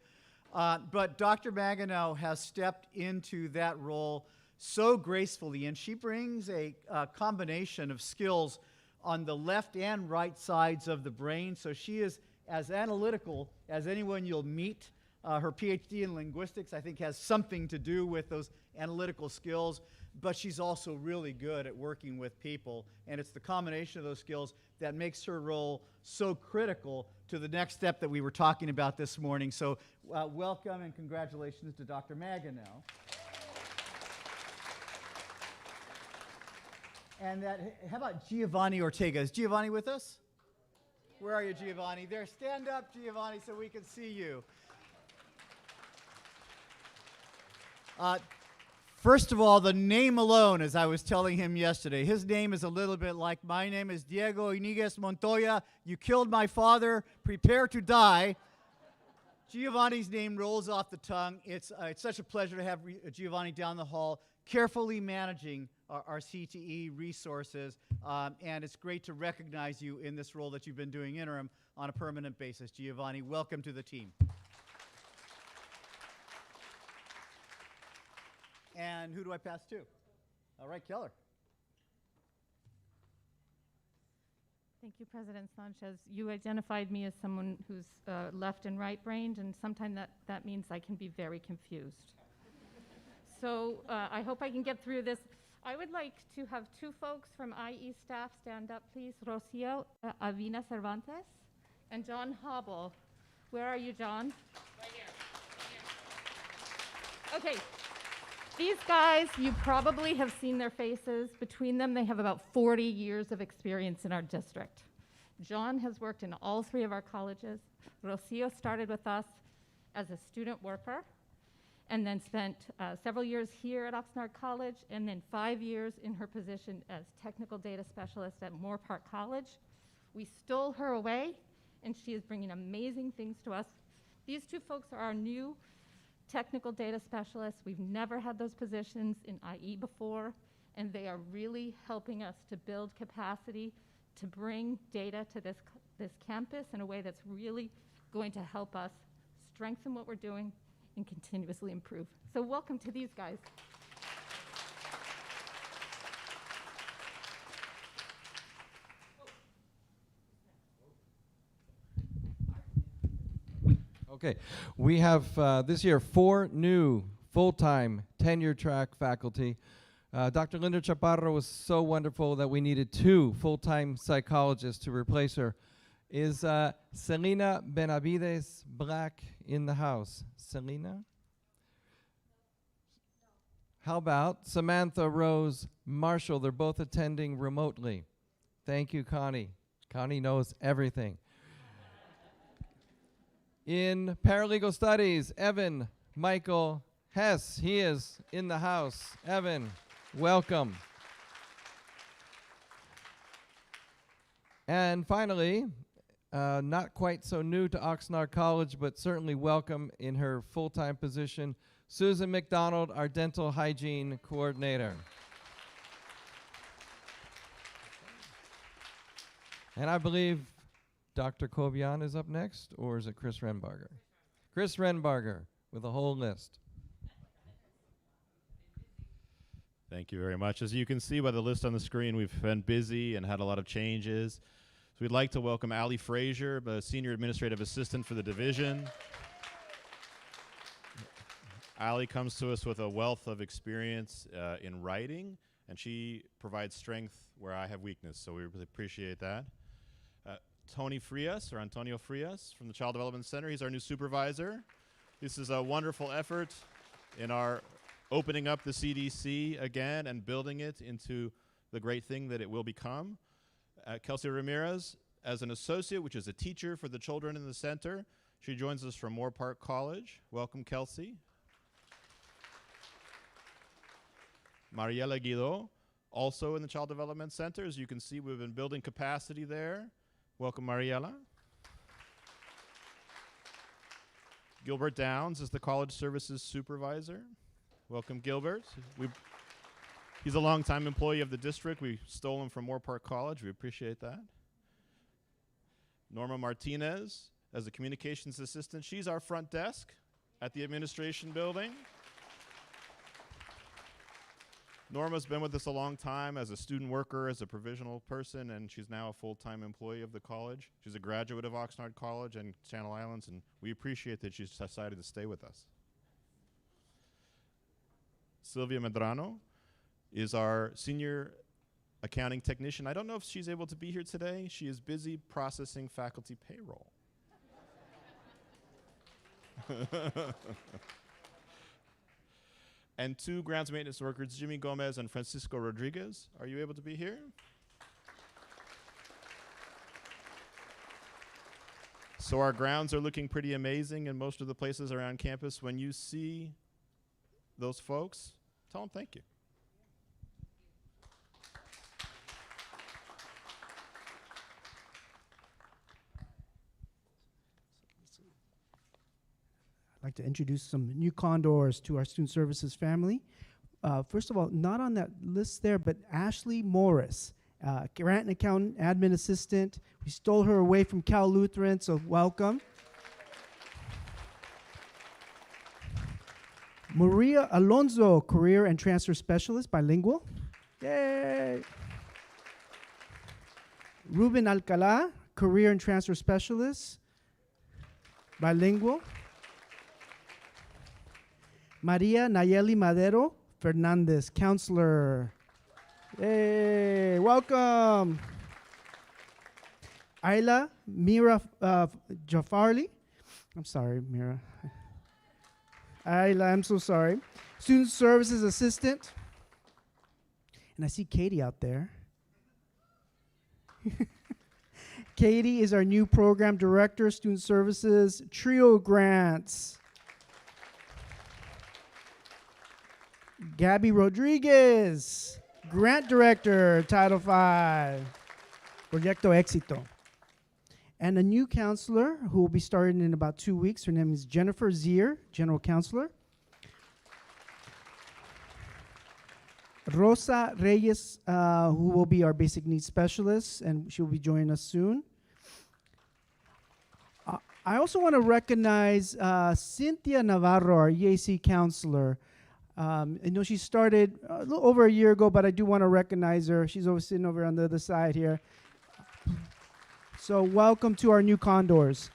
But Dr. Magano has stepped into that role so gracefully, and she brings a combination of skills on the left and right sides of the brain. So she is as analytical as anyone you'll meet. Her PhD in linguistics, I think, has something to do with those analytical skills, but she's also really good at working with people, and it's the combination of those skills that makes her role so critical to the next step that we were talking about this morning. So welcome and congratulations to Dr. Magano. And how about Giovanni Ortega? Is Giovanni with us? Where are you, Giovanni? There, stand up, Giovanni, so we can see you. First of all, the name alone, as I was telling him yesterday, his name is a little bit like my name is Diego Iniguez Montoya. You killed my father. Prepare to die. Giovanni's name rolls off the tongue. It's such a pleasure to have Giovanni down the hall, carefully managing our CTE resources, and it's great to recognize you in this role that you've been doing interim on a permanent basis. Giovanni, welcome to the team. And who do I pass to? All right, Keller. Thank you, President Sanchez. You identified me as someone who's left and right-brained, and sometimes that means I can be very confused. So I hope I can get through this. I would like to have two folks from IE staff stand up, please. Rocio Avina Cervantes and John Hobble. Where are you, John? Right here. Okay. These guys, you probably have seen their faces. Between them, they have about 40 years of experience in our district. John has worked in all three of our colleges. Rocio started with us as a student worker and then spent several years here at Oxnard College and then 5 years in her position as technical data specialist at Moore Park College. We stole her away, and she is bringing amazing things to us. These two folks are our new technical data specialists. We've never had those positions in IE before, and they are really helping us to build capacity to bring data to this campus in a way that's really going to help us strengthen what we're doing and continuously improve. So welcome to these guys. Okay, we have this year 4 new full-time tenure-track faculty. Dr. Linda Chaparro was so wonderful that we needed 2 full-time psychologists to replace her. Is Selena Benavides Black in the house? Selena? How about Samantha Rose Marshall? They're both attending remotely. Thank you, Connie. Connie knows everything. In paralegal studies, Evan Michael Hess. He is in the house. Evan, welcome. And finally, not quite so new to Oxnard College, but certainly welcome in her full-time position, Susan McDonald, our dental hygiene coordinator. And I believe Dr. Kobian is up next, or is it Chris Renbarger? Chris Renbarger with a whole list. Thank you very much. As you can see by the list on the screen, we've been busy and had a lot of changes. So we'd like to welcome Allie Frazier, the Senior Administrative Assistant for the division. Allie comes to us with a wealth of experience in writing, and she provides strength where I have weakness, so we really appreciate that. Tony Frias, or Antonio Frias, from the Child Development Center. He's our new supervisor. This is a wonderful effort in our opening up the CDC again and building it into the great thing that it will become. Kelsey Ramirez, as an associate, which is a teacher for the children in the center. She joins us from Moore Park College. Welcome, Kelsey. Mariela Guido, also in the Child Development Center. As you can see, we've been building capacity there. Welcome, Mariela. Gilbert Downs is the College Services Supervisor. Welcome, Gilbert. He's a longtime employee of the district. We stole him from Moore Park College. We appreciate that. Norma Martinez as a communications assistant. She's our front desk at the administration building. Norma's been with us a long time as a student worker, as a provisional person, and she's now a full-time employee of the college. She's a graduate of Oxnard College and Channel Islands, and we appreciate that she's decided to stay with us. Sylvia Medrano is our senior accounting technician. I don't know if she's able to be here today. She is busy processing faculty payroll. And two grounds maintenance workers, Jimmy Gomez and Francisco Rodriguez. Are you able to be here? So our grounds are looking pretty amazing in most of the places around campus. When you see those folks, tell them thank you. I'd like to introduce some new condors to our student services family. First of all, not on that list there, but Ashley Morris, grant and accountant, admin assistant. We stole her away from Cal Lutheran, so welcome. Maria Alonso, career and transfer specialist, bilingual. Yay! Ruben Alcalá, career and transfer specialist, bilingual. Maria Nayeli Madero Fernandez, counselor. Hey, welcome. Ayla Mira Jafarli. I'm sorry, Mira. Ayla, I'm so sorry. Student services assistant. And I see Katie out there. Katie is our new program director, student services, TRIO grants. Gabby Rodriguez, grant director, Title V, Proyecto Éxito. And a new counselor who will be starting in about 2 weeks. Her name is Jennifer Zier, general counselor. Rosa Reyes, who will be our basic needs specialist, and she will be joining us soon. I also want to recognize Cynthia Navarro, our EAC counselor. I know she started a little over a year ago, but I do want to recognize her. She's sitting over on the other side here. So welcome to our new condors.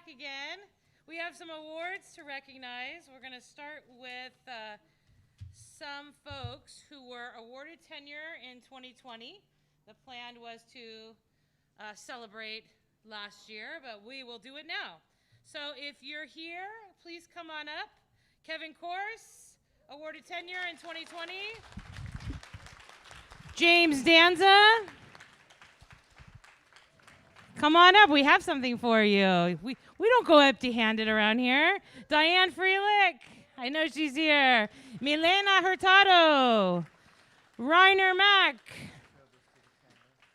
back again. We have some awards to recognize. We're going to start with some folks who were awarded tenure in 2020. The plan was to celebrate last year, but we will do it now. So if you're here, please come on up. Kevin Corse, awarded tenure in 2020. James Danza. Come on up, we have something for you. We don't go empty-handed around here. Diane Freelick, I know she's here. Milena Hurtado. Reiner Mack.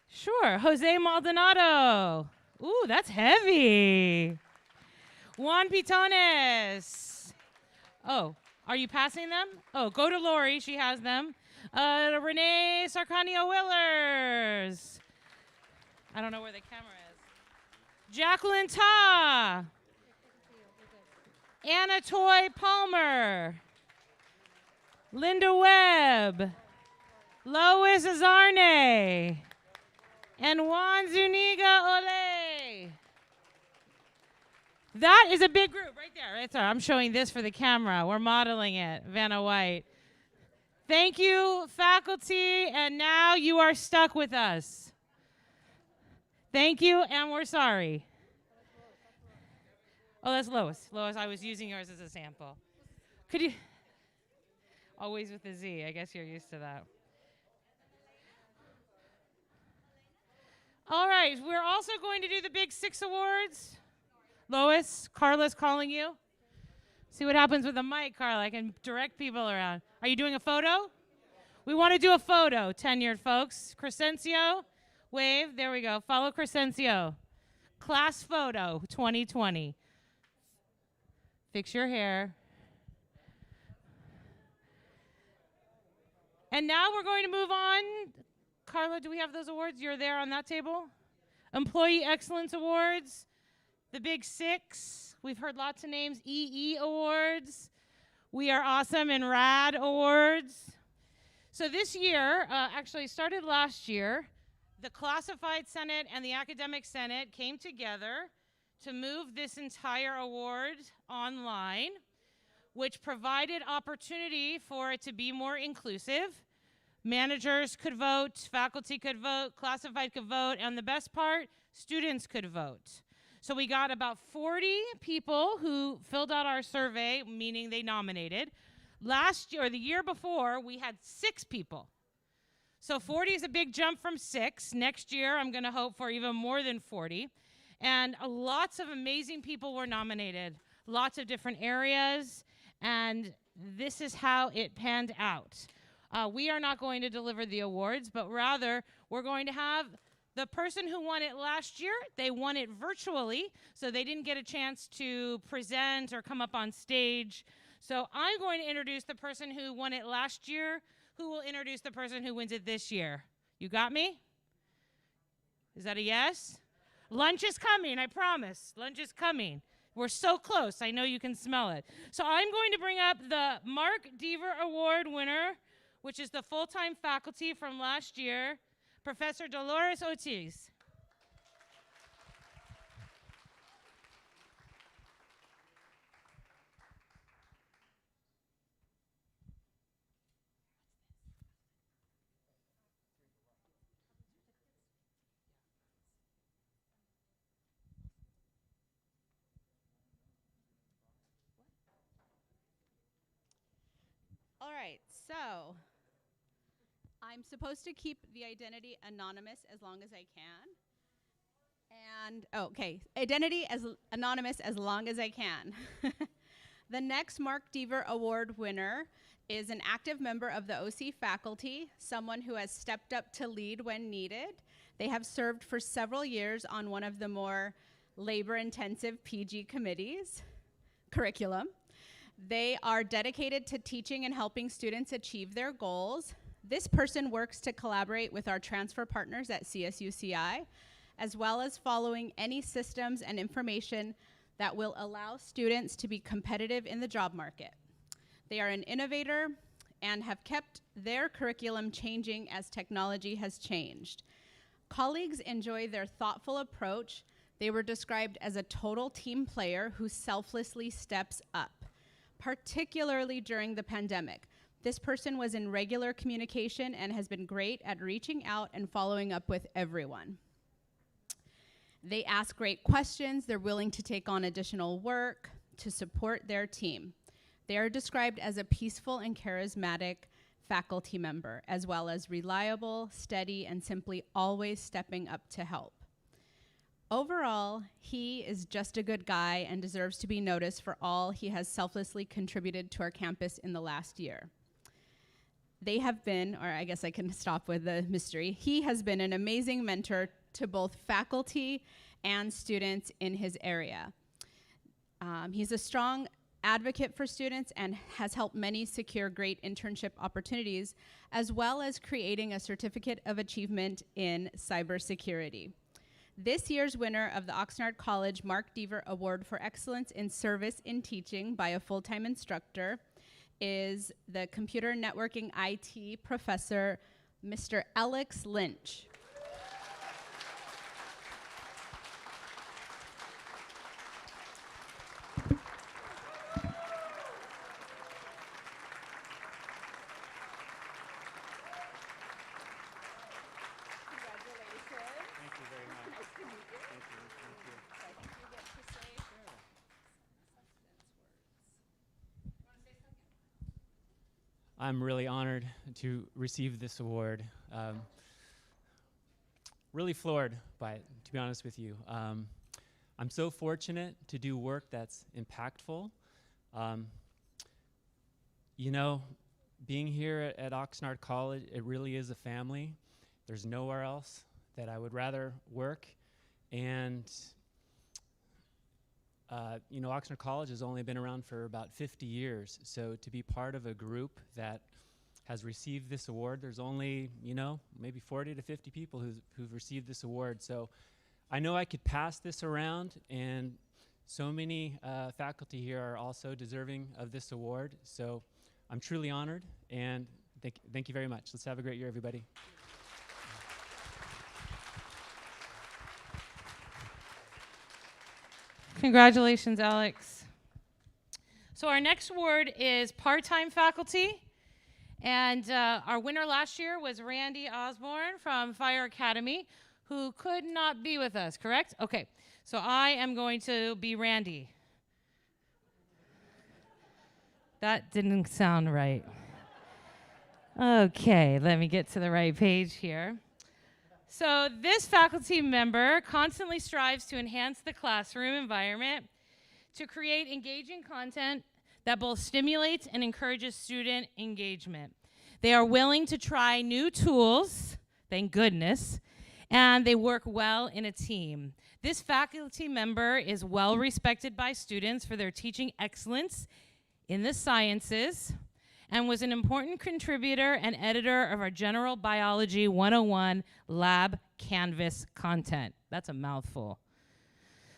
Sure, Jose Maldonado. Ooh, that's heavy. Juan Pitones. Oh, are you passing them? Oh, go to Lori, she has them. Renee Sarcanio Willers. I don't know where the camera is. Jacqueline Ta. Anna Toy Palmer. Linda Webb. Lois Azarne. And Juan Zuniga Ole. That is a big group right there. Right there. I'm showing this for the camera. We're modeling it. Vanna White. Thank you, faculty, and now you are stuck with us. Thank you, and we're sorry. Oh, that's Lois. Lois, I was using yours as a sample. Could you? Always with a Z. I guess you're used to that. All right, we're also going to do the big 6 awards. Lois, Carla's calling you. See what happens with a mic, Carla. I can direct people around. Are you doing a photo? We want to do a photo, tenured folks. Crescencio, wave. There we go. Follow Crescencio. Class photo 2020. Fix your hair. And now we're going to move on. Carla, do we have those awards? You're there on that table. Employee Excellence Awards. The big 6. We've heard lots of names. EE Awards. We Are Awesome and Rad Awards. So this year, actually started last year, the Classified Senate and the Academic Senate came together to move this entire award online, which provided opportunity for it to be more inclusive. Managers could vote, faculty could vote, classified could vote, and the best part, students could vote. So we got about 40 people who filled out our survey, meaning they nominated. Last year, or the year before, we had 6 people. So 40 is a big jump from 6. Next year, I'm going to hope for even more than 40. And lots of amazing people were nominated, lots of different areas, and this is how it panned out. We are not going to deliver the awards, but rather we're going to have the person who won it last year, they won it virtually, so they didn't get a chance to present or come up on stage. So I'm going to introduce the person who won it last year, who will introduce the person who wins it this year. You got me? Is that a yes? Lunch is coming, I promise. Lunch is coming. We're so close, I know you can smell it. So I'm going to bring up the Mark Deaver Award winner, which is the full-time faculty from last year, Professor Dolores Ortiz. All right, so I'm supposed to keep the identity anonymous as long as I can. And, identity as anonymous as long as I can. The next Mark Deaver Award winner is an active member of the OC faculty, someone who has stepped up to lead when needed. They have served for several years on one of the more labor-intensive PG committees, curriculum. They are dedicated to teaching and helping students achieve their goals. This person works to collaborate with our transfer partners at CSUCI, as well as following any systems and information that will allow students to be competitive in the job market. They are an innovator and have kept their curriculum changing as technology has changed. Colleagues enjoy their thoughtful approach They were described as a total team player who selflessly steps up, particularly during the pandemic. This person was in regular communication and has been great at reaching out and following up with everyone. They ask great questions. They're willing to take on additional work to support their team. They are described as a peaceful and charismatic faculty member, as well as reliable, steady, and simply always stepping up to help. Overall, he is just a good guy and deserves to be noticed for all he has selflessly contributed to our campus in the last year. They have been, or I guess I can stop with the mystery, he has been an amazing mentor to both faculty and students in his area. He's a strong advocate for students and has helped many secure great internship opportunities, as well as creating a certificate of achievement in cybersecurity. This year's winner of the Oxnard College Mark Deaver Award for Excellence in Service in Teaching by a full-time instructor is the computer networking IT professor, Mr. Alex Lynch. I'm really honored to receive this award. Really floored by it, to be honest with you. I'm so fortunate to do work that's impactful. You know, being here at Oxnard College, it really is a family. There's nowhere else that I would rather work. And you know, Oxnard College has only been around for about 50 years, so to be part of a group that has received this award, there's only, you know, maybe 40 to 50 people who've received this award. So I know I could pass this around, and so many faculty here are also deserving of this award. So I'm truly honored, and thank you very much. Let's have a great year, everybody. Congratulations, Alex. So our next award is part-time faculty. And our winner last year was Randy Osborne from Fire Academy, who could not be with us, correct? Okay, so I am going to be Randy. That didn't sound right. Okay, let me get to the right page here. So this faculty member constantly strives to enhance the classroom environment to create engaging content that both stimulates and encourages student engagement. They are willing to try new tools, thank goodness, and they work well in a team. This faculty member is well respected by students for their teaching excellence in the sciences, and was an important contributor and editor of our General Biology 101 lab Canvas content. That's a mouthful.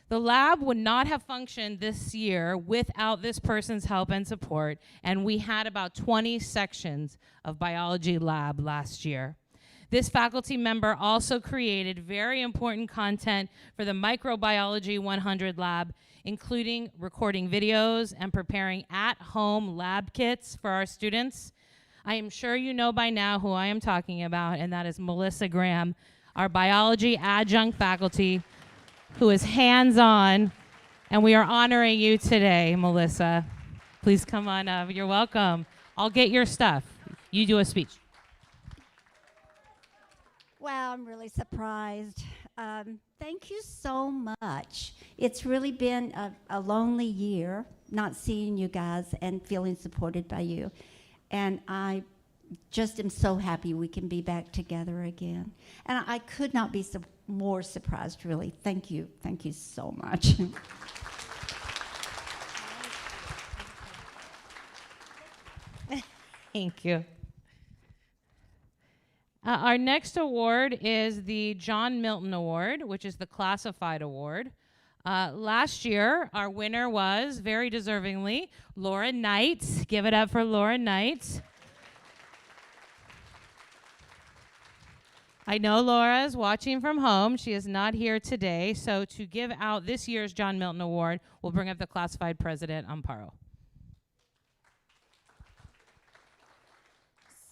The lab would not have functioned this year without this person's help and support, and we had about 20 sections of biology lab last year. This faculty member also created very important content for the Microbiology 100 lab, including recording videos and preparing at-home lab kits for our students. I am sure you know by now who I am talking about, and that is Melissa Graham, our biology adjunct faculty, who is hands-on, and we are honoring you today, Melissa. Please come on up. You're welcome. I'll get your stuff. You do a speech. Wow, I'm really surprised. Thank you so much. It's really been a lonely year not seeing you guys and feeling supported by you. And I just am so happy we can be back together again. And I could not be more surprised, really. Thank you. Thank you so much. Thank you. Our next award is the John Milton Award, which is the classified award. Last year, our winner was, very deservingly, Laura Knight. Give it up for Laura Knight. I know Laura is watching from home. She is not here today. So to give out this year's John Milton Award, we'll bring up the classified president, Amparo.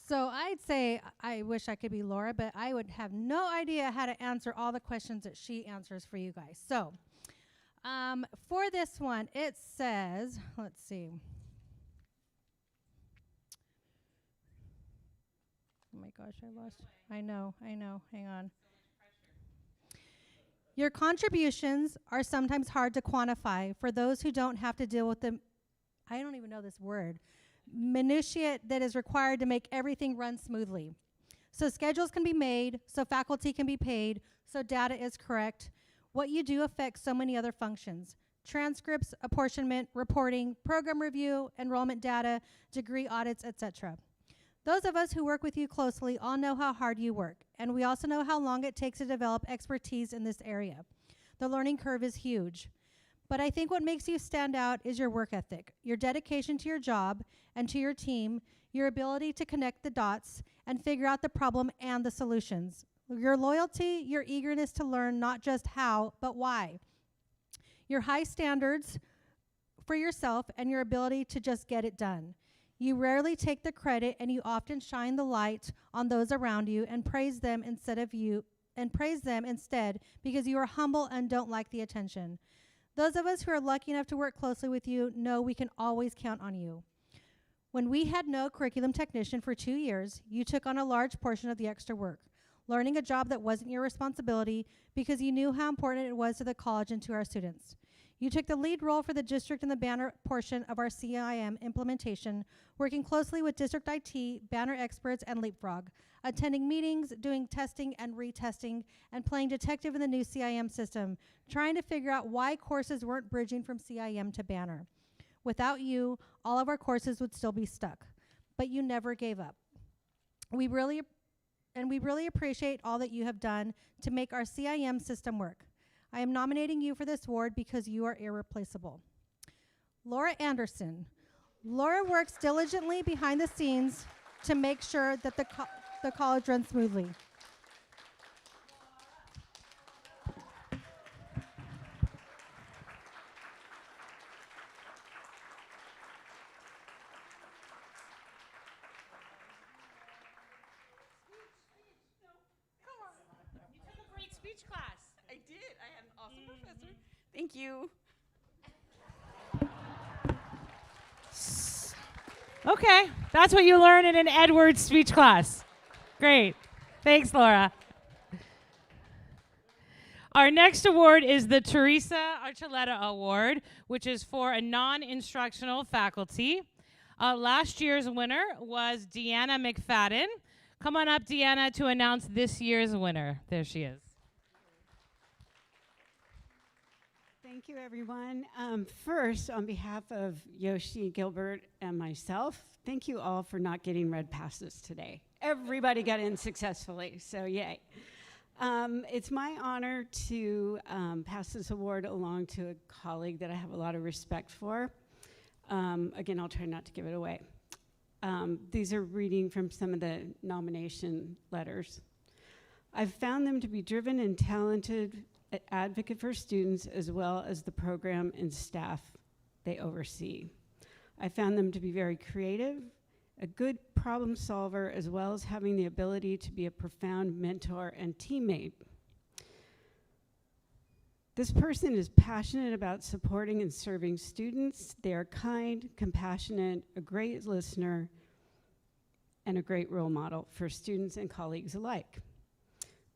So I'd say I wish I could be Laura, but I would have no idea how to answer all the questions that she answers for you guys. So for this one, it says, let's see. Oh my gosh, I lost. I know. Hang on. Your contributions are sometimes hard to quantify for those who don't have to deal with the, I don't even know this word, minutiae that is required to make everything run smoothly. So schedules can be made, so faculty can be paid, so data is correct. What you do affects so many other functions: transcripts, apportionment, reporting, program review, enrollment data, degree audits, etc. Those of us who work with you closely all know how hard you work, and we also know how long it takes to develop expertise in this area. The learning curve is huge. But I think what makes you stand out is your work ethic, your dedication to your job and to your team, your ability to connect the dots and figure out the problem and the solutions. Your loyalty, your eagerness to learn not just how, but why. Your high standards for yourself and your ability to just get it done. You rarely take the credit, and you often shine the light on those around you and praise them instead because you are humble and don't like the attention. Those of us who are lucky enough to work closely with you know we can always count on you. When we had no curriculum technician for 2 years, you took on a large portion of the extra work, learning a job that wasn't your responsibility because you knew how important it was to the college and to our students. You took the lead role for the district and the banner portion of our CIM implementation, working closely with district IT, banner experts, and Leapfrog, attending meetings, doing testing and retesting, and playing detective in the new CIM system, trying to figure out why courses weren't bridging from CIM to banner. Without you, all of our courses would still be stuck, but you never gave up. We really appreciate all that you have done to make our CIM system work. I am nominating you for this award because you are irreplaceable. Laura Anderson. Laura works diligently behind the scenes to make sure that the college runs smoothly. Great speech class. I did. I had an awesome professor. Thank you. Okay, that's what you learn in an Edwards speech class. Great. Thanks, Laura. Our next award is the Teresa Archuleta Award, which is for a non-instructional faculty. Last year's winner was Deanna McFadden. Come on up, Deanna, to announce this year's winner. There she is. Thank you, everyone. First, on behalf of Yoshi, Gilbert, and myself, thank you all for not getting red passes today. Everybody got in successfully, so yay. It's my honor to pass this award along to a colleague that I have a lot of respect for. Again, I'll try not to give it away. These are reading from some of the nomination letters. I've found them to be driven and talented advocate for students as well as the program and staff they oversee. I found them to be very creative, a good problem solver, as well as having the ability to be a profound mentor and teammate. This person is passionate about supporting and serving students. They are kind, compassionate, a great listener, and a great role model for students and colleagues alike.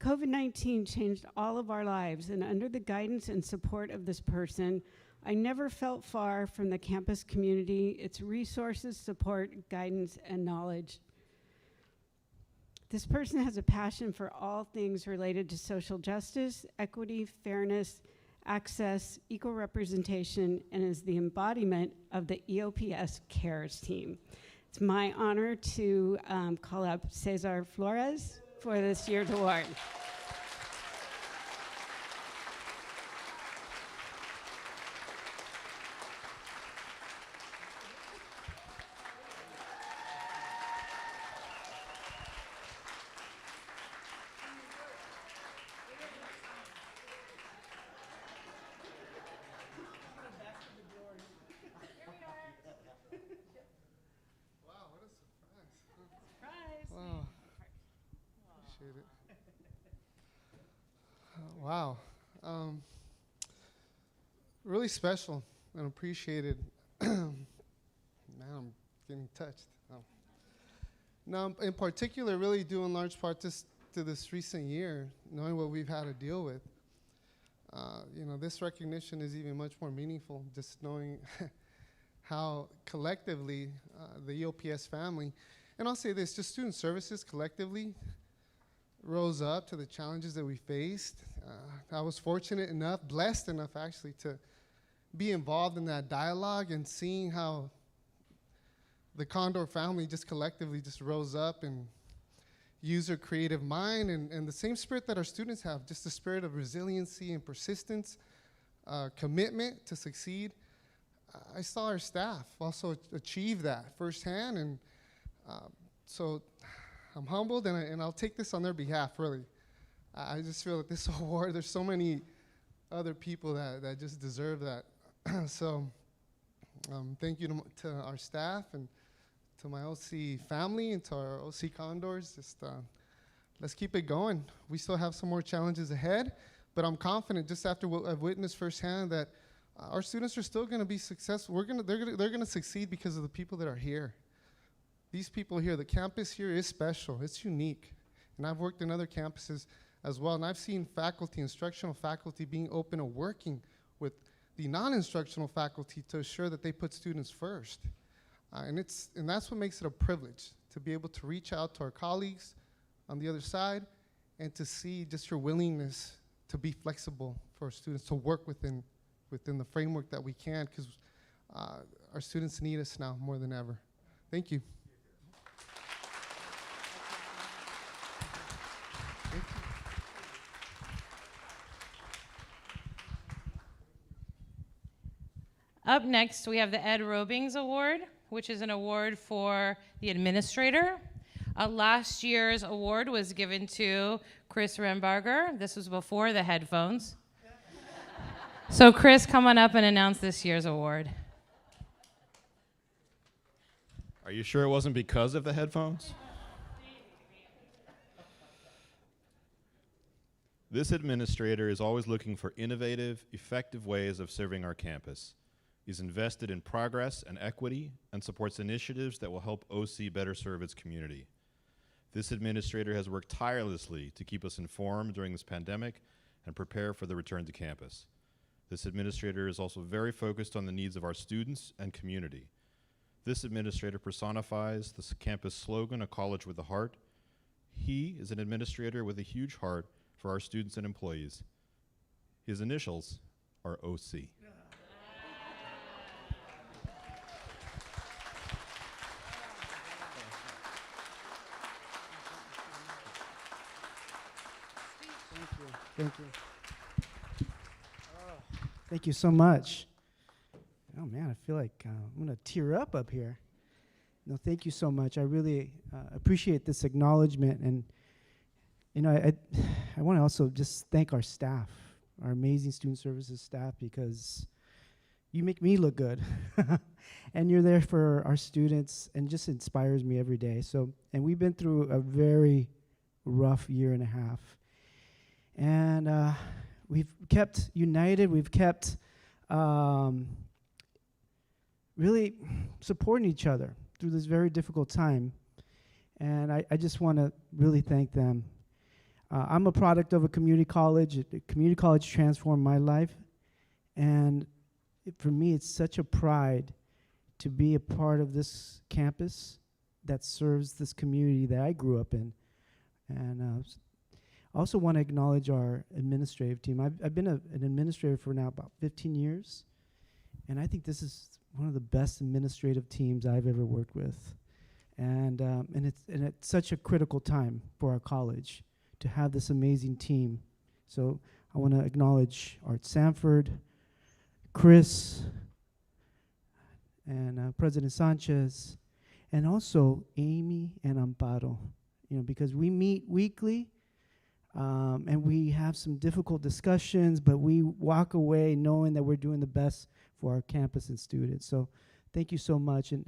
COVID-19 changed all of our lives, and under the guidance and support of this person, I never felt far from the campus community, its resources, support, guidance, and knowledge. This person has a passion for all things related to social justice, equity, fairness, access, equal representation, and is the embodiment of the EOPS CARES team. It's my honor to call up Cesar Flores for this year's award. appreciate it. Wow. Really special and appreciated. Man, I'm getting touched. Now, in particular, really due in large part to this recent year, knowing what we've had to deal with. This recognition is even much more meaningful, just knowing how collectively the EOPS family, and I'll say this, just student services collectively rose up to the challenges that we faced. I was fortunate enough, blessed enough actually, to be involved in that dialogue and seeing how the Condor family just collectively just rose up and used their creative mind and the same spirit that our students have, just the spirit of resiliency and persistence, commitment to succeed. I saw our staff also achieve that firsthand, and so I'm humbled, and I'll take this on their behalf, really. I just feel that this award, there's so many other people that just deserve that. So thank you to our staff and to my OC family and to our OC Condors. Just let's keep it going. We still have some more challenges ahead, but I'm confident, just after what I've witnessed firsthand, that our students are still going to be successful. They're going to succeed because of the people that are here. These people here, the campus here is special. It's unique. And I've worked in other campuses as well, and I've seen faculty, instructional faculty, being open and working with the non-instructional faculty to assure that they put students first. And that's what makes it a privilege, to be able to reach out to our colleagues on the other side and to see just your willingness to be flexible for our students, to work within the framework that we can, because our students need us now more than ever. Thank you. Up next, we have the Ed Robings Award, which is an award for the administrator. Last year's award was given to Chris Rembarger. This was before the headphones. So Chris, come on up and announce this year's award. Are you sure it wasn't because of the headphones? This administrator is always looking for innovative, effective ways of serving our campus. He's invested in progress and equity and supports initiatives that will help OC better serve its community. This administrator has worked tirelessly to keep us informed during this pandemic and prepare for the return to campus. This administrator is also very focused on the needs of our students and community. This administrator personifies the campus slogan, "A college with a heart." He is an administrator with a huge heart for our students and employees. His initials are OC. Thank you. Thank you so much. Oh man, I feel like I'm gonna tear up here. No, thank you so much. I really appreciate this acknowledgement, and I want to also just thank our staff, our amazing student services staff, because you make me look good, and you're there for our students, and just inspires me every day. So, and we've been through a very rough year and a half. And we've kept united. We've kept really supporting each other through this very difficult time. And I just want to really thank them. I'm a product of a community college. A community college transformed my life. And for me, it's such a pride to be a part of this campus that serves this community that I grew up in. And I also want to acknowledge our administrative team. I've been an administrator for now about 15 years, and I think this is one of the best administrative teams I've ever worked with. And it's such a critical time for our college to have this amazing team. So I want to acknowledge Art Sanford, Chris, and President Sanchez, and also Amy and Amparo, because we meet weekly. And we have some difficult discussions, but we walk away knowing that we're doing the best for our campus and students. So thank you so much. And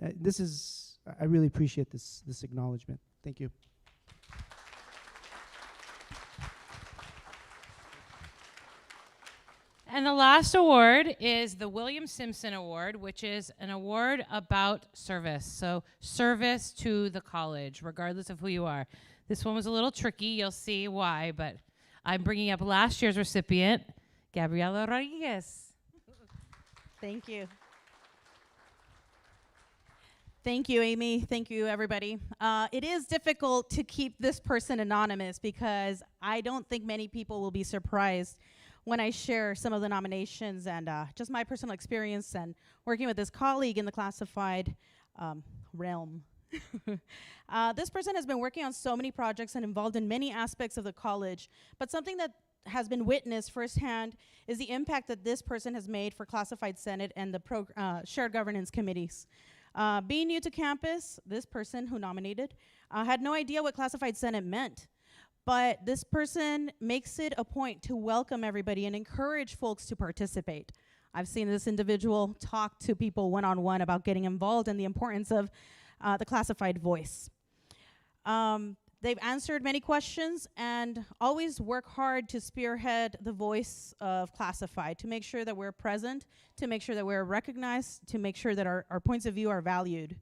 I really appreciate this acknowledgement. Thank you. And the last award is the William Simpson Award, which is an award about service. So service to the college, regardless of who you are. This one was a little tricky. You'll see why, but I'm bringing up last year's recipient, Gabriela Rodriguez. Thank you. Thank you, Amy. Thank you, everybody. It is difficult to keep this person anonymous because I don't think many people will be surprised when I share some of the nominations and just my personal experience and working with this colleague in the classified realm. This person has been working on so many projects and involved in many aspects of the college, but something that has been witnessed firsthand is the impact that this person has made for Classified Senate and the shared governance committees. Being new to campus, this person who nominated had no idea what Classified Senate meant. But this person makes it a point to welcome everybody and encourage folks to participate. I've seen this individual talk to people one-on-one about getting involved and the importance of the classified voice. They've answered many questions and always work hard to spearhead the voice of classified, to make sure that we're present, to make sure that we're recognized, to make sure that our points of view are valued.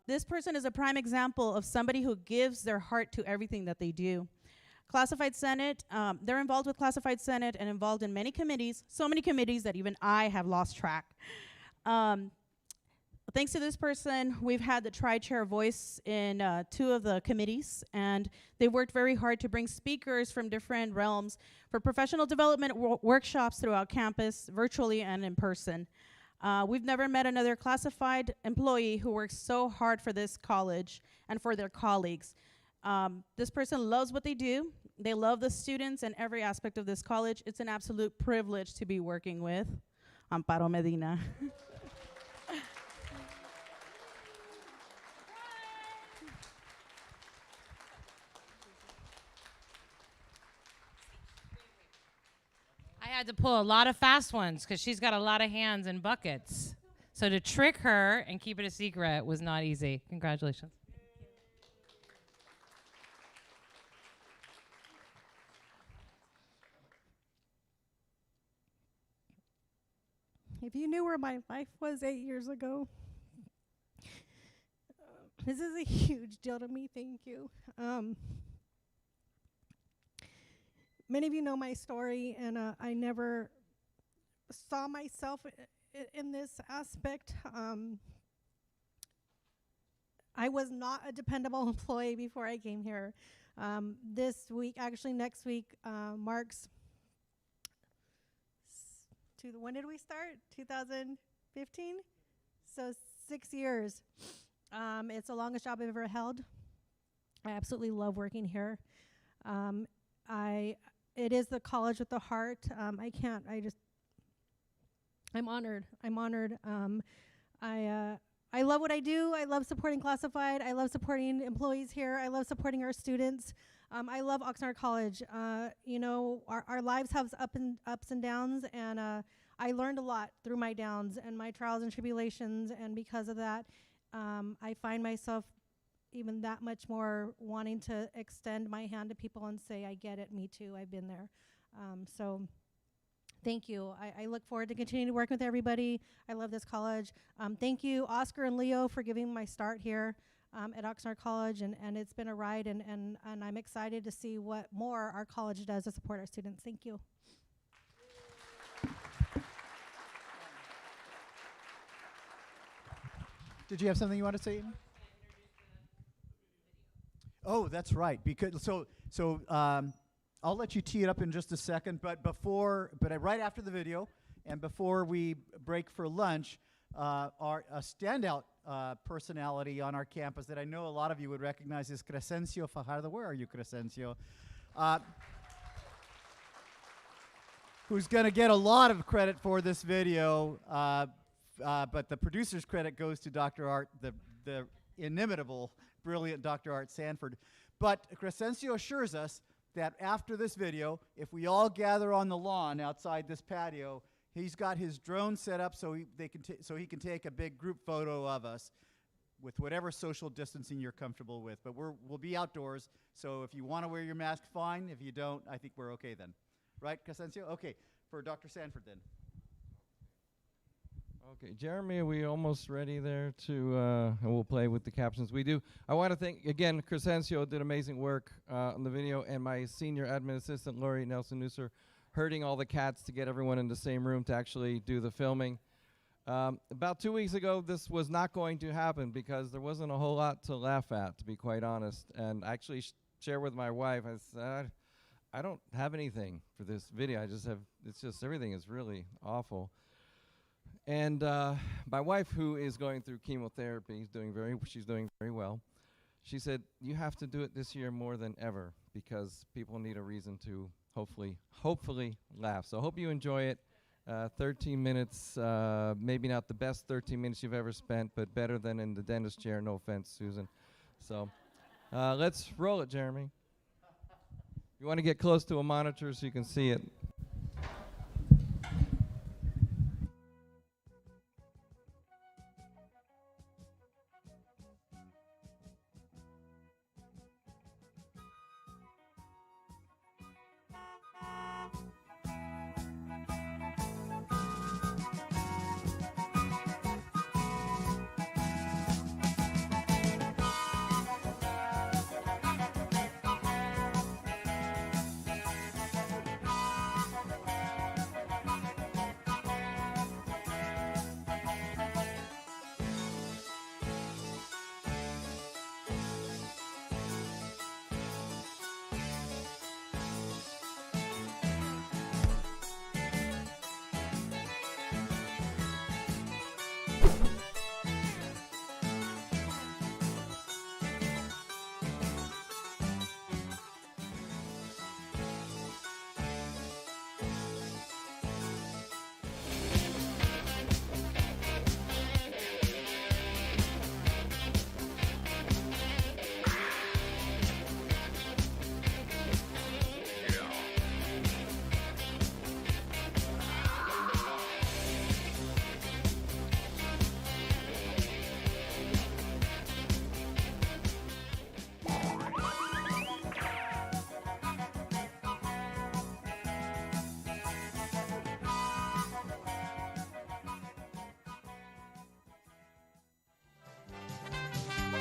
This person is a prime example of somebody who gives their heart to everything that they do. Classified Senate, they're involved with Classified Senate and involved in many committees, so many committees that even I have lost track. Thanks to this person, we've had the tri-chair voice in 2 of the committees, and they worked very hard to bring speakers from different realms for professional development workshops throughout campus, virtually and in person. We've never met another classified employee who works so hard for this college and for their colleagues. This person loves what they do. They love the students and every aspect of this college. It's an absolute privilege to be working with Amparo Medina. I had to pull a lot of fast ones because she's got a lot of hands and buckets. So to trick her and keep it a secret was not easy. Congratulations. If you knew where my life was 8 years ago, this is a huge deal to me. Thank you. Many of you know my story, and I never saw myself in this aspect. I was not a dependable employee before I came here. This week, actually next week, marks when did we start? 2015? So 6 years. It's the longest job I've ever held. I absolutely love working here. It is the college with the heart. I'm honored. I love what I do. I love supporting Classified. I love supporting employees here. I love supporting our students. I love Oxnard College. You know, our lives have ups and downs, and I learned a lot through my downs and my trials and tribulations, and because of that, I find myself even that much more wanting to extend my hand to people and say, I get it, me too, I've been there. So thank you. I look forward to continuing to work with everybody. I love this college. Thank you, Oscar and Leo, for giving me my start here at Oxnard College, and it's been a ride, and I'm excited to see what more our college does to support our students. Thank you. Did you have something you want to say, Amy? Oh, that's right. Because I'll let you tee it up in just a second. But right after the video, and before we break for lunch, a standout personality on our campus that I know a lot of you would recognize is Crescencio Fajardo. Where are you, Crescencio? Who's going to get a lot of credit for this video, but the producer's credit goes to Dr. Art, the inimitable, brilliant Dr. Art Sanford. But Crescencio assures us that after this video, if we all gather on the lawn outside this patio, he's got his drone set up so he can take a big group photo of us with whatever social distancing you're comfortable with. But we'll be outdoors, so if you want to wear your mask, fine. If you don't, I think we're okay then. Right, Crescencio? Okay. for Dr. Sanford then. Okay, Jeremy, are we almost ready there to, and we'll play with the captions. I want to thank, again, Crescencio did amazing work on the video, and my senior admin assistant, Lori Nelson-Nusser, herding all the cats to get everyone in the same room to actually do the filming. About 2 weeks ago, this was not going to happen because there wasn't a whole lot to laugh at, to be quite honest. And I actually shared with my wife, I said, I don't have anything for this video. It's just everything is really awful. And my wife, who is going through chemotherapy, she's doing very well. She said, you have to do it this year more than ever because people need a reason to hopefully laugh. So I hope you enjoy it. 13 minutes, maybe not the best 13 minutes you've ever spent, but better than in the dentist chair. No offense, Susan. So let's roll it, Jeremy. You want to get close to a monitor so you can see it.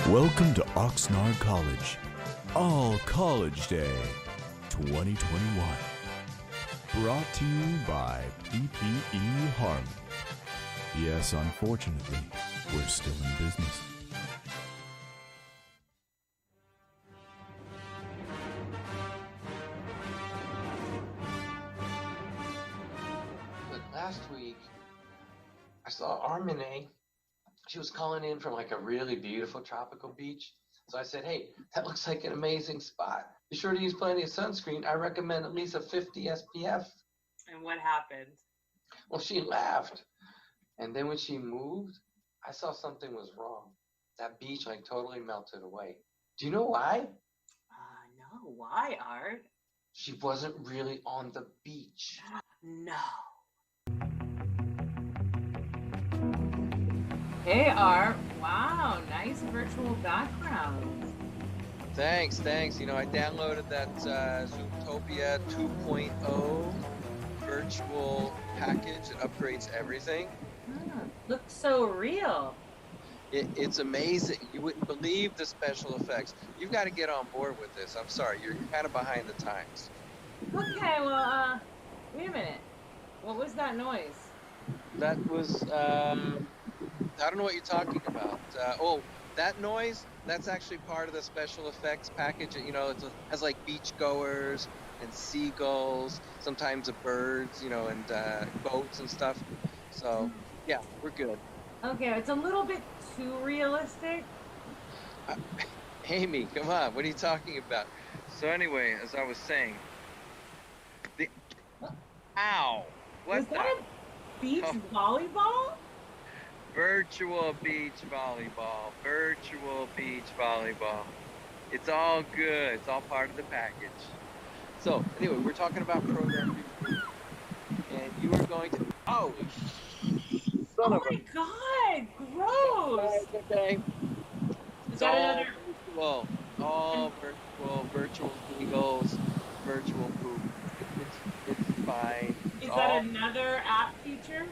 Welcome to Oxnard College, All College Day 2021. Brought to you by PPE Harmony. Yes, unfortunately, we're still in business. But last week, I saw Armine. She was calling in from like a really beautiful tropical beach. So I said, hey, that looks like an amazing spot. Be sure to use plenty of sunscreen. I recommend at least a 50 SPF. And what happened? Well, she laughed. And then when she moved, I saw something was wrong. That beach like totally melted away. Do you know why? No. Why, Art? She wasn't really on the beach. No. Hey, Art. Wow, nice virtual background. Thanks. You know, I downloaded that Zoomtopia 2.0 virtual package. It upgrades everything. Looks so real. It's amazing. You wouldn't believe the special effects. You've got to get on board with this. I'm sorry, you're kind of behind the times. Okay, well, wait a minute. What was that noise? That was, I don't know what you're talking about. That noise, that's actually part of the special effects package. You know, it has like beachgoers and seagulls, sometimes birds, you know, and boats and stuff. So, yeah, we're good. Okay, it's a little bit too realistic. Amy, come on, what are you talking about? So anyway, as I was saying, ow! What Was that a beach volleyball? Virtual beach volleyball. Virtual beach volleyball. It's all good. It's all part of the package. So, anyway, we're talking about programming. And you are going to... Oh, son of my God! Gross! Okay. Is that another... Virtual. All virtual. Virtual eagles. Virtual poop. It's fine. Is all that another app feature?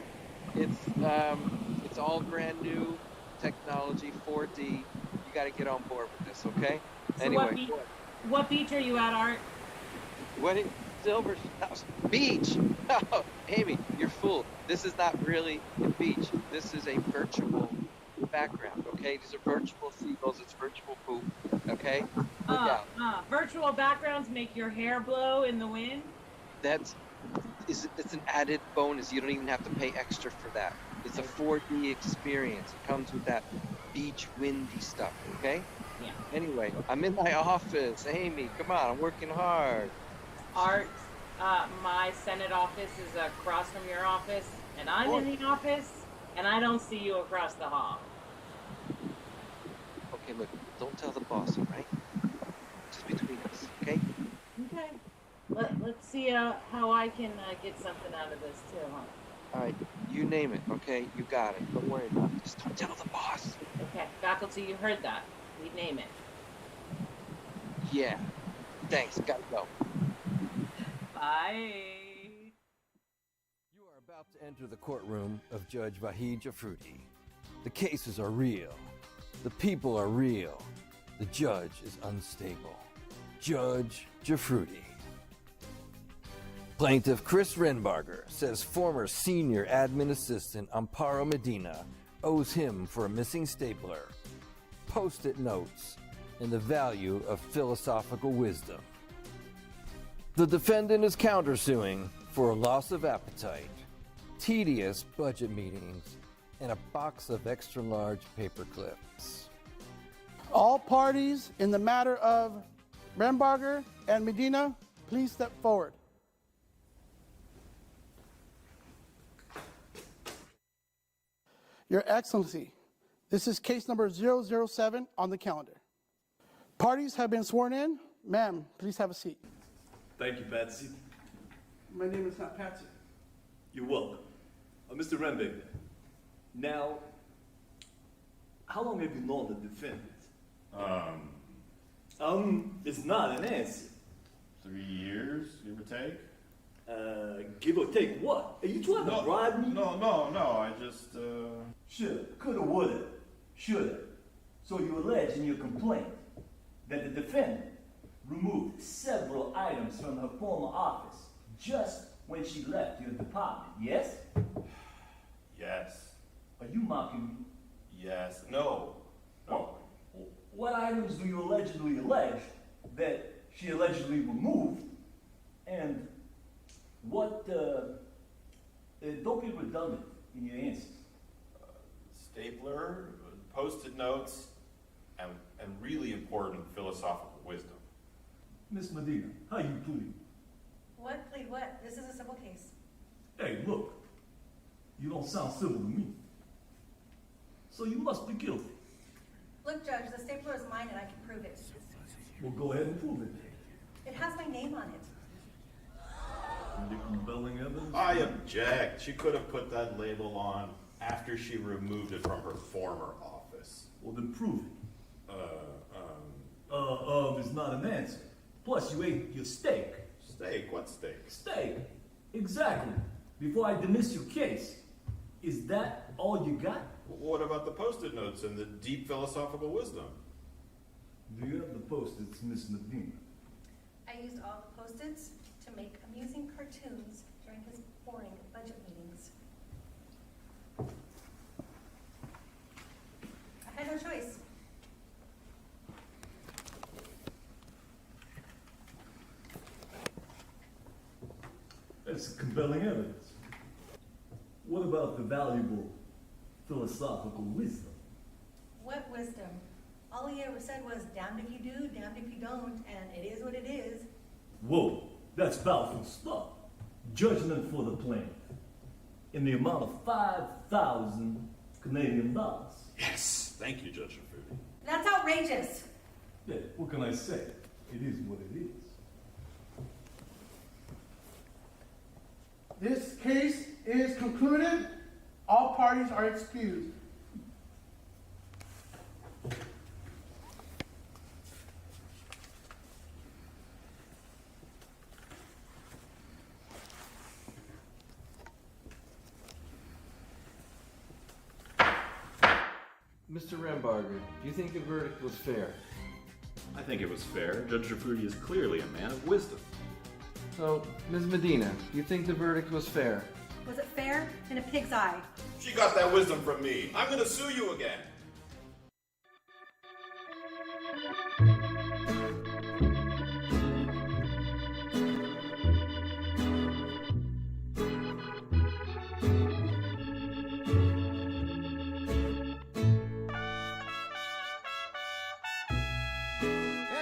it's all brand new technology, 4D. You got to get on board with this, okay? So Anyway, what beach are you at, Art? what in Silver Beach? No, Amy, you're fooled. This is not really a beach. This is a virtual background, okay? These are virtual seagulls. It's virtual poop, okay? Look out. Virtual backgrounds make your hair blow in the wind? It's an added bonus. You don't even have to pay extra for that. It's a 4D experience. It comes with that beach windy stuff, okay? Yeah. Anyway, I'm in my office. Amy, come on, I'm working hard. Art, my Senate office is across from your office, and I'm in the office, and I don't see you across the hall. Okay, look, don't tell the boss, all right? Just between us, okay? Okay. Let's see how I can get something out of this too, huh? All right, you name it, okay? You got it. Don't worry about it. Just don't tell the boss. Okay, faculty, you heard that. We name it. Yeah. Thanks, gotta go. Bye. You are about to enter the courtroom of Judge Vahid Jafruti. The cases are real. The people are real. The judge is unstable. Judge Jafruti. Plaintiff Chris Renbarger says former senior admin assistant Amparo Medina owes him for a missing stapler, post-it notes, and the value of philosophical wisdom. The defendant is countersuing for a loss of appetite, tedious budget meetings, and a box of extra-large paper clips. All parties in the matter of Renbarger and Medina, please step forward. Your Excellency, this is case number 007 on the calendar. Parties have been sworn in. Ma'am, please have a seat. Thank you, Patsy. My name is not Patsy. You're welcome. Mr. Renberg, now, how long have you known the defendant? It's not an answer. 3 years, give or take. Give or take what? Are you trying to bribe me? No, I just, Shoulda, coulda, woulda, shoulda. So you allege in your complaint that the defendant removed several items from her former office just when she left your department, yes? yes, Are you mocking me? yes, no. What items do you allegedly allege that she allegedly removed? And what, don't be redundant in your answers. Stapler, post-it notes, and really important philosophical wisdom. Miss Medina, how you plead? What? Plead what? This is a civil case. Hey, look, you don't sound civil to me. So you must be guilty. Look, Judge, the stapler is mine and I can prove it. Well, go ahead and prove it. It has my name on it. The compelling evidence? I object. She could have put that label on after she removed it from her former office. Well, then prove it. Is not an answer. Plus, you ate your steak. Steak? What steak? Steak. Exactly. Before I dismiss your case, is that all you got? What about the post-it notes and the deep philosophical wisdom? Do you have the post-its, Miss Medina? I used all the post-its to make amusing cartoons during his boring budget meetings. I had no choice. That's compelling evidence. What about the valuable philosophical wisdom? What wisdom? All he ever said was, damned if you do, damned if you don't, and it is what it is. Whoa, that's powerful stuff. Judgment for the plaintiff in the amount of 5,000 Canadian dollars. Yes, thank you, Judge Jafruti. That's outrageous. Yeah, what can I say? It is what it is. This case is concluded. All parties are excused. Mr. Rembarger, do you think the verdict was fair? I think it was fair. Judge Rafudi is clearly a man of wisdom. So, Ms. Medina, do you think the verdict was fair? Was it fair? In a pig's eye. She got that wisdom from me. I'm gonna sue you again.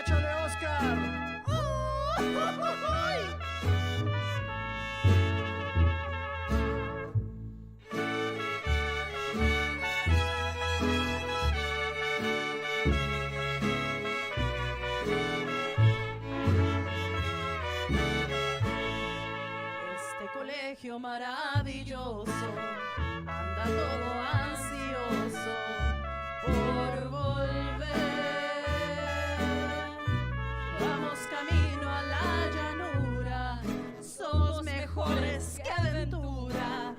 ¡Échale, Oscar! Este colegio maravilloso anda todo ansioso por volver. Vamos camino a la llanura, somos mejores que aventura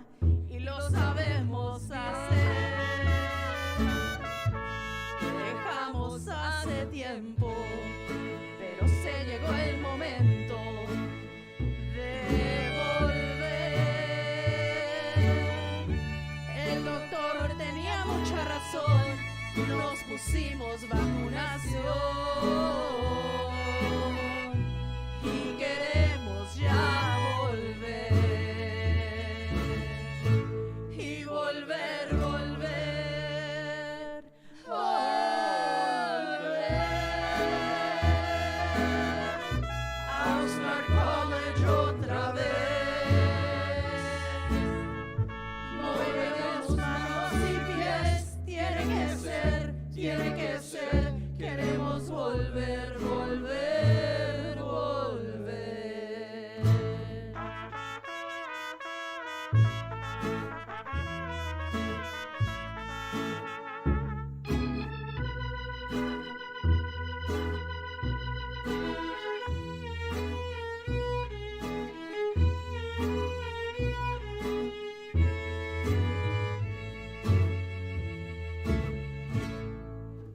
y lo sabemos hacer. Dejamos hace tiempo, pero se llegó el momento de volver. El doctor tenía mucha razón, nos pusimos vacunación y queremos ya volver. Y volver, volver, volver. A Oxnard College otra vez. Moveremos manos y pies. Tiene que ser. Queremos volver, volver, volver.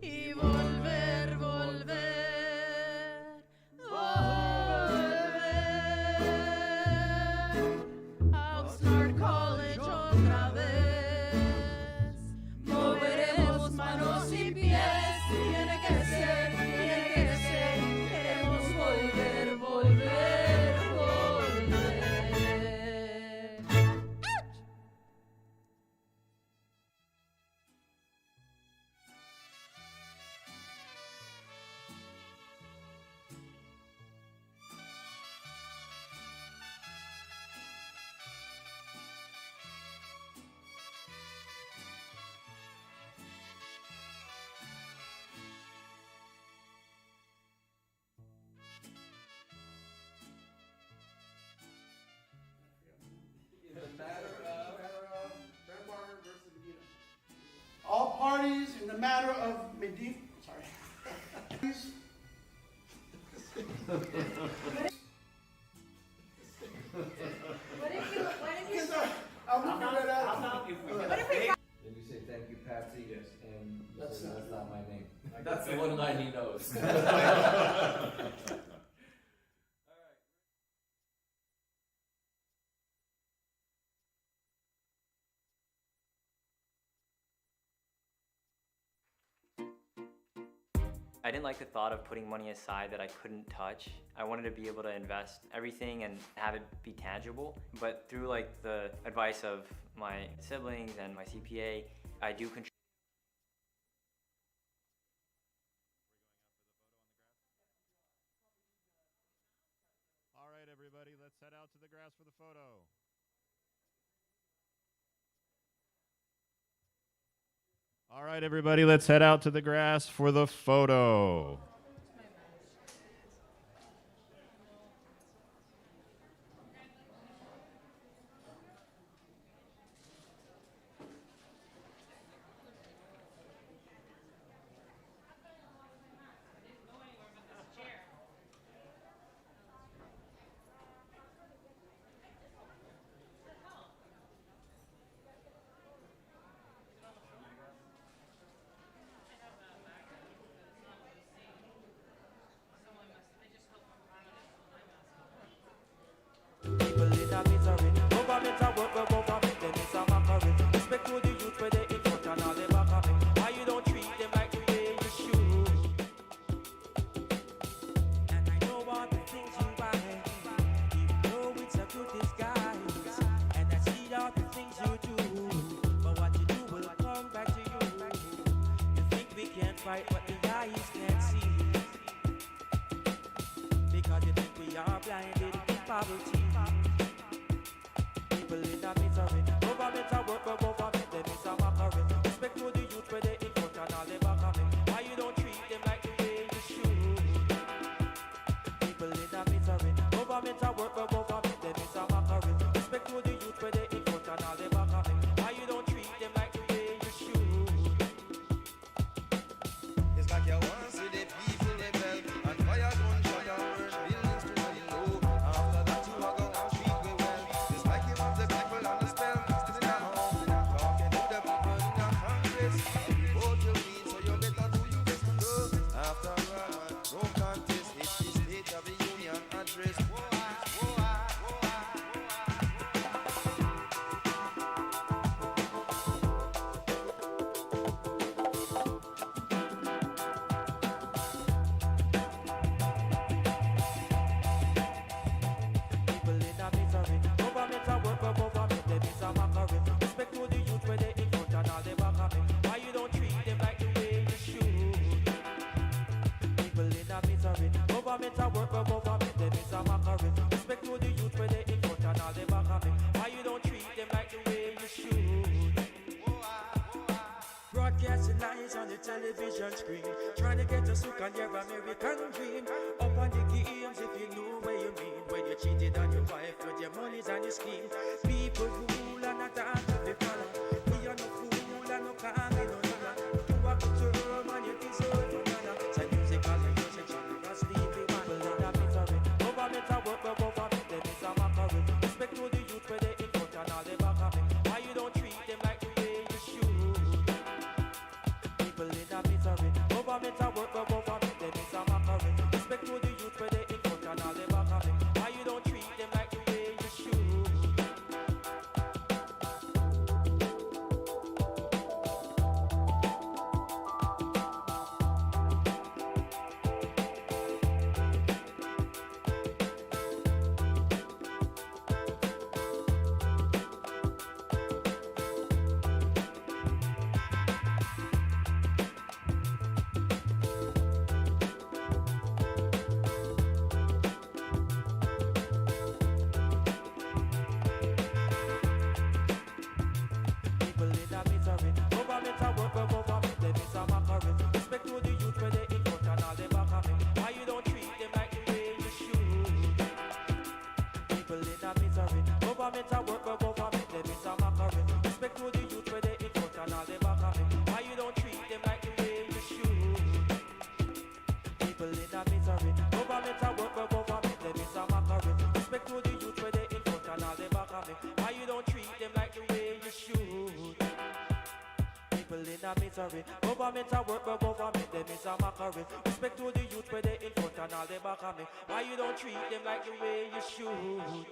Y volver, volver, volver. A Oxnard College otra vez. Moveremos manos y pies. Tiene que ser. Queremos volver, volver, volver. All parties in the matter of Medina. Sorry. Did you say thank you, Patsy? Yes. And you said that's not my name. That's the one line he knows. I didn't like the thought of putting money aside that I couldn't touch. I wanted to be able to invest everything and have it be tangible. But through like the advice of my siblings and my CPA, I do control. All right, everybody, let's head out to the grass for the photo. All right, everybody, let's head out to the grass for the photo. are blinded in poverty. People in a misery. Government a work, but government them is a mockery. Respect to the youth where they in front and all they back of me. Why you don't treat them like the way you should? People in a misery. Government a work, but government them is a mockery. Respect to the youth where they in front and all they back of me. Why you don't treat them like the way you should? It's like you want to see the people rebel and fire gunshot and burn buildings to the low. After that you are gonna treat me well. It's like you want the people on the spell. Sit down, talking to the people in the Congress. We vote you need, so you better do your best to go. After all, no contest, it's the State of the Union address. People in a misery. Government a work, but government them is a mockery. Respect to the youth where they in front and all they back of me. Why you don't treat them like the way you should? People in a misery. Government a work, but government them is a mockery. Respect to the youth where they in front and all they back of me. Why you don't treat them like the way you should? Broadcasting lies on the television screen, trying to get us hooked on your American dream. Up on the games, if you know what you mean, when you cheated on your wife with your monies and your scheme. People rule and not talk to the follow. We are no fool and no calm in no nana. You are good term and you deserve no nana. Say music as a your section, you sleepy man. People in a misery. Government a work, but government them is a mockery. Respect to the youth where they in front and all they back of me. Why you don't treat them like the way you should? People in a misery. Government a work, but government them is a mockery. Respect to the youth where they in front and all they back of me. Why you don't treat them like the way you should? People in a misery. Government a work, but government them is a mockery. Respect to the youth where they in front and all they back of me. Why you don't treat them like the way you should? People in a misery. Government a work, but government them is a mockery. Respect to the youth where they in front and all they back of me. Why you don't treat them like the way you should? People in a misery. Government a work, but government them is a mockery. Respect to the youth where they in front and all they back of me. Why you don't treat them like the way you should? People in a misery. Government a work, but government them is a mockery. Respect to the youth where they in front and all they back of me. Why you don't treat them like the way you should?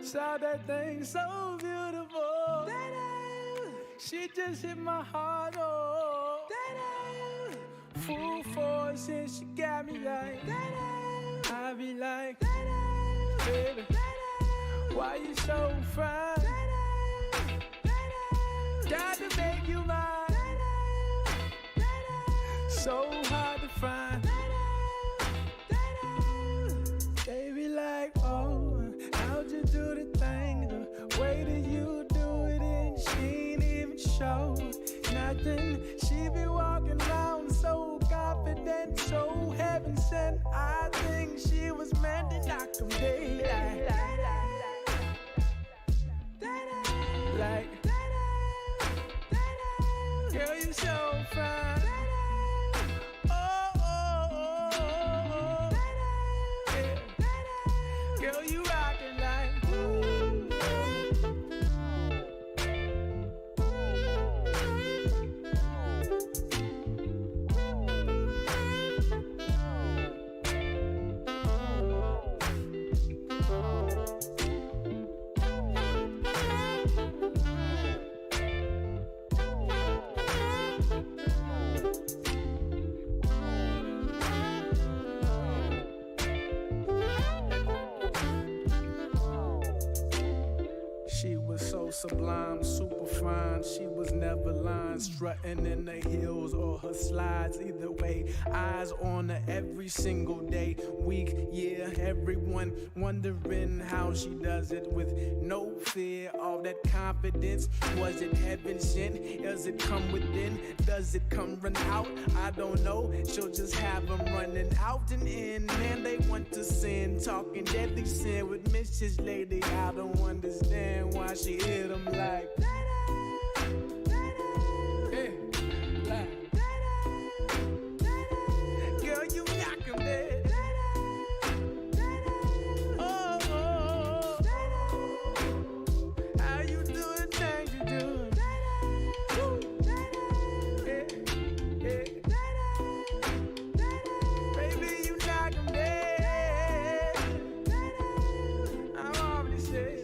Saw that thing so beautiful. She just hit my heart, oh. full force and she got me like, I be like, baby, why you so fine? Got to make you mine. So hard to find. Baby like, oh, how'd you do the thing? The way that you do it and she ain't even show nothing. She be walking around so confident, so heaven sent. I think she was meant to knock them daylight. Like, girl, you so fine. Oh, oh, oh, oh, oh. Yeah. Girl, you rockin' like, ooh. She was so sublime, super fine. She was never lying, strutting in the heels or her slides. Either way, eyes on her every single day, week, year. Everyone wondering how she does it with no fear. All that confidence, was it heaven sent? Does it come within? Does it come run out? I don't know. She'll just have them running out and in. Man, they want to sin, talking deadly sin with Mrs. Lady. I don't understand why she hit them like, hey, like, girl, you knock 'em dead. Oh, oh, oh. How you do the things you do? Yeah, yeah. Baby, you knock 'em dead. I'm already said.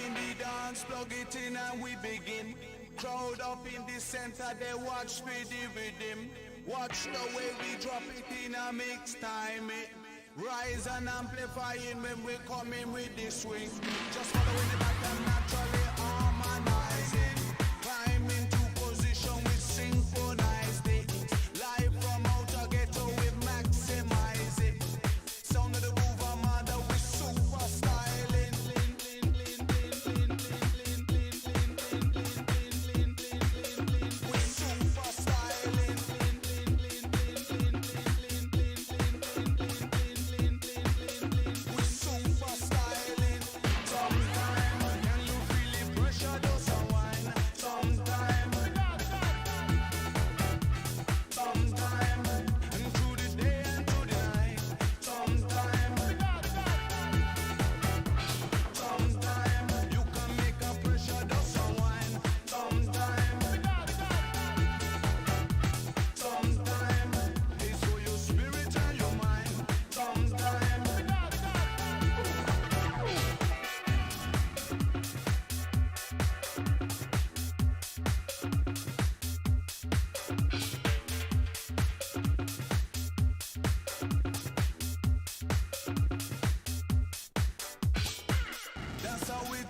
In the dance, plug it in and we begin. Crowd up in the center, they watch for the rhythm. Watch the way we drop it in a mix time. Rise and amplifying when we come in with the swing. Just following the pattern, naturally harmonizing. Climb into position, we synchronize it. Live from outer ghetto, we maximize it. Sound of the groove, mother, we super styling. We super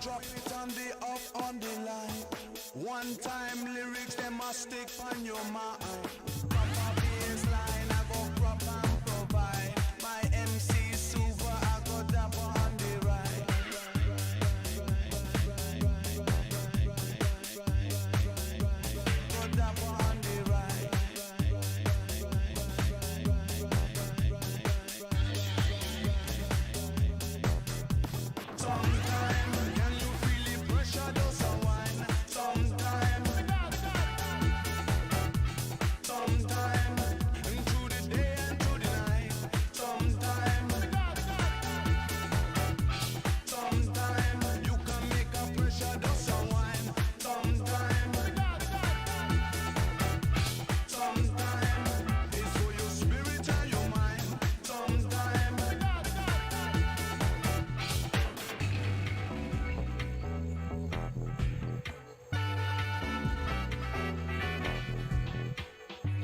drop it on the up on the line. One time lyrics, them must stick on your mind. Proper baseline, I go prop and provide. My MC super, I go dapper on the ride. Go dapper on the ride. Sometimes, can you feel the pressure does a wine? Sometimes, and through the day and through the night. Sometimes, you can make a pressure does a wine. Sometimes, it's for your spirit and your mind. Sometimes.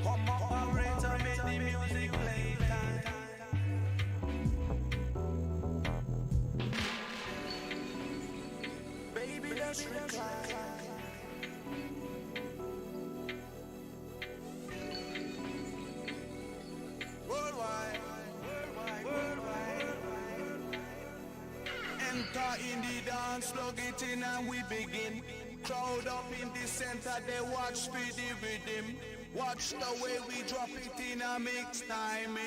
Come operator, make the music play time. Baby, let's recline. Worldwide. Enter in the dance, plug it in and we begin. Crowd up in the center, they watch for the rhythm. Watch the way we drop it in a mix time.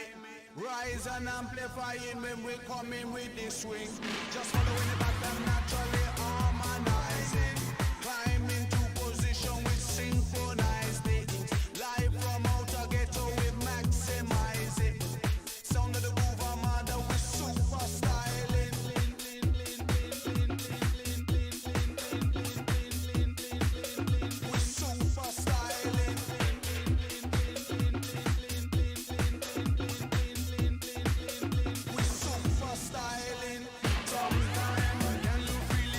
Rise and amplifying when we come in with the swing. Just following the pattern, naturally harmonizing. Climb into position with synchronized it. Live from outer ghetto, we maximize it. Sound of the groove, Armada with super styling. With super styling. With super styling. Sometimes, can you feel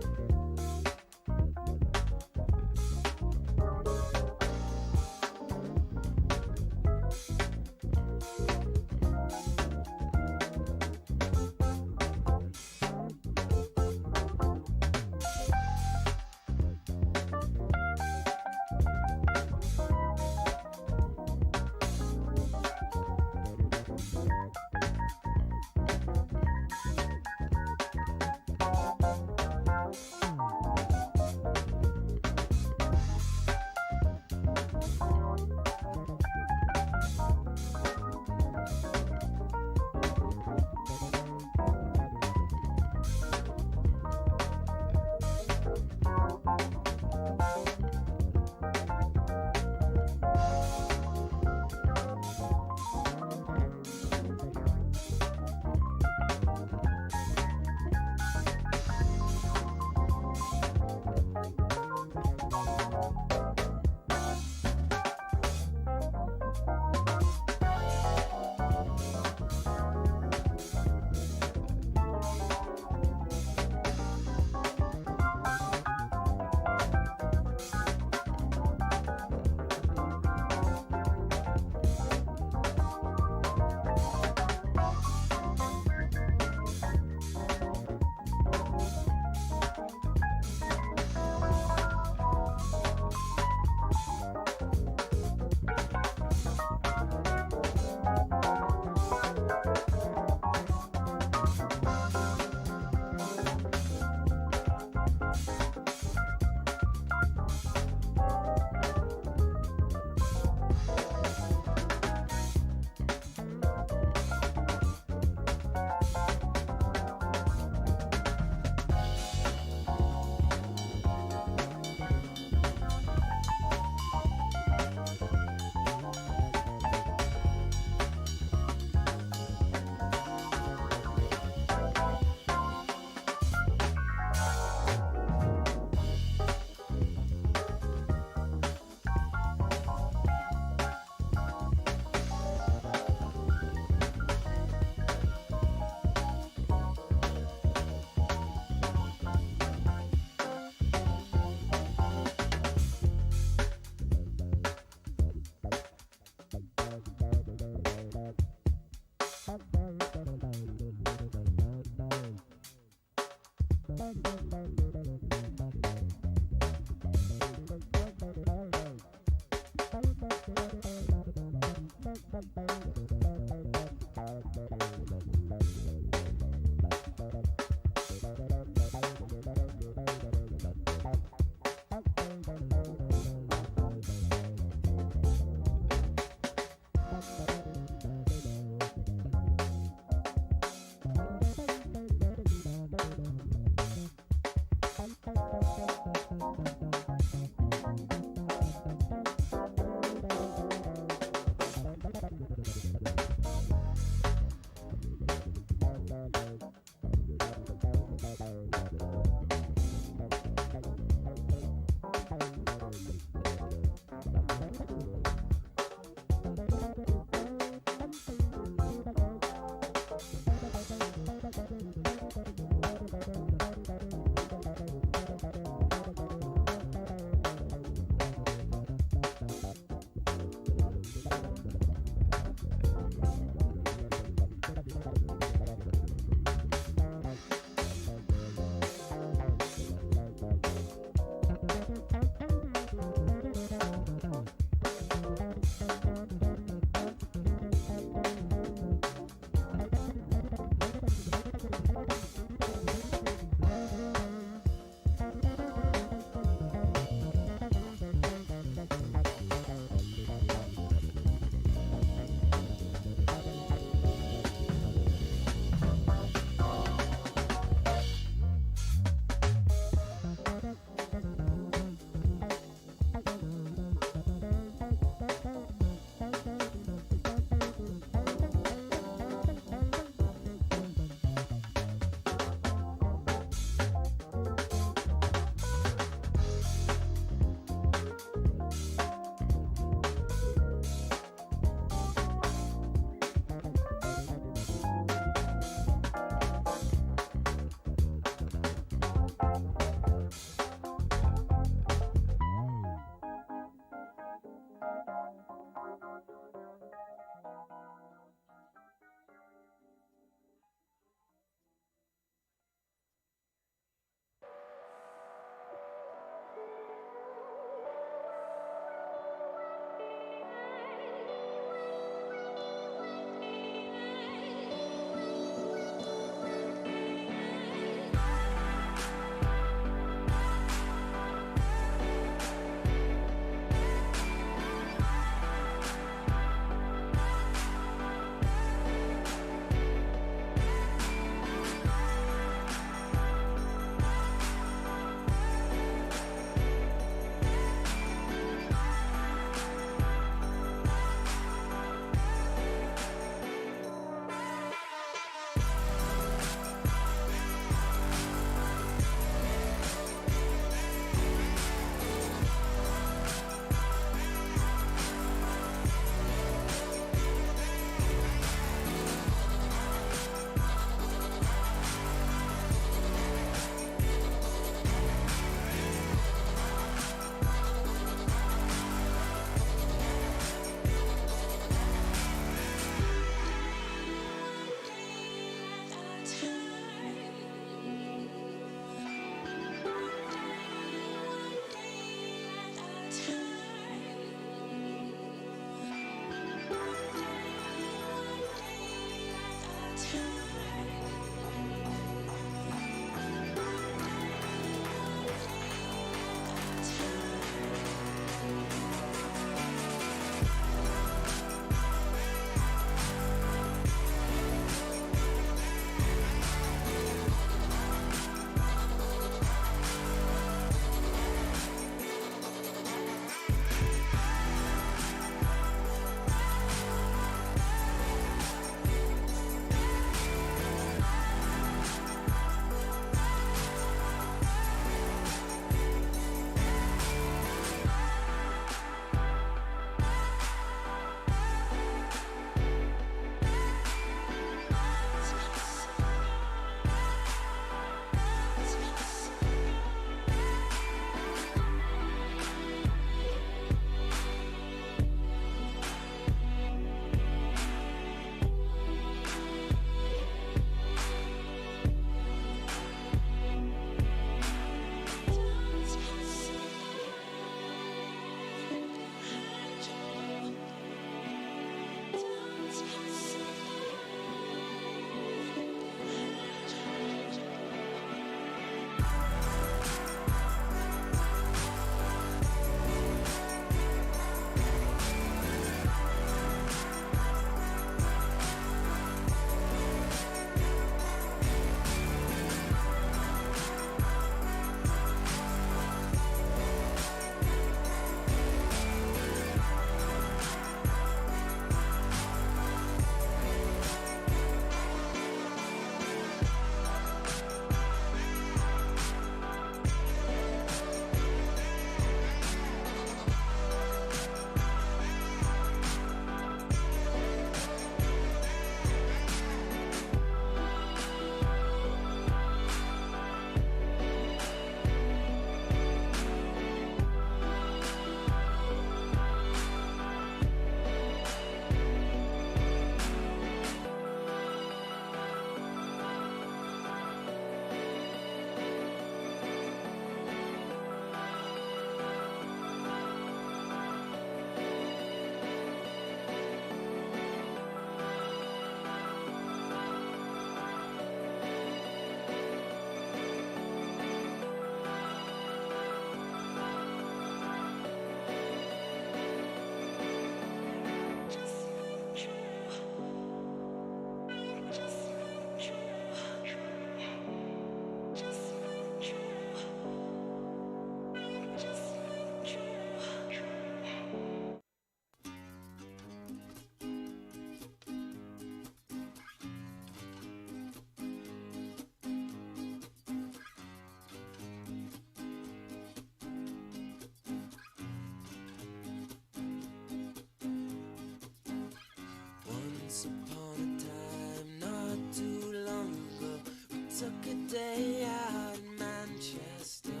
Once upon a time, not too long ago, we took a day out in Manchester.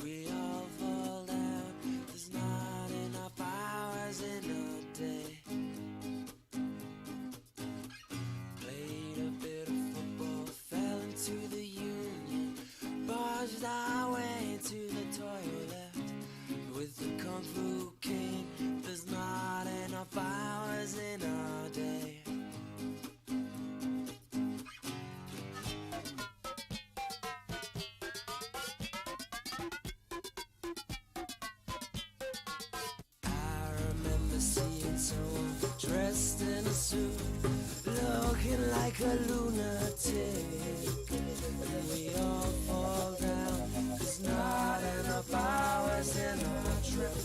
We all fall down, there's not enough hours in a day. Played a bit of football, fell into the Union, barged our way to the toilet. With the Kung Fu King, there's not enough hours in a day. I remember seeing someone dressed in a suit, looking like a lunatic. And we all fall down, there's not enough hours in our trip.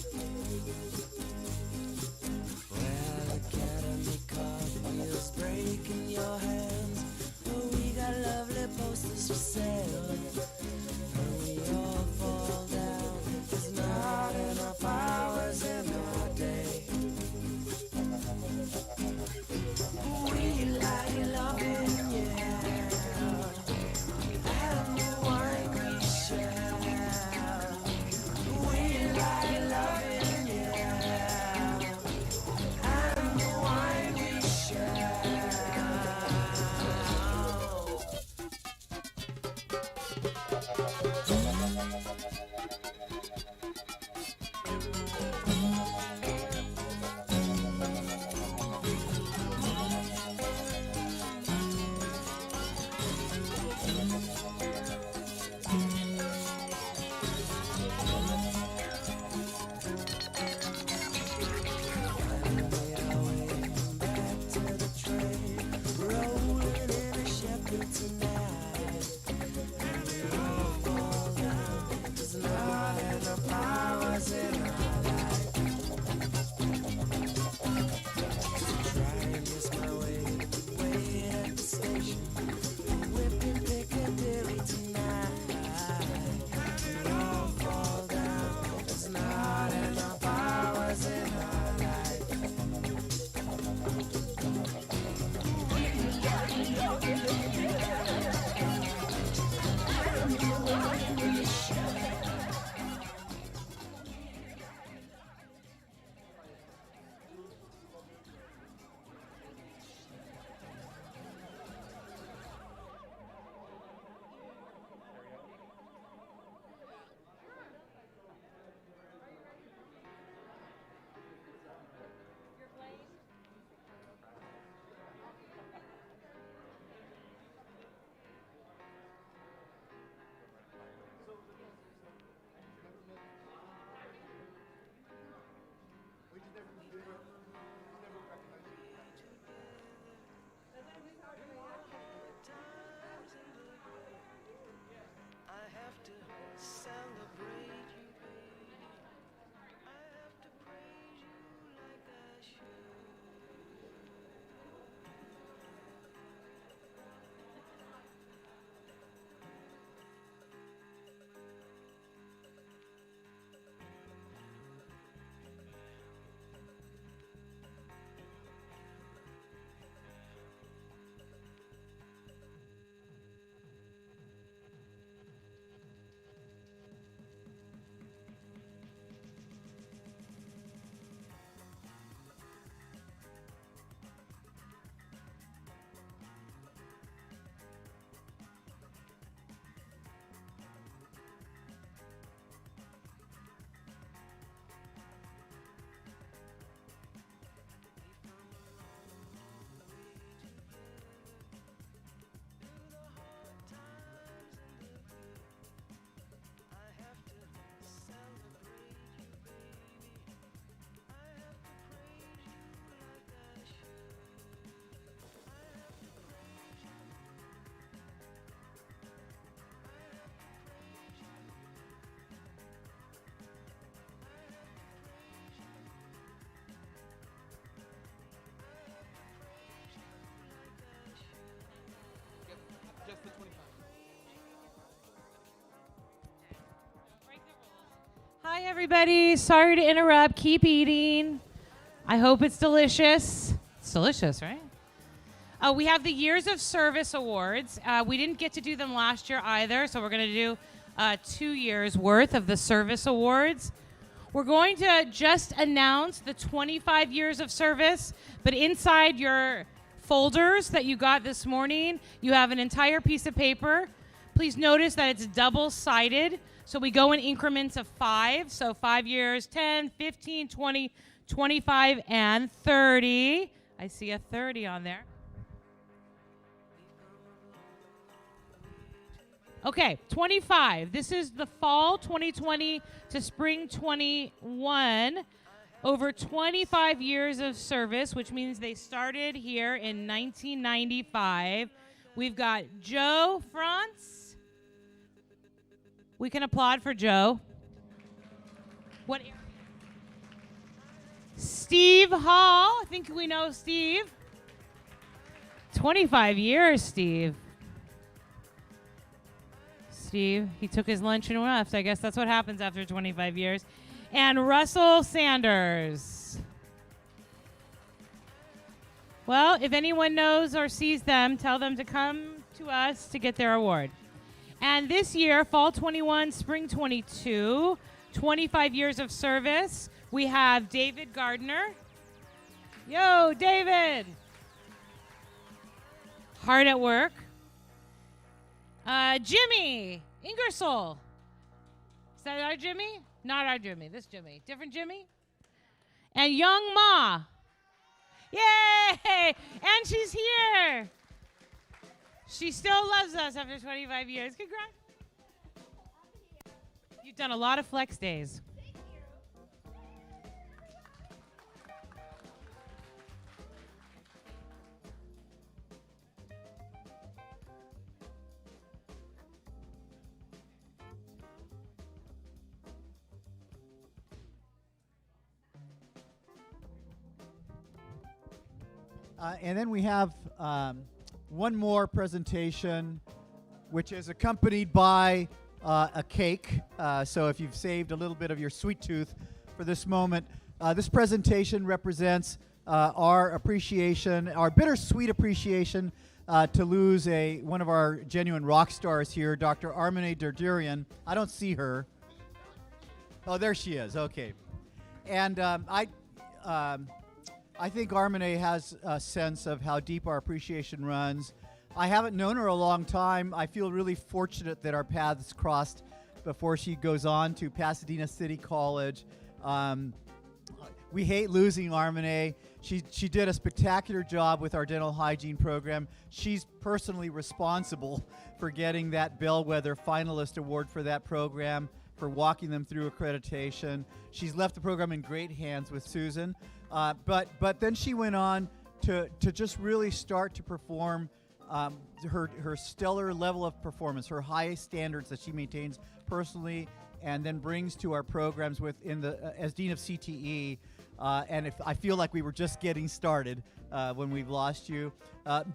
Well, Academy cartwheels breaking your hands. Oh, we got lovely posters for sale. And we all fall down, there's not enough hours in our day. We like loving, yeah, and the wine we share. We like loving, yeah, and the wine we share. Just the 25. Hi, everybody. Sorry to interrupt. Keep eating. I hope it's delicious. It's delicious, right? We have the Years of Service Awards. We didn't get to do them last year either, so we're going to do 2 years worth of the Service Awards. We're going to just announce the 25 years of service, but inside your folders that you got this morning, you have an entire piece of paper. Please notice that it's double-sided, so we go in increments of 5. So 5 years, 10, 15, 20, 25, and 30. I see a 30 on there. Okay, 25. This is the fall 2020 to spring 21. Over 25 years of service, which means they started here in 1995. We've got Joe France. We can applaud for Joe. What area? Steve Hall. I think we know Steve. 25 years, Steve. Steve, he took his lunch and left. I guess that's what happens after 25 years. And Russell Sanders. Well, if anyone knows or sees them, tell them to come to us to get their award. And this year, fall 21, spring 22, 25 years of service, we have David Gardner. Yo, David! Hard at work. Jimmy Ingersoll. Is that our Jimmy? Not our Jimmy. This Jimmy. Different Jimmy? And Young Ma. Yay! And she's here. She still loves us after 25 years. Congrats. You've done a lot of flex days. And then we have one more presentation, which is accompanied by a cake. So if you've saved a little bit of your sweet tooth for this moment, this presentation represents our appreciation, our bittersweet appreciation to lose one of our genuine rock stars here, Dr. Armine Derdurian. I don't see her. Oh, there she is. Okay. And I think Armine has a sense of how deep our appreciation runs. I haven't known her a long time. I feel really fortunate that our paths crossed before she goes on to Pasadena City College. We hate losing Armine. She did a spectacular job with our dental hygiene program. She's personally responsible for getting that Bellwether finalist award for that program, for walking them through accreditation. She's left the program in great hands with Susan. But then she went on to just really start to perform her stellar level of performance, her high standards that she maintains personally and then brings to our programs as Dean of CTE. And I feel like we were just getting started when we've lost you.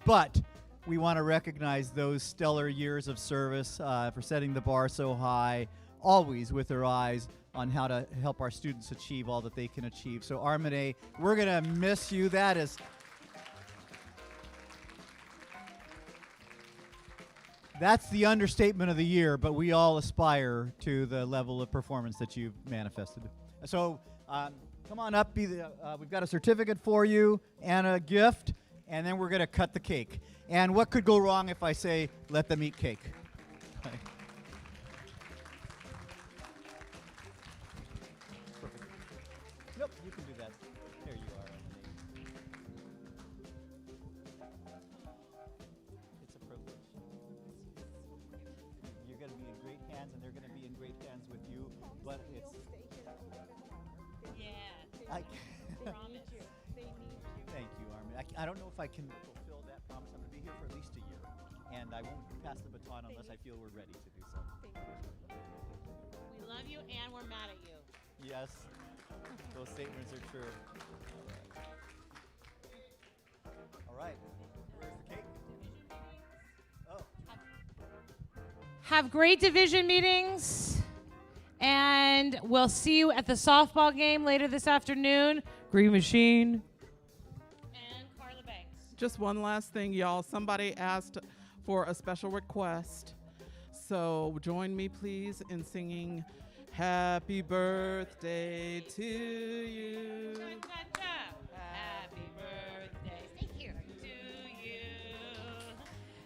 But we want to recognize those stellar years of service for setting the bar so high, always with her eyes on how to help our students achieve all that they can achieve. So Armine, we're going to miss you. That's the understatement of the year, but we all aspire to the level of performance that you've manifested. So come on up. We've got a certificate for you and a gift, and then we're going to cut the cake. And what could go wrong if I say, let them eat cake? Nope, you can do that. There you are. It's a privilege. You're going to be in great hands, and they're going to be in great hands with you. But it's. Yeah. I promise. Thank you, Armin. I don't know if I can fulfill that promise. I'm going to be here for at least a year, and I won't pass the baton unless I feel we're ready to do so. We love you and we're mad at you. Yes, those statements are true. All right. Where's the cake? Oh. Have great division meetings, and we'll see you at the softball game later this afternoon. Green Machine. And Carla Banks. Just one last thing, y'all. Somebody asked for a special request. So join me, please, in singing Happy Birthday to you. Happy birthday. Stay here. To you.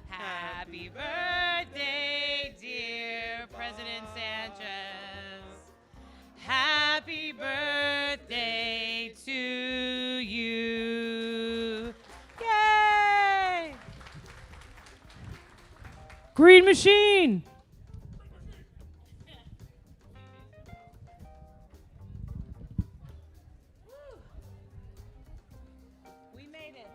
Happy birthday, dear President Sanchez. Happy birthday to you. Yay! Green Machine. We made it.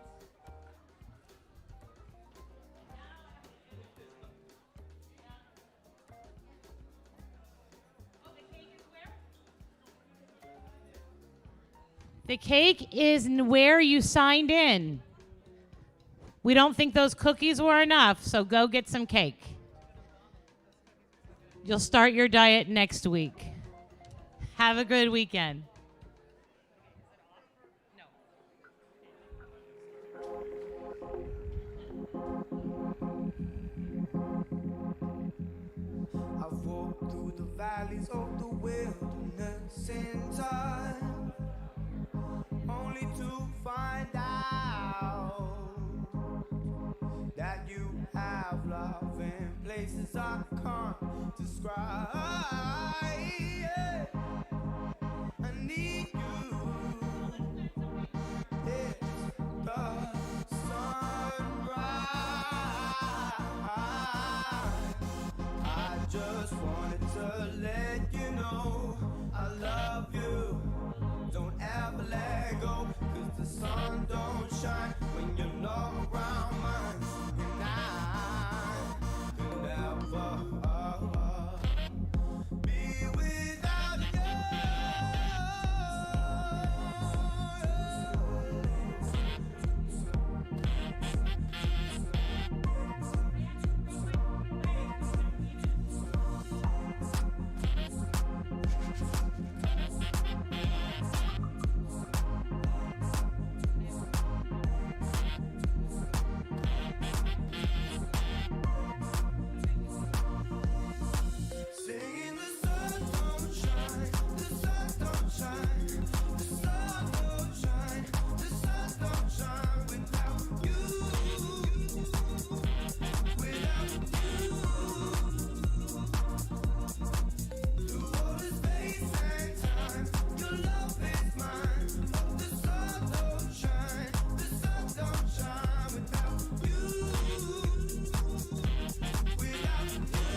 The cake is where you signed in. We don't think those cookies were enough, so go get some cake. You'll start your diet next week. Have a good weekend. I've walked through the valleys of the wilderness in time, only to find out that you have love in places I can't describe. Yeah. I need you. It's the sunrise. I just wanted to let you know I love you. Don't ever let go, 'cause the sun don't shine when you're not around mine. And I could never be without singing the sun don't shine, the sun don't shine, the sun don't shine, the sun don't shine without you, without you. Through all the space and time, your love is mine. The sun don't shine, the sun don't shine without you, without you.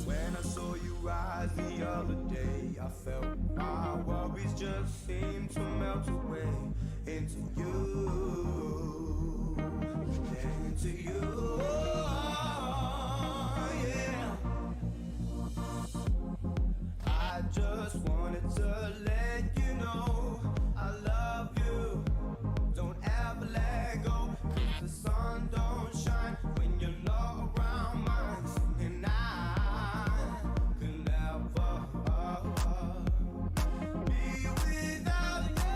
When I saw you rise the other day, I felt my worries just seem to melt away into you, into you. Yeah. I just wanted to let you know I love you. Don't ever let go, 'cause the sun don't shine when you're not around mine. And I could never be without you.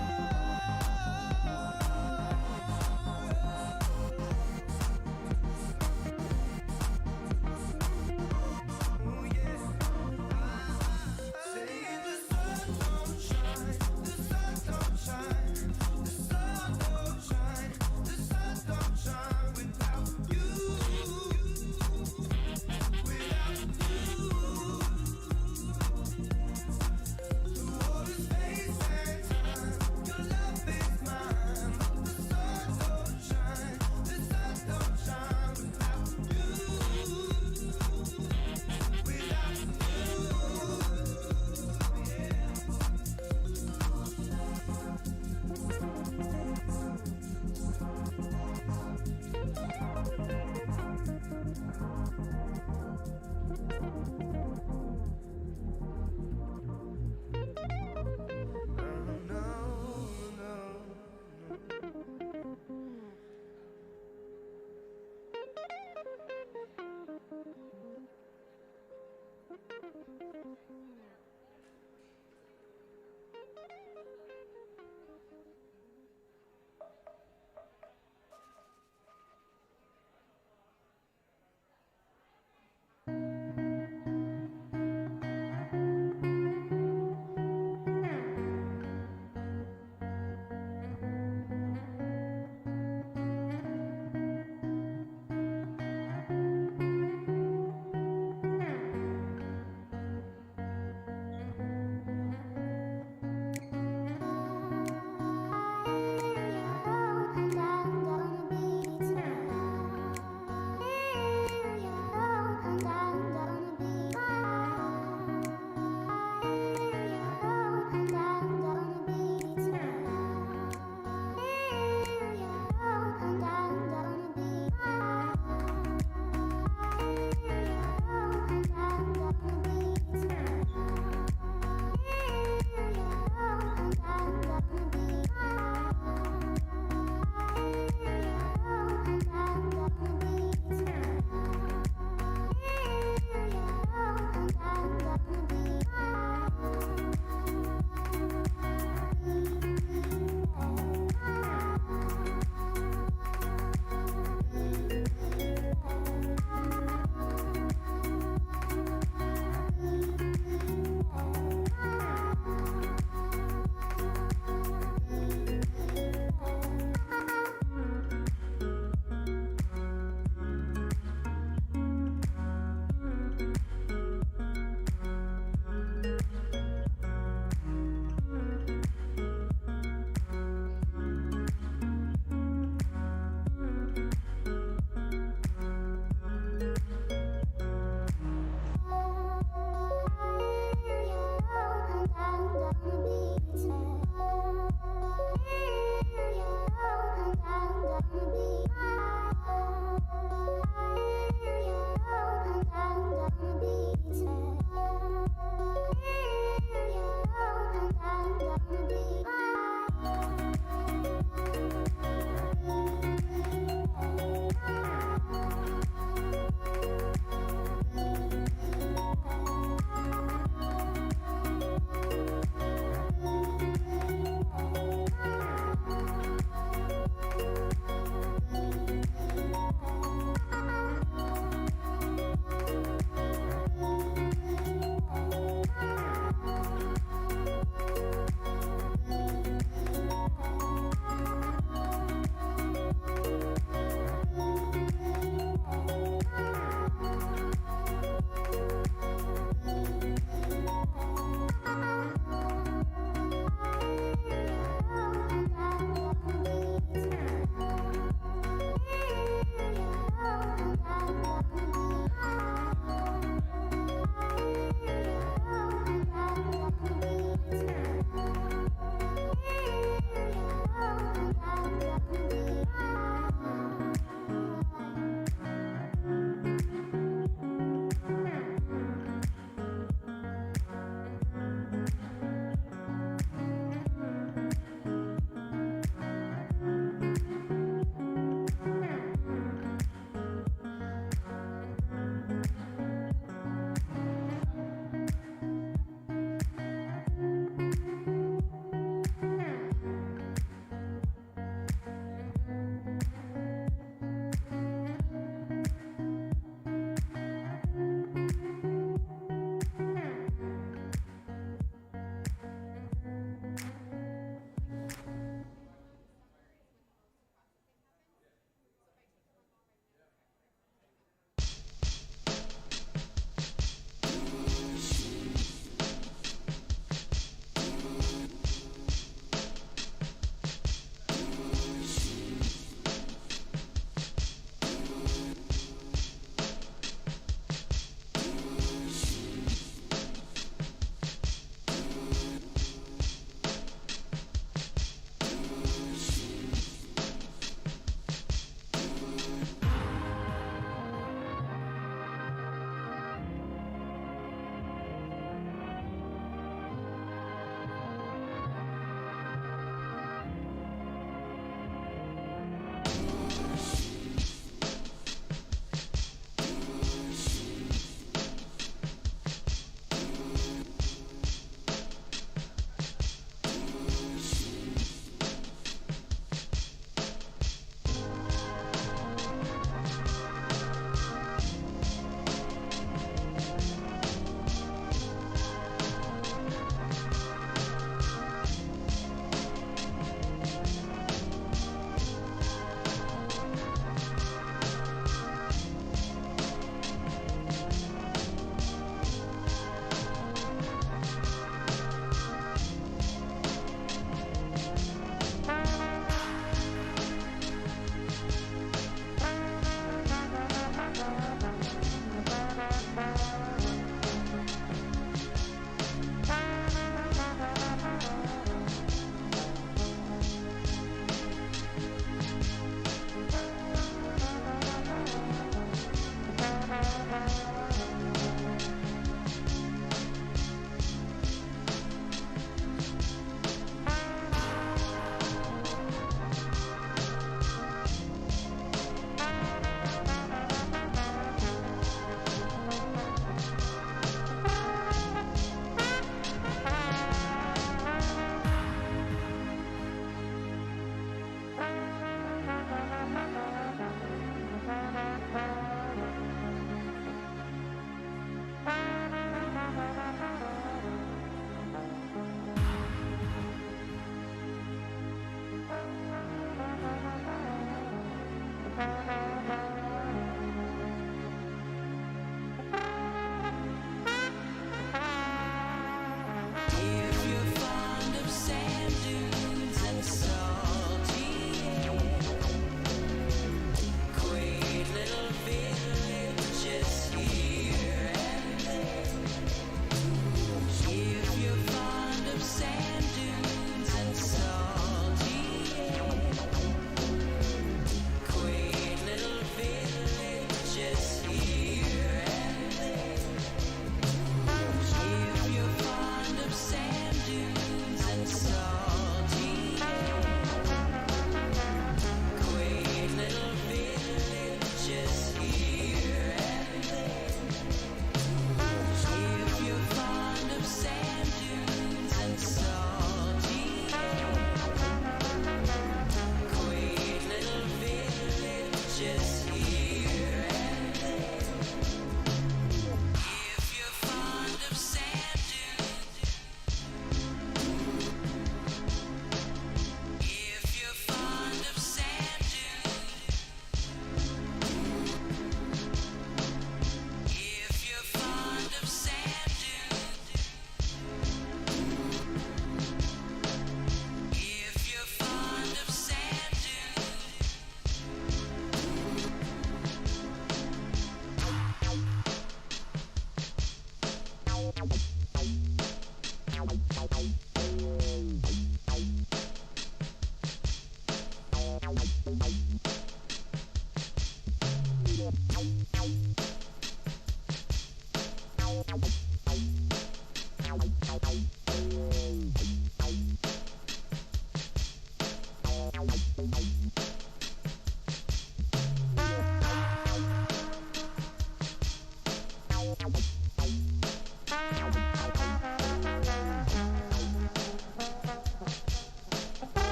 If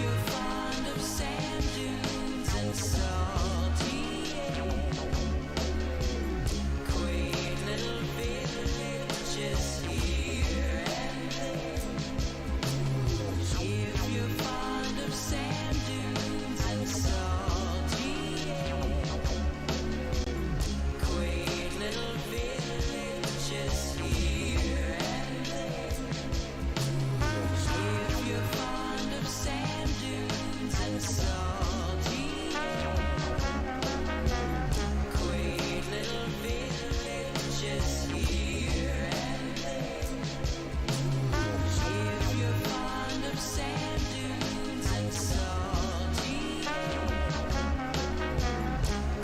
you're fond of sand dunes and salty air, quaint little villages here and there. If you're fond of sand dunes and salty air, quaint little villages here and there. If you're fond of sand dunes and salty air, quaint little villages here and there. If you're fond of sand dunes and salty air,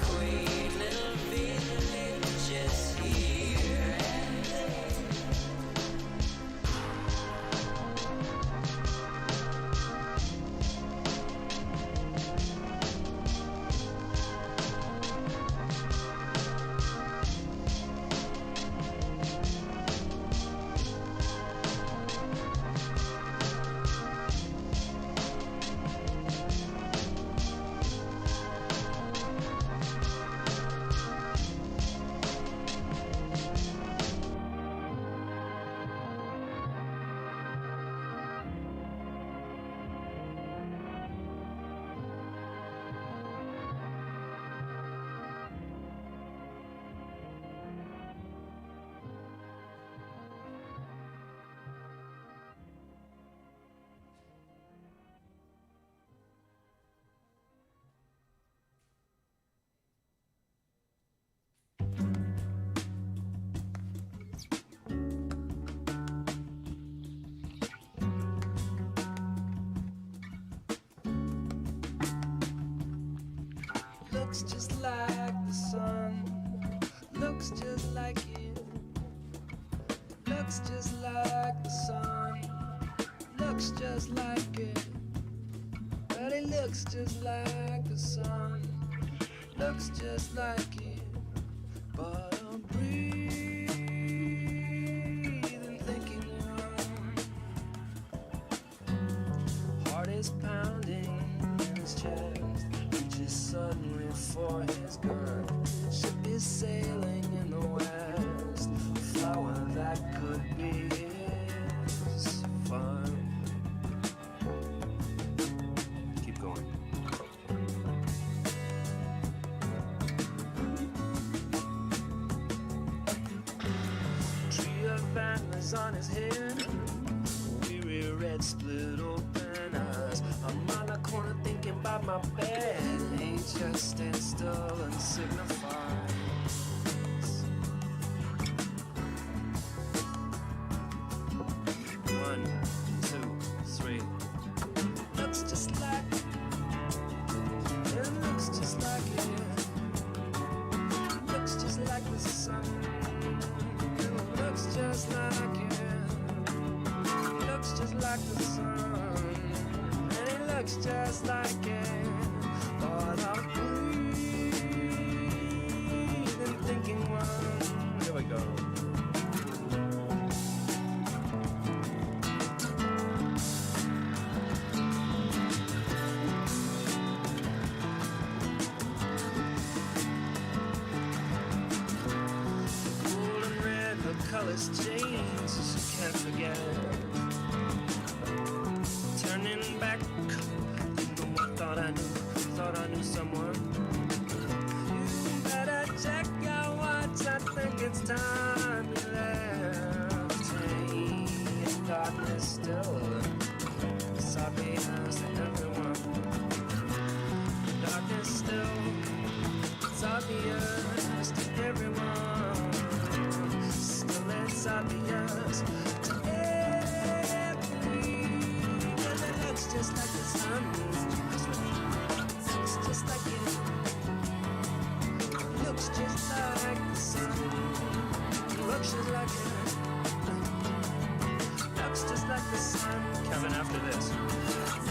quaint little villages here and there. Looks just like the sun, looks just like you. Looks just like the sun, looks just like it. But it looks just like the sun, looks just like it. But I'm breathing, thinking one. Heart is pounding in his chest, reaches suddenly for his gun. Ship is sailing in the west, a flower that could be his fun. Keep going. Tree of antlers on his head, weary red split open eyes. I'm on the corner thinking about my bed. Age just stands still and signifies. One, two, three. Looks just like it. Looks just like it. Looks just like the sun. Looks just like it. Looks just like the sun. And it looks just like it. But I'm breathing, thinking one. Here we go. Golden red, the colors change, she can't forget. Turning back, you know I thought I knew someone. You better check your watch, I think it's time you left. Hey, in darkness still, it's obvious to everyone. Darkness still, it's obvious to everyone. obvious to every girl that looks just like the sun. Looks just like it. Looks just like the sun. Looks just like it. Looks just like the sun. Kevin, after this.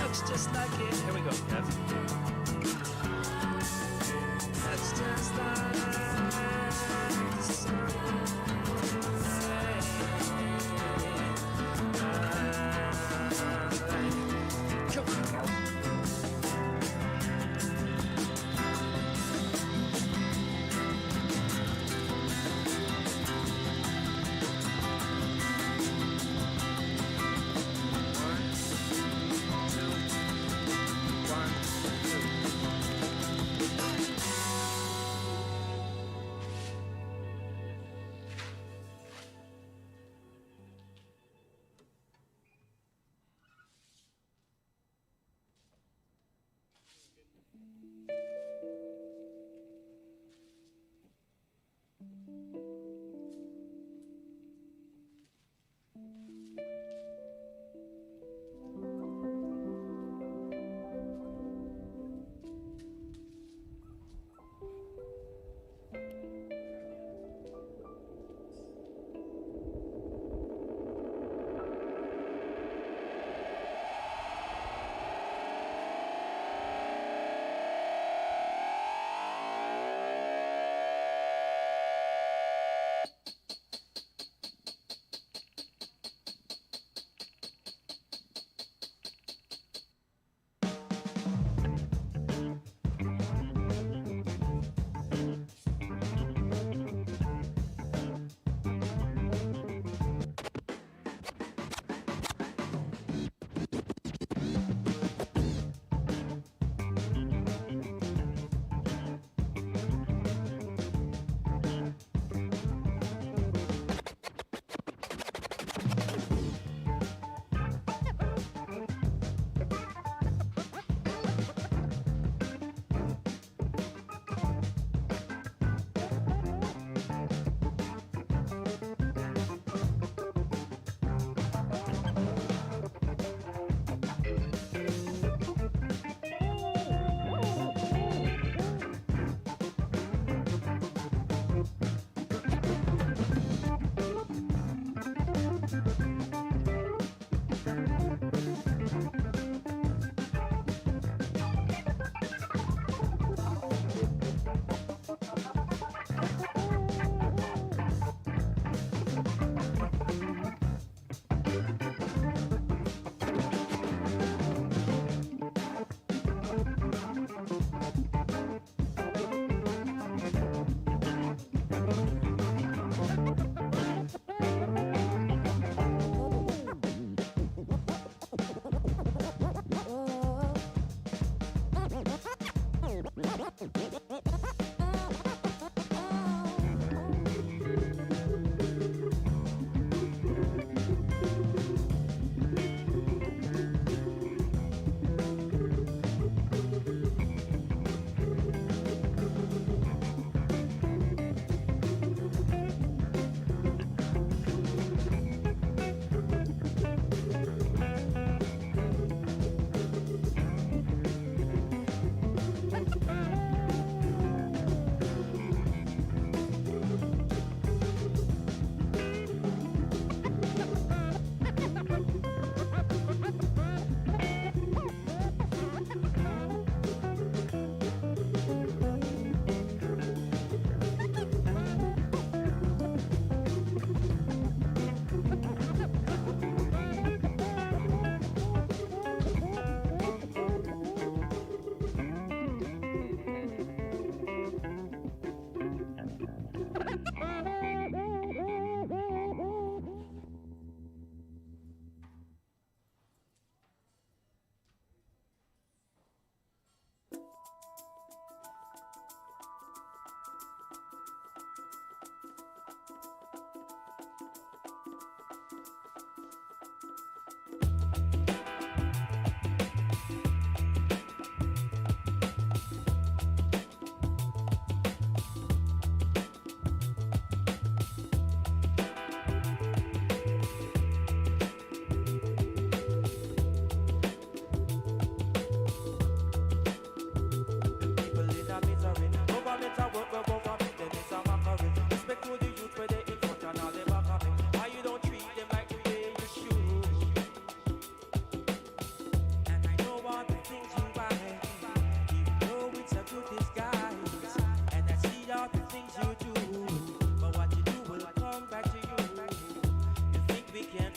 Looks just like it. Here we go, Kev. Looks just like the sun.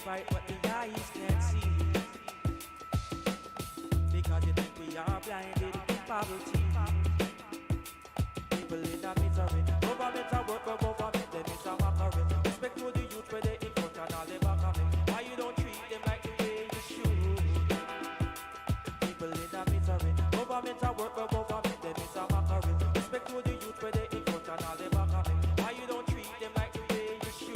despite what the eyes can't see. Because you think we are blinded in poverty. People in a misery. Government a work, but government them is a mockery. Respect to the youth where they in front and all they back of me. Why you don't treat them like the way you should? People in a misery. Government a work, but government them is a mockery. Respect to the youth where they in front and all they back of me. Why you don't treat them like the way you should?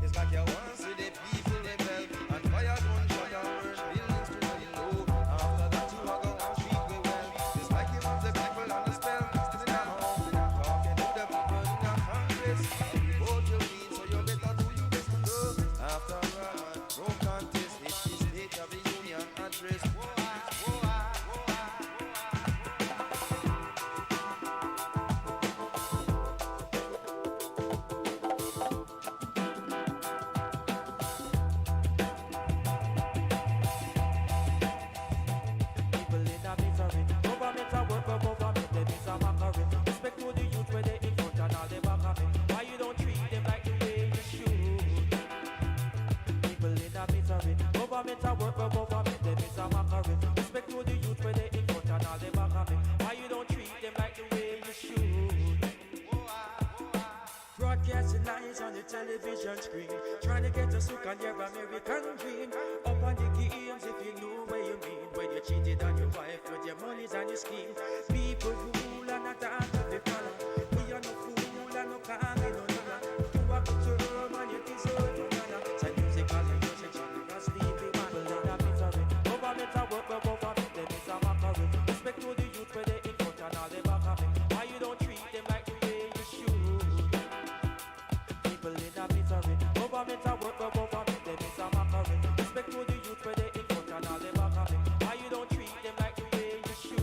It's like you want to see the people rebel and fire gunshot and burn buildings to the low. After that you are going to treat me well. It's like you want the people on the spell. It's in a home, talking to the people in a Congress. You vote your need, so you better do your best to go. After a no contest, it's the State of the Union address. People in a misery. Government a work, but government them is a mockery. Respect to the youth where they in front and all they back of me. Why you don't treat them like the way you should? People in a misery. Government a work, but government them is a mockery. Respect to the youth where they in front and all they back of me. Why you don't treat them like the way you should? Broadcasting lies on the television screen, trying to get us hooked on your American dream. Up on the games if you know what you mean. When you cheated on your wife with your monies and your scheme. People rule and not out of the color. We are no fool and no calm in no nana. You are good term and you deserve no nana. Say music all the music, you sleep in people in a misery. Government a work, but government them is a mockery. Respect to the youth where they in front and all they back of me. Why you don't treat them like the way you should? People in a misery. Government a work, but government them is a mockery. Respect to the youth where they in front and all they back of me. Why you don't treat them like the way you should?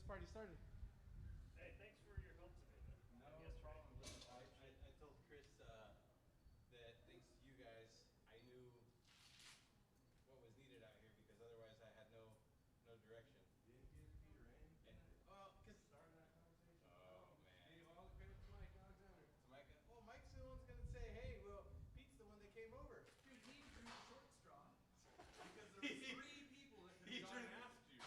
party started. Hey, thanks for your help today, man. No problem. I told Chris that thanks to you guys, I knew what was needed out here because otherwise I had no direction. Didn't get Peter in? And well, cause started that conversation. Oh man. Hey, all the credit to Mike Alexander. To Mike. Well, Mike's the one gonna say, hey, well, Pete's the one that came over. Dude, he drew the short straw because there were 3 people that could have gone after you.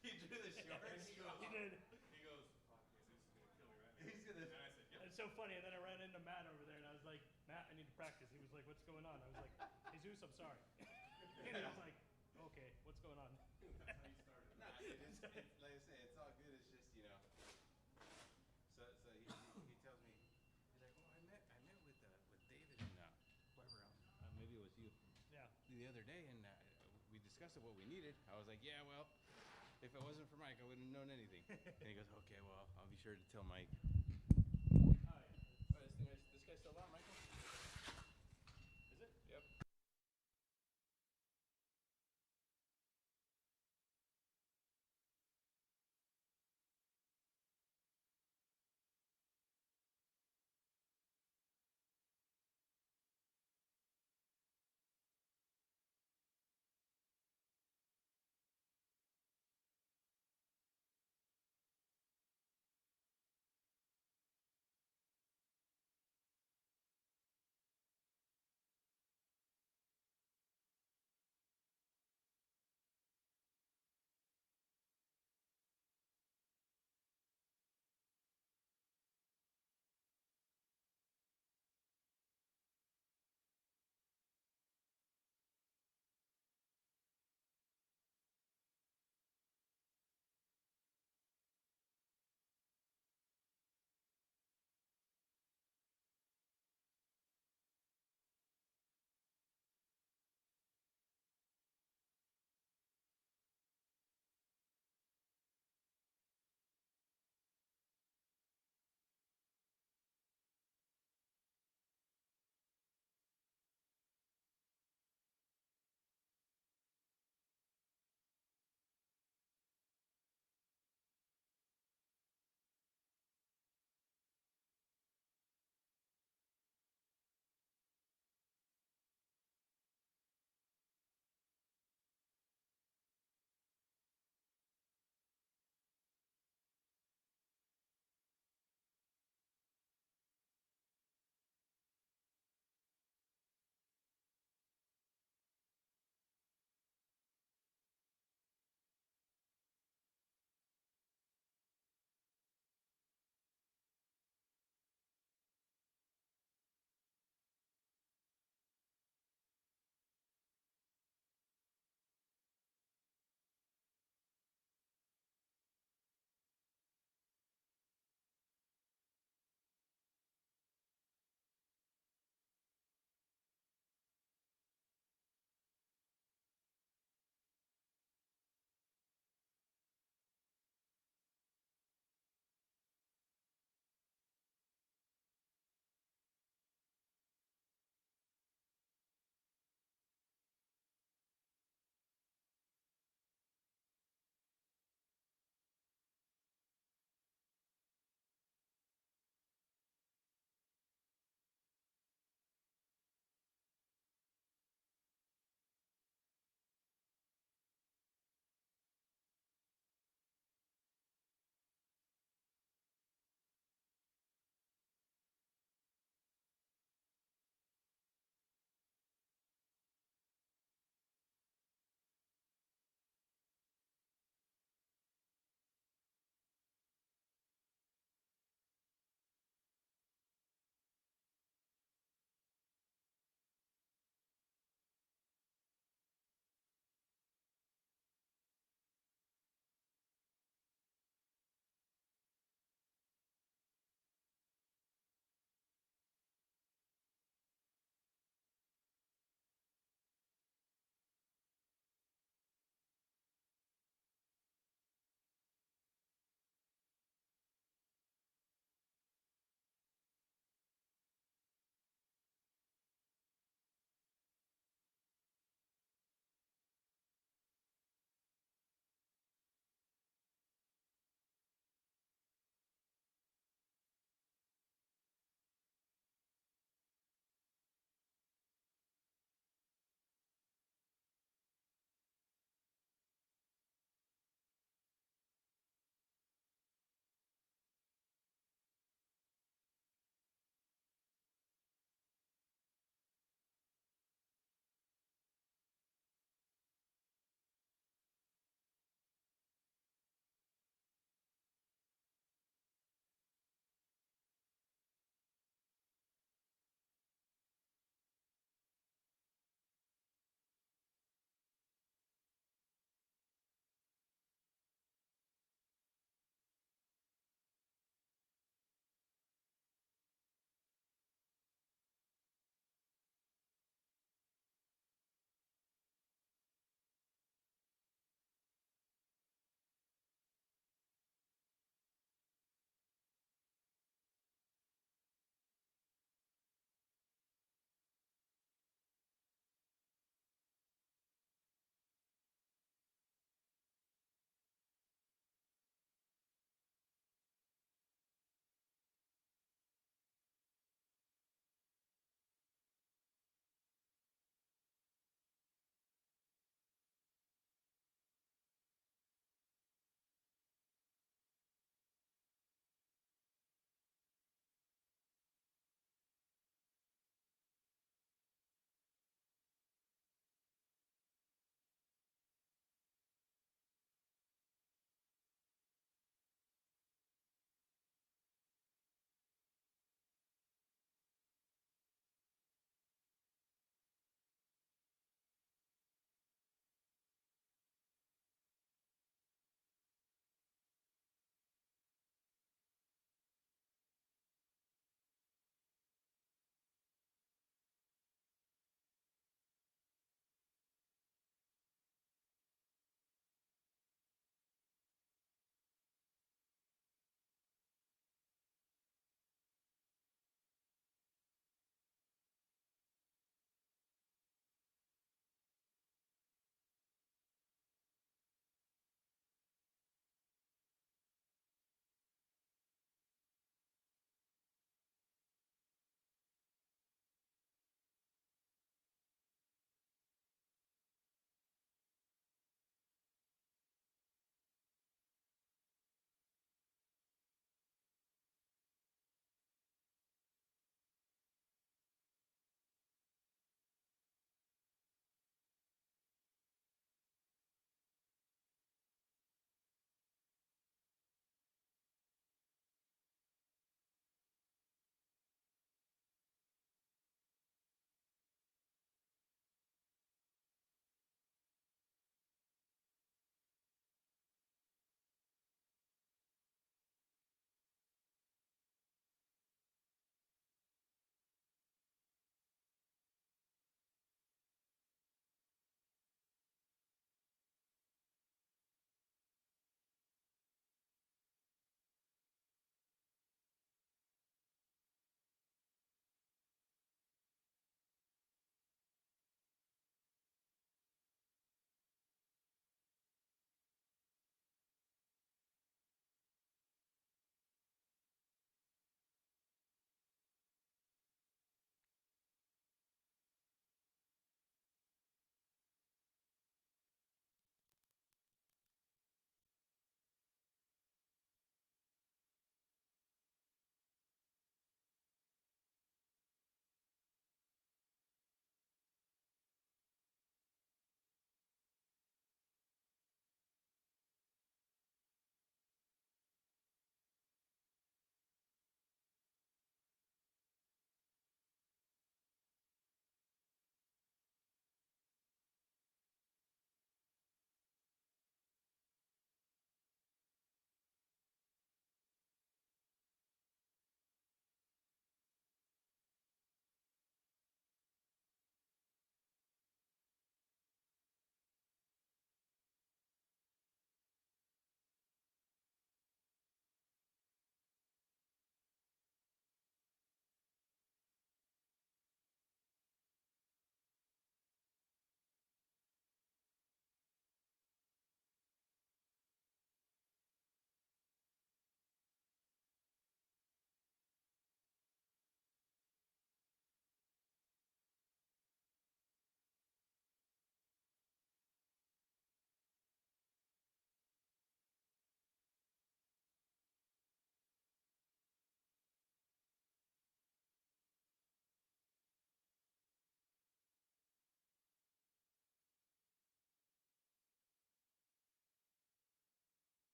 He drew the short straw. He did. He goes, fuck, Jesus is gonna kill me right now. He's gonna. And I said, yep. It's so funny, and then I ran into Matt over there, and I was like, Matt, I need to practice. He was like, what's going on? I was like, Jesus, I'm sorry. And he was like, okay, what's going on? That's how you started. Nah, it's, like I say, it's all good. It's just, you know. So he tells me, he's like, oh, I met with David and whoever else. Maybe it was you. Yeah. The other day, and we discussed what we needed. I was like, yeah, well, if it wasn't for Mike, I wouldn't have known anything. And he goes, okay, well, I'll be sure to tell Mike.